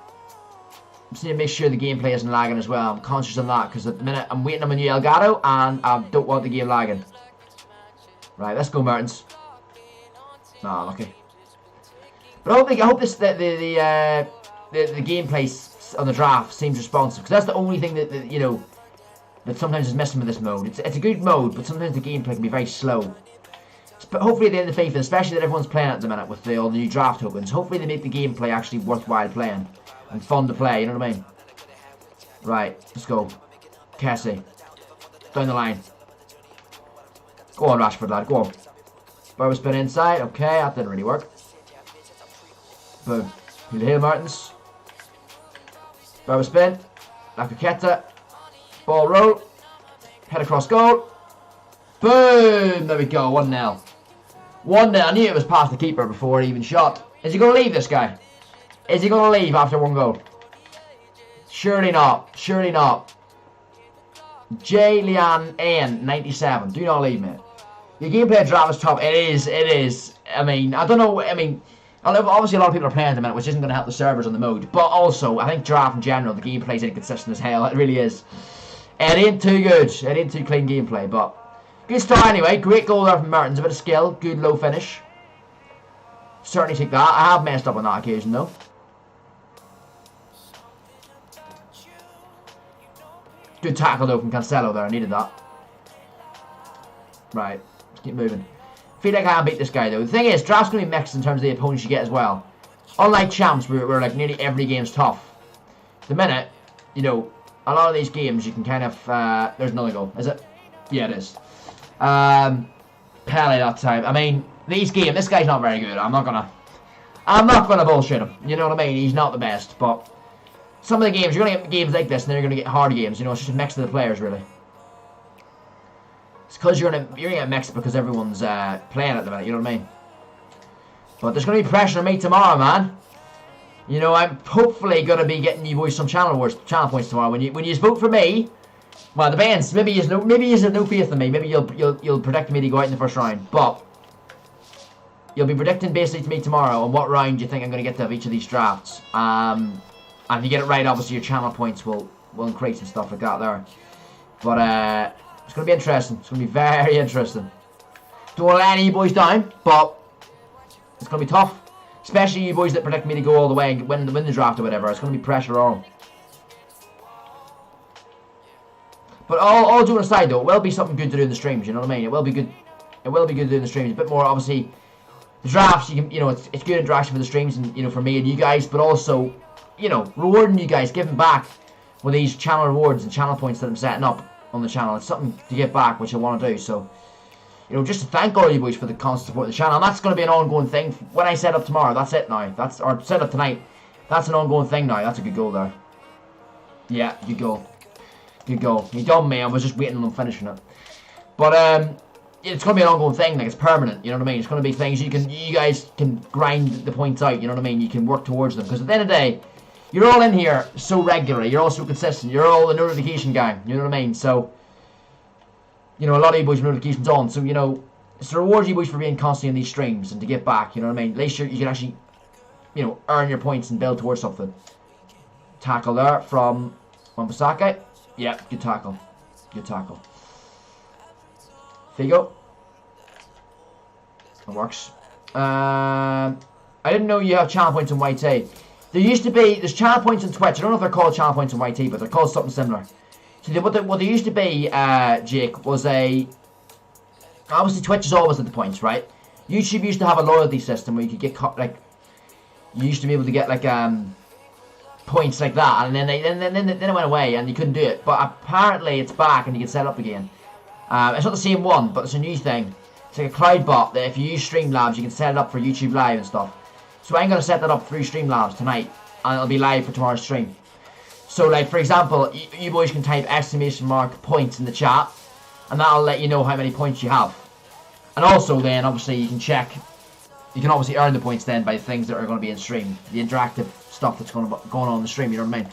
Just need to make sure the gameplay isn't lagging as well. I'm conscious of that, because at the minute I'm waiting on my new Elgato, and I don't want the game lagging. Right, let's go, Mertens. Nah, lucky. But I hope this the gameplay on the draft seems responsive, because that's the only thing that you know that sometimes is missing with this mode. It's a good mode, but sometimes the gameplay can be very slow. But hopefully at the end of FIFA, especially that everyone's playing at the minute with all the new draft tokens, hopefully they make the gameplay actually worthwhile playing and fun to play. You know what I mean? Right, let's go. Kessie down the line. Go on, Rashford, lad. Go on. Barber spin inside. Okay, that didn't really work. Boom. Heel Martins. Barber spin. Nakaketa. Ball roll. Head across goal. Boom! There we go. 1-0. 1-0. I knew it was past the keeper before he even shot. Is he going to leave, this guy? Is he going to leave after one goal? Surely not. Surely not. J. Lian N. 97. Do not leave, mate. Your gameplay draft is tough. It is. It is. I mean, I don't know. I mean, obviously a lot of people are playing at the minute, which isn't going to help the servers on the mode. But also, I think draft in general, the gameplay is inconsistent as hell. It really is. It ain't too good. It ain't too clean gameplay, but good start anyway. Great goal there from Mertens. A bit of skill. Good low finish. Certainly take that. I have messed up on that occasion though. Good tackle though from Cancelo there. I needed that. Right. Let's keep moving. Feel like I can beat this guy though. The thing is, draft's going to be mixed in terms of the opponents you get as well. Unlike champs, where like nearly every game's tough. The minute, you know, a lot of these games you can kind of there's another goal, is it? Yeah, it is. Pele that time. I mean, this guy's not very good. I'm not gonna bullshit him. You know what I mean? He's not the best, but some of the games you're gonna get games like this, and then you're gonna get hard games. You know, it's just a mix of the players really. It's because you're gonna get mixed because everyone's playing at the minute. You know what I mean? But there's gonna be pressure on me tomorrow, man. You know, I'm hopefully gonna be getting you boys some channel points tomorrow. When you vote for me, well, it depends. Maybe you have no faith in me. Maybe you'll predict me to go out in the first round. But you'll be predicting basically to me tomorrow on what round you think I'm going to get to of each of these drafts. And if you get it right, obviously your channel points will increase and stuff like that there. But it's going to be interesting. It's going to be very interesting. Don't want to let any of you boys down, but it's going to be tough. Especially you boys that predict me to go all the way and win the draft or whatever. It's going to be pressure on. But all joking aside though, it will be something good to do in the streams, you know what I mean? It will be good. It will be good to do in the streams. A bit more, obviously, the drafts, it's good interaction for the streams and, for me and you guys, but also, rewarding you guys, giving back with these channel rewards and channel points that I'm setting up on the channel. It's something to give back, which I want to do, so, just to thank all you boys for the constant support of the channel. And that's going to be an ongoing thing. When I set up tomorrow, that's it now. Or set up tonight. That's an ongoing thing now. That's a good goal there. Yeah, good goal. Good goal. You done me. I was just waiting on them finishing it. But it's going to be an ongoing thing. Like, it's permanent. You know what I mean? It's going to be things you guys can grind the points out. You know what I mean? You can work towards them. Because at the end of the day, you're all in here so regularly. You're all so consistent. You're all the notification gang. You know what I mean? So, a lot of you boys have notifications on. So, it's to reward you boys for being constantly in these streams and to give back. You know what I mean? At least you can actually, earn your points and build towards something. Tackle there from Wambasake. Yep, good tackle. Good tackle. Figo. It works. I didn't know you have channel points on YT. There's channel points on Twitch. I don't know if they're called channel points on YT, but they're called something similar. So what they used to be, Jake, was obviously Twitch is always at the points, right? YouTube used to have a loyalty system where you could get, you used to be able to get, points like that, and then it went away and you couldn't do it. But apparently it's back and you can set it up again. It's not the same one, but it's a new thing. It's like a cloud bot that if you use Streamlabs, you can set it up for YouTube Live and stuff. So I'm going to set that up through Streamlabs tonight, and it'll be live for tomorrow's stream. So, for example, you boys can type ! points in the chat, and that'll let you know how many points you have. And also then, obviously, you can obviously earn the points then by things that are going to be in stream. The interactive stuff that's going on in the stream, you know what I mean?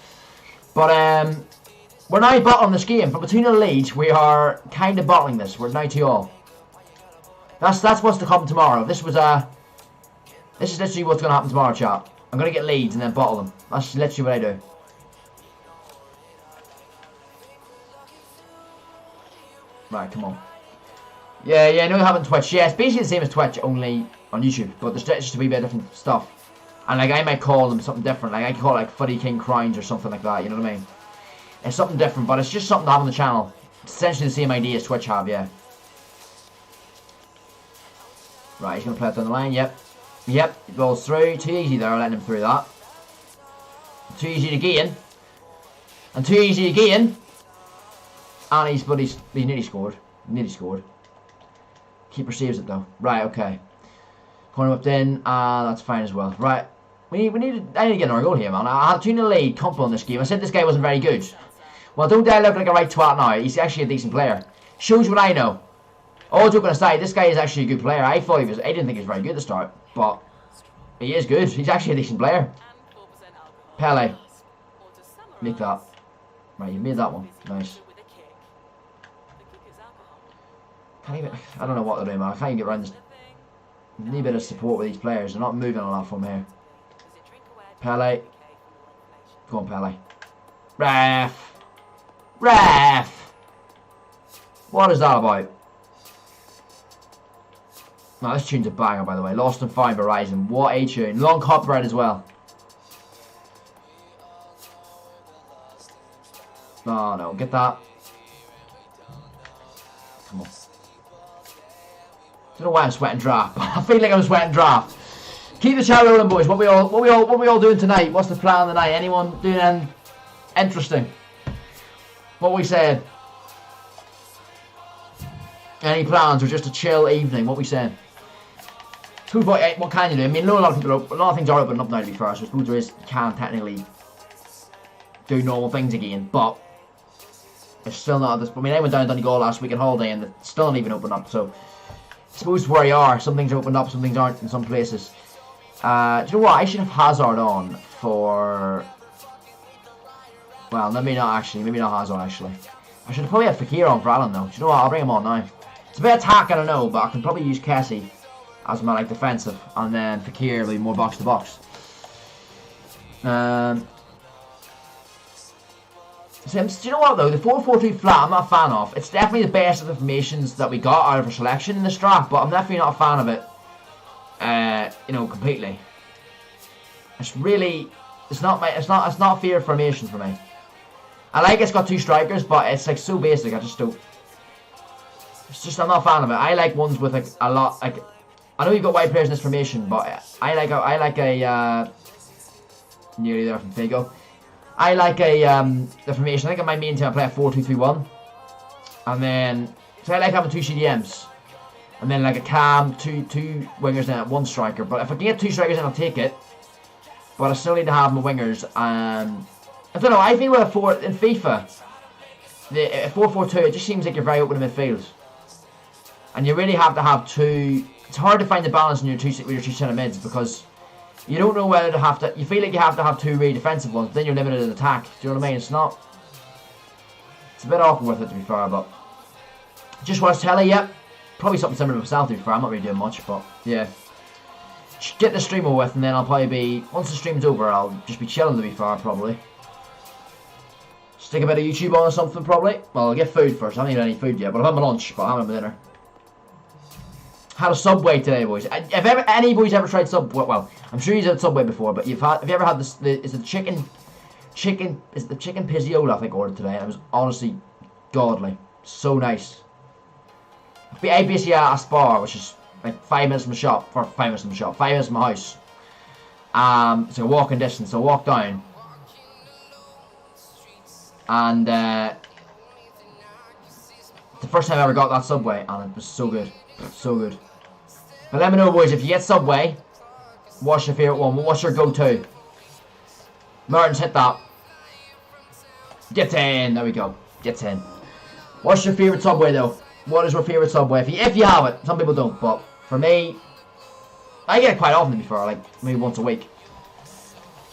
But, we're now bottling this game. From a 2-0 lead, we are kind of bottling this. We're now 2-all. That's what's to come tomorrow. This is literally what's going to happen tomorrow, chat. I'm going to get leads and then bottle them. That's literally what I do. Right, come on. Yeah, I know you have it on Twitch. Yeah, it's basically the same as Twitch, only on YouTube. But there's just a wee bit of different stuff. And, I might call them something different. I could call it, FootyKing Crowns or something like that, you know what I mean? It's something different, but it's just something to have on the channel. It's essentially the same idea as Twitch have, yeah. Right, he's going to play it down the line, yep. Yep, it goes through. Too easy there, letting him through that. Too easy to gain. And too easy to gain. And he's nearly scored. Nearly scored. Keeper saves it though. Right, okay. Corner whipped in, that's fine as well. Right. I need to get another goal here, man. I had a 2-0 lead comfortable in this game. I said this guy wasn't very good. Well, don't dare look like a right twat now. He's actually a decent player. Shows what I know. All joking aside, this guy is actually a good player. I didn't think he was very good at the start, but he is good. He's actually a decent player. Pele. Make that. Right, you made that one. Nice. I don't know what they're doing, man. I can't even get around this. Need a bit of support with these players. They're not moving a lot from here. Pele. Go on, Pele. Ref. Ref. What is that about? No, this tune's a banger, by the way. Lost and Found by Horizon. What a tune. Long copyright as well. Oh, no. Get that. Come on. I don't know why I'm sweating draft. I feel like I'm sweating draft. Keep the chat rolling, boys. What we all doing tonight? What's the plan of the night? Anyone doing anything interesting? What we said? Any plans or just a chill evening? What we saying? 2.8. What can you do? I mean, a lot of things are opening up now, to be fair. So I suppose there is, you can technically do normal things again, but it's still not at this. I mean, I went down to Donegal last week on holiday, and it's still not even opened up. So I suppose where you are, some things are opened up, some things aren't in some places. Do you know what? I should have Hazard on for. Well, maybe not actually. Maybe not Hazard actually. I should have probably had Fekir on for Alan though. Do you know what? I'll bring him on now. It's a bit of attack, I don't know, but I can probably use Cassie as my like defensive, and then Fakir will be more box to box. So, do you know what though? The 4-4-2 flat, I'm not a fan of. It's definitely the best of the formations that we got out of our selection in this draft, but I'm definitely not a fan of it. You know, completely. It's really, it's not a fair formation for me. I like it's got 2 strikers, but it's like so basic. I just don't. It's just, I'm not a fan of it. I like ones with like a lot. Like, I know you've got wide players in this formation, but I like a nearly there from Figo. I like the formation. I think in my main team I play a 4-2-3-1, and then so I like having 2 CDMs, and then like a cam, two wingers, and 1 striker. But if I can get 2 strikers, then I'll take it. But I still need to have my wingers. I don't know. I think with in FIFA, the 4-4-2, it just seems like you're very open in midfield, and you really have to have 2. It's hard to find the balance in your 2 centre mids because you don't know whether to have to. You feel like you have to have 2 really defensive ones, but then you're limited in attack. Do you know what I mean? It's not. It's a bit awkward with it, to be fair, but just watch telly. Yep, probably something similar to myself, to be fair. I'm not really doing much, but yeah. Get the stream over with, and then I'll probably be, once the stream's over, I'll just be chilling, to be fair, probably. Stick a bit of YouTube on or something, probably. Well, I'll get food first. I haven't eaten any food yet, but I've had my lunch, but I haven't had my dinner. Had a Subway today, boys. If any boys ever tried Subway, well, I'm sure you've had Subway before, but have you ever had this? Is it the chicken pizziola I think I ordered today? And it was honestly godly, so nice. I basically had a Spar, which is like 5 minutes from the shop, 5 minutes from the shop, 5 minutes from my house. So walking distance. So I walked down, and the first time I ever got that Subway, and it was so good, so good. But let me know, boys, if you get Subway, what's your favourite one? What's your go-to? Martin's hit that. Get 10. There we go. Get 10. What's your favourite Subway, though? What is your favourite Subway? If you have it. Some people don't, but for me, I get it quite often, to be fair, like maybe once a week.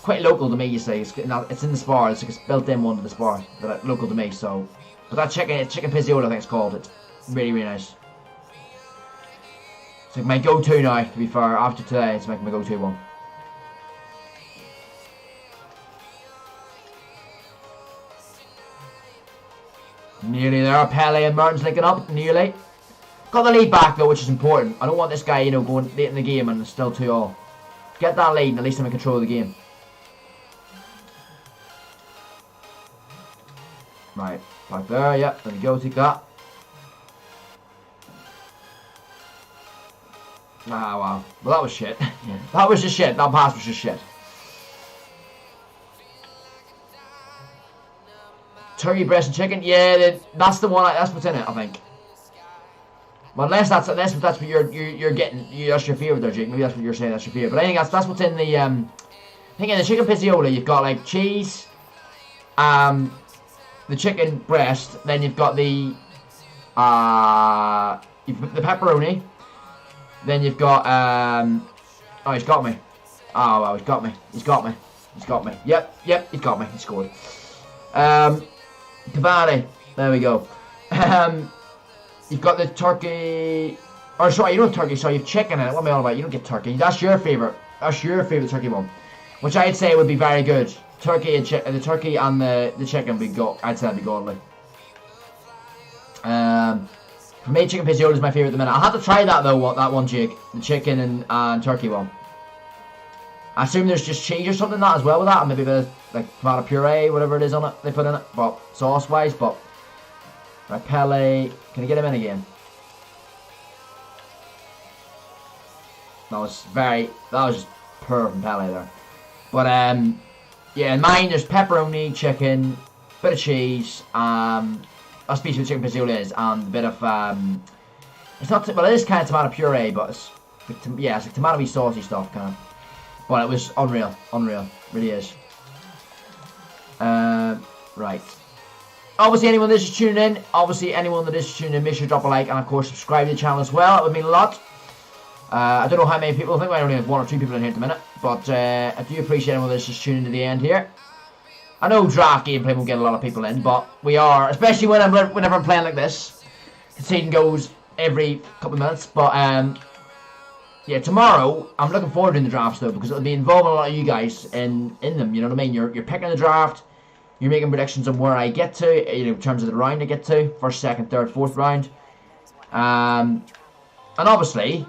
Quite local to me, you say. It's in the Spar. It's like a built-in one to the Spar. But local to me, so. But that chicken pizziola, I think it's called. It's really, really nice. It's like my go-to now, to be fair. After today, it's like my go-to one. Nearly there. Pele and Martin's linking up. Nearly. Got the lead back, though, which is important. I don't want this guy, you know, going late in the game and it's still 2-all. Get that lead and at least I'm in control of the game. Right. Back there. Yep. There we go. Take that. Ah, wow. Well, that was shit. Yeah. That was just shit. That pass was just shit. Turkey breast and chicken. Yeah, that's the one. That's what's in it, I think. Well, unless that's what you're getting. That's your favorite there, Jake. Maybe that's what you're saying. That's your favorite. But I think that's what's in the. I think in the chicken pizziola you've got like cheese, the chicken breast. Then you've got the pepperoni. Then you've got oh, he's got me. Oh wow, he's got me. He's got me. He's got me. Yep, he's got me. He scored. Cavani. There we go. You've got the turkey. Or sorry, you don't have turkey. Sorry, you've chicken in it. What am I on about? You don't get turkey. That's your favorite. That's your favorite turkey one, which I'd say would be very good. Turkey and the turkey and the chicken would be I'd say that'd be godly. For me, chicken pizziola is my favorite at the minute. I'll have to try that though. That one, Jake, the chicken and turkey one. I assume there's just cheese or something in that as well with that, and maybe a bit of like tomato puree, whatever it is on it they put in it, but sauce wise. But right, Pele, can I get him in again? That was just poor from Pele there. But yeah, in mine there's pepperoni, chicken, bit of cheese, that's basically what chicken pizziola is, and a bit of it's not well, it is kind of tomato puree, but it's yeah, it's like tomato-y saucy stuff kind of. But it was unreal, really is. Right. Obviously, anyone that is tuning in, make sure to drop a like and of course subscribe to the channel as well. That would mean a lot. I don't know how many people. I think we only have 1 or 2 people in here at the minute, but I do appreciate anyone that's just tuning in to the end here. I know draft gameplay won't get a lot of people in, but we are, especially whenever I'm playing like this. Conceding goes every couple of minutes, but yeah, tomorrow I'm looking forward to doing the drafts though, because it'll be involving a lot of you guys in them. You know what I mean? You're picking the draft. You're making predictions on where I get to, in terms of the round I get to, first, second, third, fourth round. And obviously,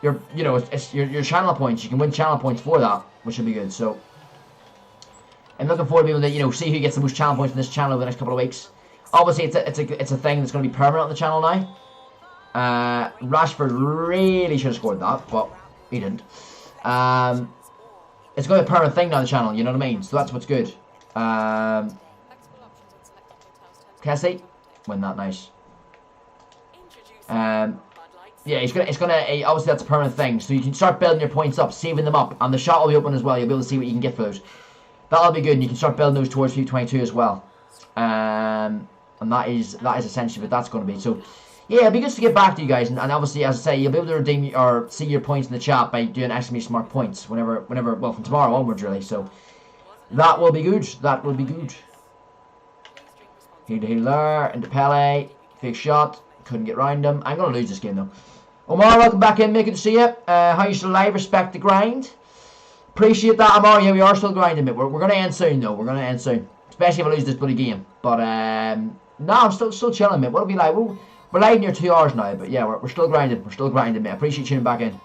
it's your channel points. You can win channel points for that, which will be good. So I'm looking forward to being able to see who gets the most channel points from this channel over the next couple of weeks. Obviously, it's a thing that's going to be permanent on the channel now. Rashford really should have scored that, but he didn't. It's going to be a permanent thing now on the channel. You know what I mean? So that's what's good. Kessie, win that, nice. Yeah, it's gonna obviously that's a permanent thing, so you can start building your points up, saving them up, and the shot will be open as well. You'll be able to see what you can get for those. That'll be good, and you can start building those towards FIFA 22 as well. And that is essentially what that's going to be. So yeah, it'll be good to get back to you guys, and obviously, as I say, you'll be able to redeem or see your points in the chat by doing exclamation mark points whenever, well, from tomorrow onwards, really. So that will be good. That will be good. Heel to heel there, into Pele, fake shot, couldn't get round him. I'm going to lose this game though. Omar, welcome back in, mate, good to see you. How you still alive, respect the grind. Appreciate that, Omar. Yeah, we are still grinding, mate. We're going to end soon though, we're going to end soon. Especially if I lose this bloody game. But, no, I'm still chilling, mate. What'll be like? We're live near 2 hours now, but yeah, we're still grinding. We're still grinding, mate. I appreciate you tuning back in.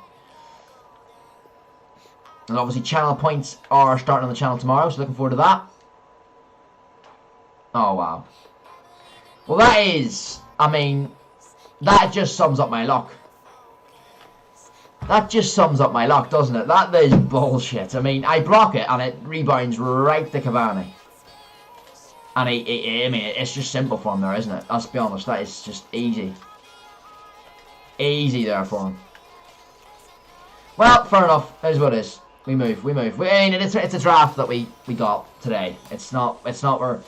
And obviously, channel points are starting on the channel tomorrow, so looking forward to that. Oh, wow. Well, that just sums up my luck. That just sums up my luck, doesn't it? That is bullshit. I mean, I block it, and it rebounds right to Cavani. And I mean, it's just simple for him there, isn't it? Let's be honest, that is just easy. Easy there for him. Well, fair enough. That is what it is. We move. I mean, it's a draft that we got today. It's not where...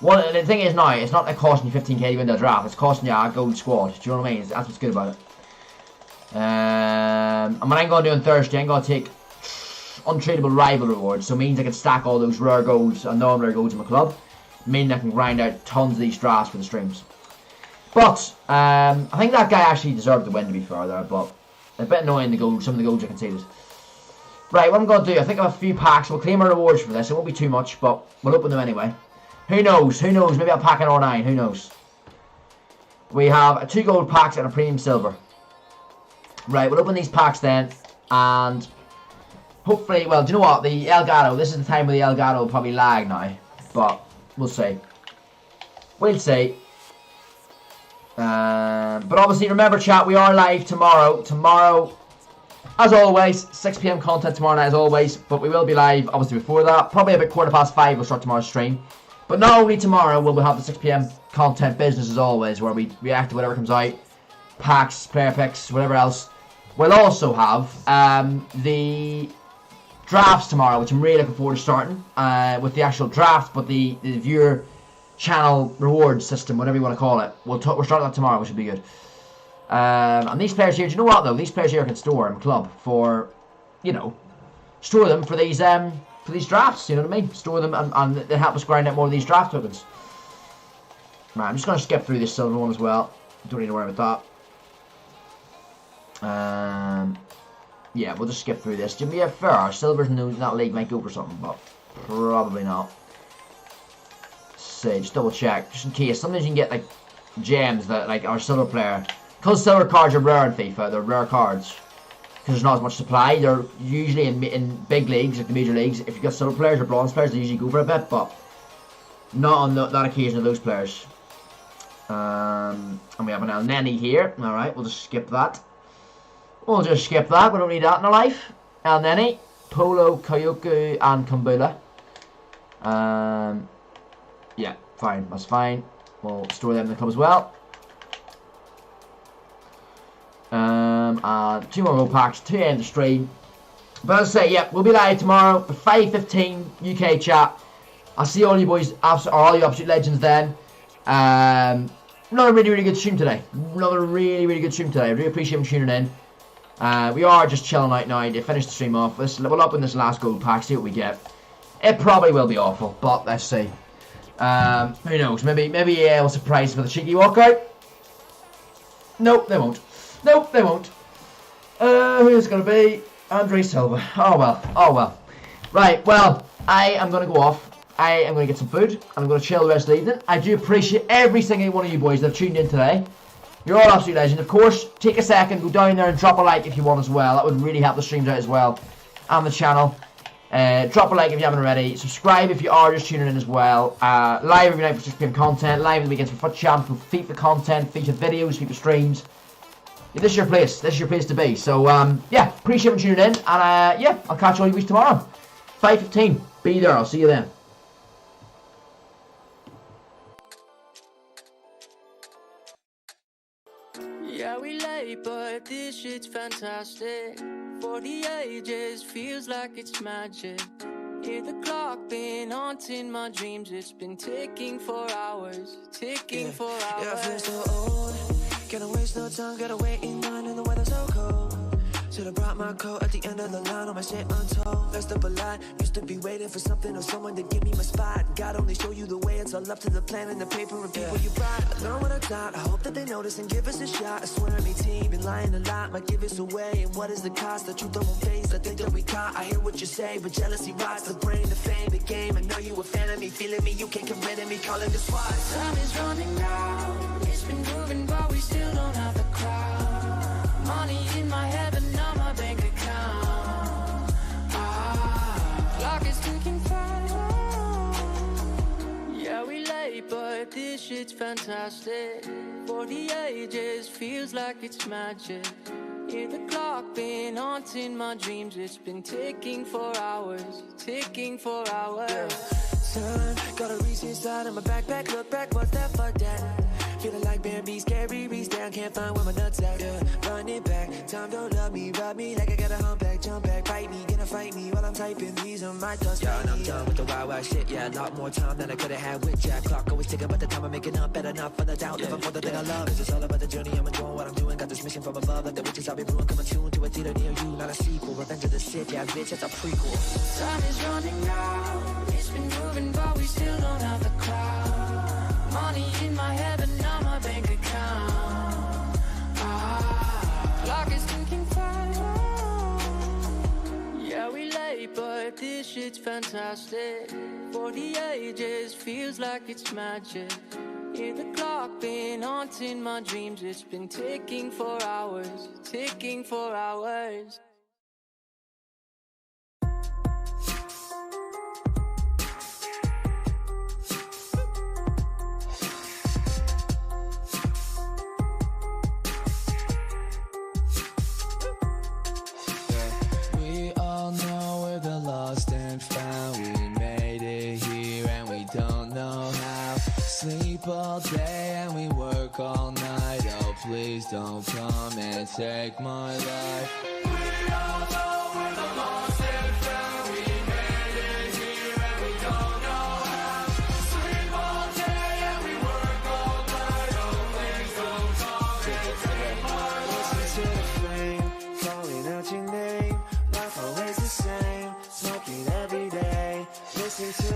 Well, the thing is now, it's not like costing you 15k to win the draft. It's costing you a gold squad. Do you know what I mean? That's what's good about it. And what I'm going to do on Thursday, I'm going to take untradeable rival rewards. So it means I can stack all those rare golds and non-rare golds in my club. Meaning I can grind out tons of these drafts for the streams. But I think that guy actually deserved the win, to be fair there. But a bit annoying some of the golds I conceded. Right, what I'm going to do, I think I have a few packs. We'll claim our rewards for this. It won't be too much, but we'll open them anyway. Who knows? Maybe I'll pack an R9. Who knows? We have 2 gold packs and a premium silver. Right, we'll open these packs then. And hopefully, well, do you know what? The Elgato, this is the time where the Elgato will probably lag now. But we'll see. We'll see. But obviously, remember, chat, we are live tomorrow. Tomorrow, as always, 6 PM content tomorrow night, as always. But we will be live, obviously, before that. Probably about 5:15, we'll start tomorrow's stream. But not only tomorrow will we have the 6 PM content business, as always, where we react to whatever comes out. Packs, player picks, whatever else. We'll also have the drafts tomorrow, which I'm really looking forward to starting with the actual draft, but the viewer channel reward system, whatever you want to call it. We're starting that tomorrow, which will be good. And these players here, do you know what though? These players here can store in club for, store them for these drafts. You know what I mean? Store them and they help us grind out more of these draft tokens. Right, I'm just going to skip through this silver one as well. Don't need to worry about that. Yeah, we'll just skip through this. To be fair, silver's in that league might go for something, but probably not. See, just double check, just in case. Sometimes you can get like gems that like our silver player, because silver cards are rare in FIFA. They're rare cards because there's not as much supply. They're usually in big leagues, like the major leagues. If you've got silver players or bronze players, they usually go for a bit, but not on that occasion of those players. And we have an El Neni here. All right, we'll just skip that. We'll just skip that. We don't need that in our life. El Neni, Polo, Koyoku, and Kumbula. Yeah, fine. That's fine. We'll store them in the club as well. And 2 more gold packs to end the stream. But as I say, yeah, we'll be live tomorrow at 5:15 UK chat. I'll see all you boys, all you absolute legends then. Another really good stream today. Another really good stream today. I really appreciate you tuning in. We are just chilling out now to finish the stream off. We'll open this last gold pack, see what we get. It probably will be awful, but let's see. Who knows? Maybe we'll surprise us with a cheeky walkout. Nope, they won't. Nope, they won't. Who's going to be? Andre Silva. Oh well. Oh well. Right, well, I am going to go off. I am going to get some food. And I'm going to chill the rest of the evening. I do appreciate every single one of you boys that have tuned in today. You're all absolute legends. Of course, take a second, go down there and drop a like if you want as well. That would really help the streams out as well. And the channel. Drop a like if you haven't already. Subscribe if you are just tuning in as well. Live every night for 6 PM content. Live on the weekends for Foot Champ, for FIFA content, FIFA videos, FIFA streams. Yeah, this is your place. This is your place to be. So, yeah, appreciate you tuning in. And, yeah, I'll catch all you boys tomorrow. 5:15. Be there. I'll see you then. Yeah, we late, but this shit's fantastic. For the ages, feels like it's magic. Hear the clock been haunting my dreams. It's been ticking for hours, ticking for hours. Yeah, I feel so old. Can't waste no time, gotta wait in line and the weather's so cold. Should've brought my coat at the end of the line, all my shit untold. Messed up a lot, used to be waiting for something or someone to give me my spot. God only show you the way, it's all up to the plan and the paper and people you brought. I learned what I got, I hope that they notice and give us a shot. I swear I'm 18, been lying a lot, might give us away. And what is the cost? The truth that won't face, I think that we caught. I hear what you say, but jealousy rots the brain, the fame, the game. I know you a fan of me, feeling me, you can't get rid of me, calling the SWAT. Time is running out, it's been moving, but we still don't have the crowd. Money in my head, but not my bank account. Clock is ticking fast. Yeah, we late, but this shit's fantastic. For the ages, feels like it's magic. Hear the clock been haunting my dreams. It's been ticking for hours, ticking for hours. Son, got a reach inside of my backpack, look back, what's that, fuck that. Feeling like Bambi, scary, reach down, can't find where my nuts at, yeah. Running back, time don't love me, rub me like I got a humpback, jump back, bite me, gonna fight me while I'm typing, these are my thoughts. Yeah, and I'm done with the wild shit, yeah, a lot more time than I could've had with Jack. Clock always ticking, but the time I'm making up, better not for the doubt, living for the thing I love. It's just all about the journey, I'm enjoying what I'm doing, got this mission from above, like the witches I'll be brewing, coming soon to a theater near you, not a sequel, Revenge of the Sith, yeah, bitch, it's a prequel. Time is running out, it's been moving, but we still don't have the crowd. Money in my head, but not my bank account. Clock is ticking fast. Yeah, we late, but this shit's fantastic. For the ages, feels like it's magic. Hear the clock been haunting my dreams. It's been ticking for hours, ticking for hours. Lost and found, we made it here and we don't know how. Sleep all day and we work all night. Oh, please don't come and take my life. We are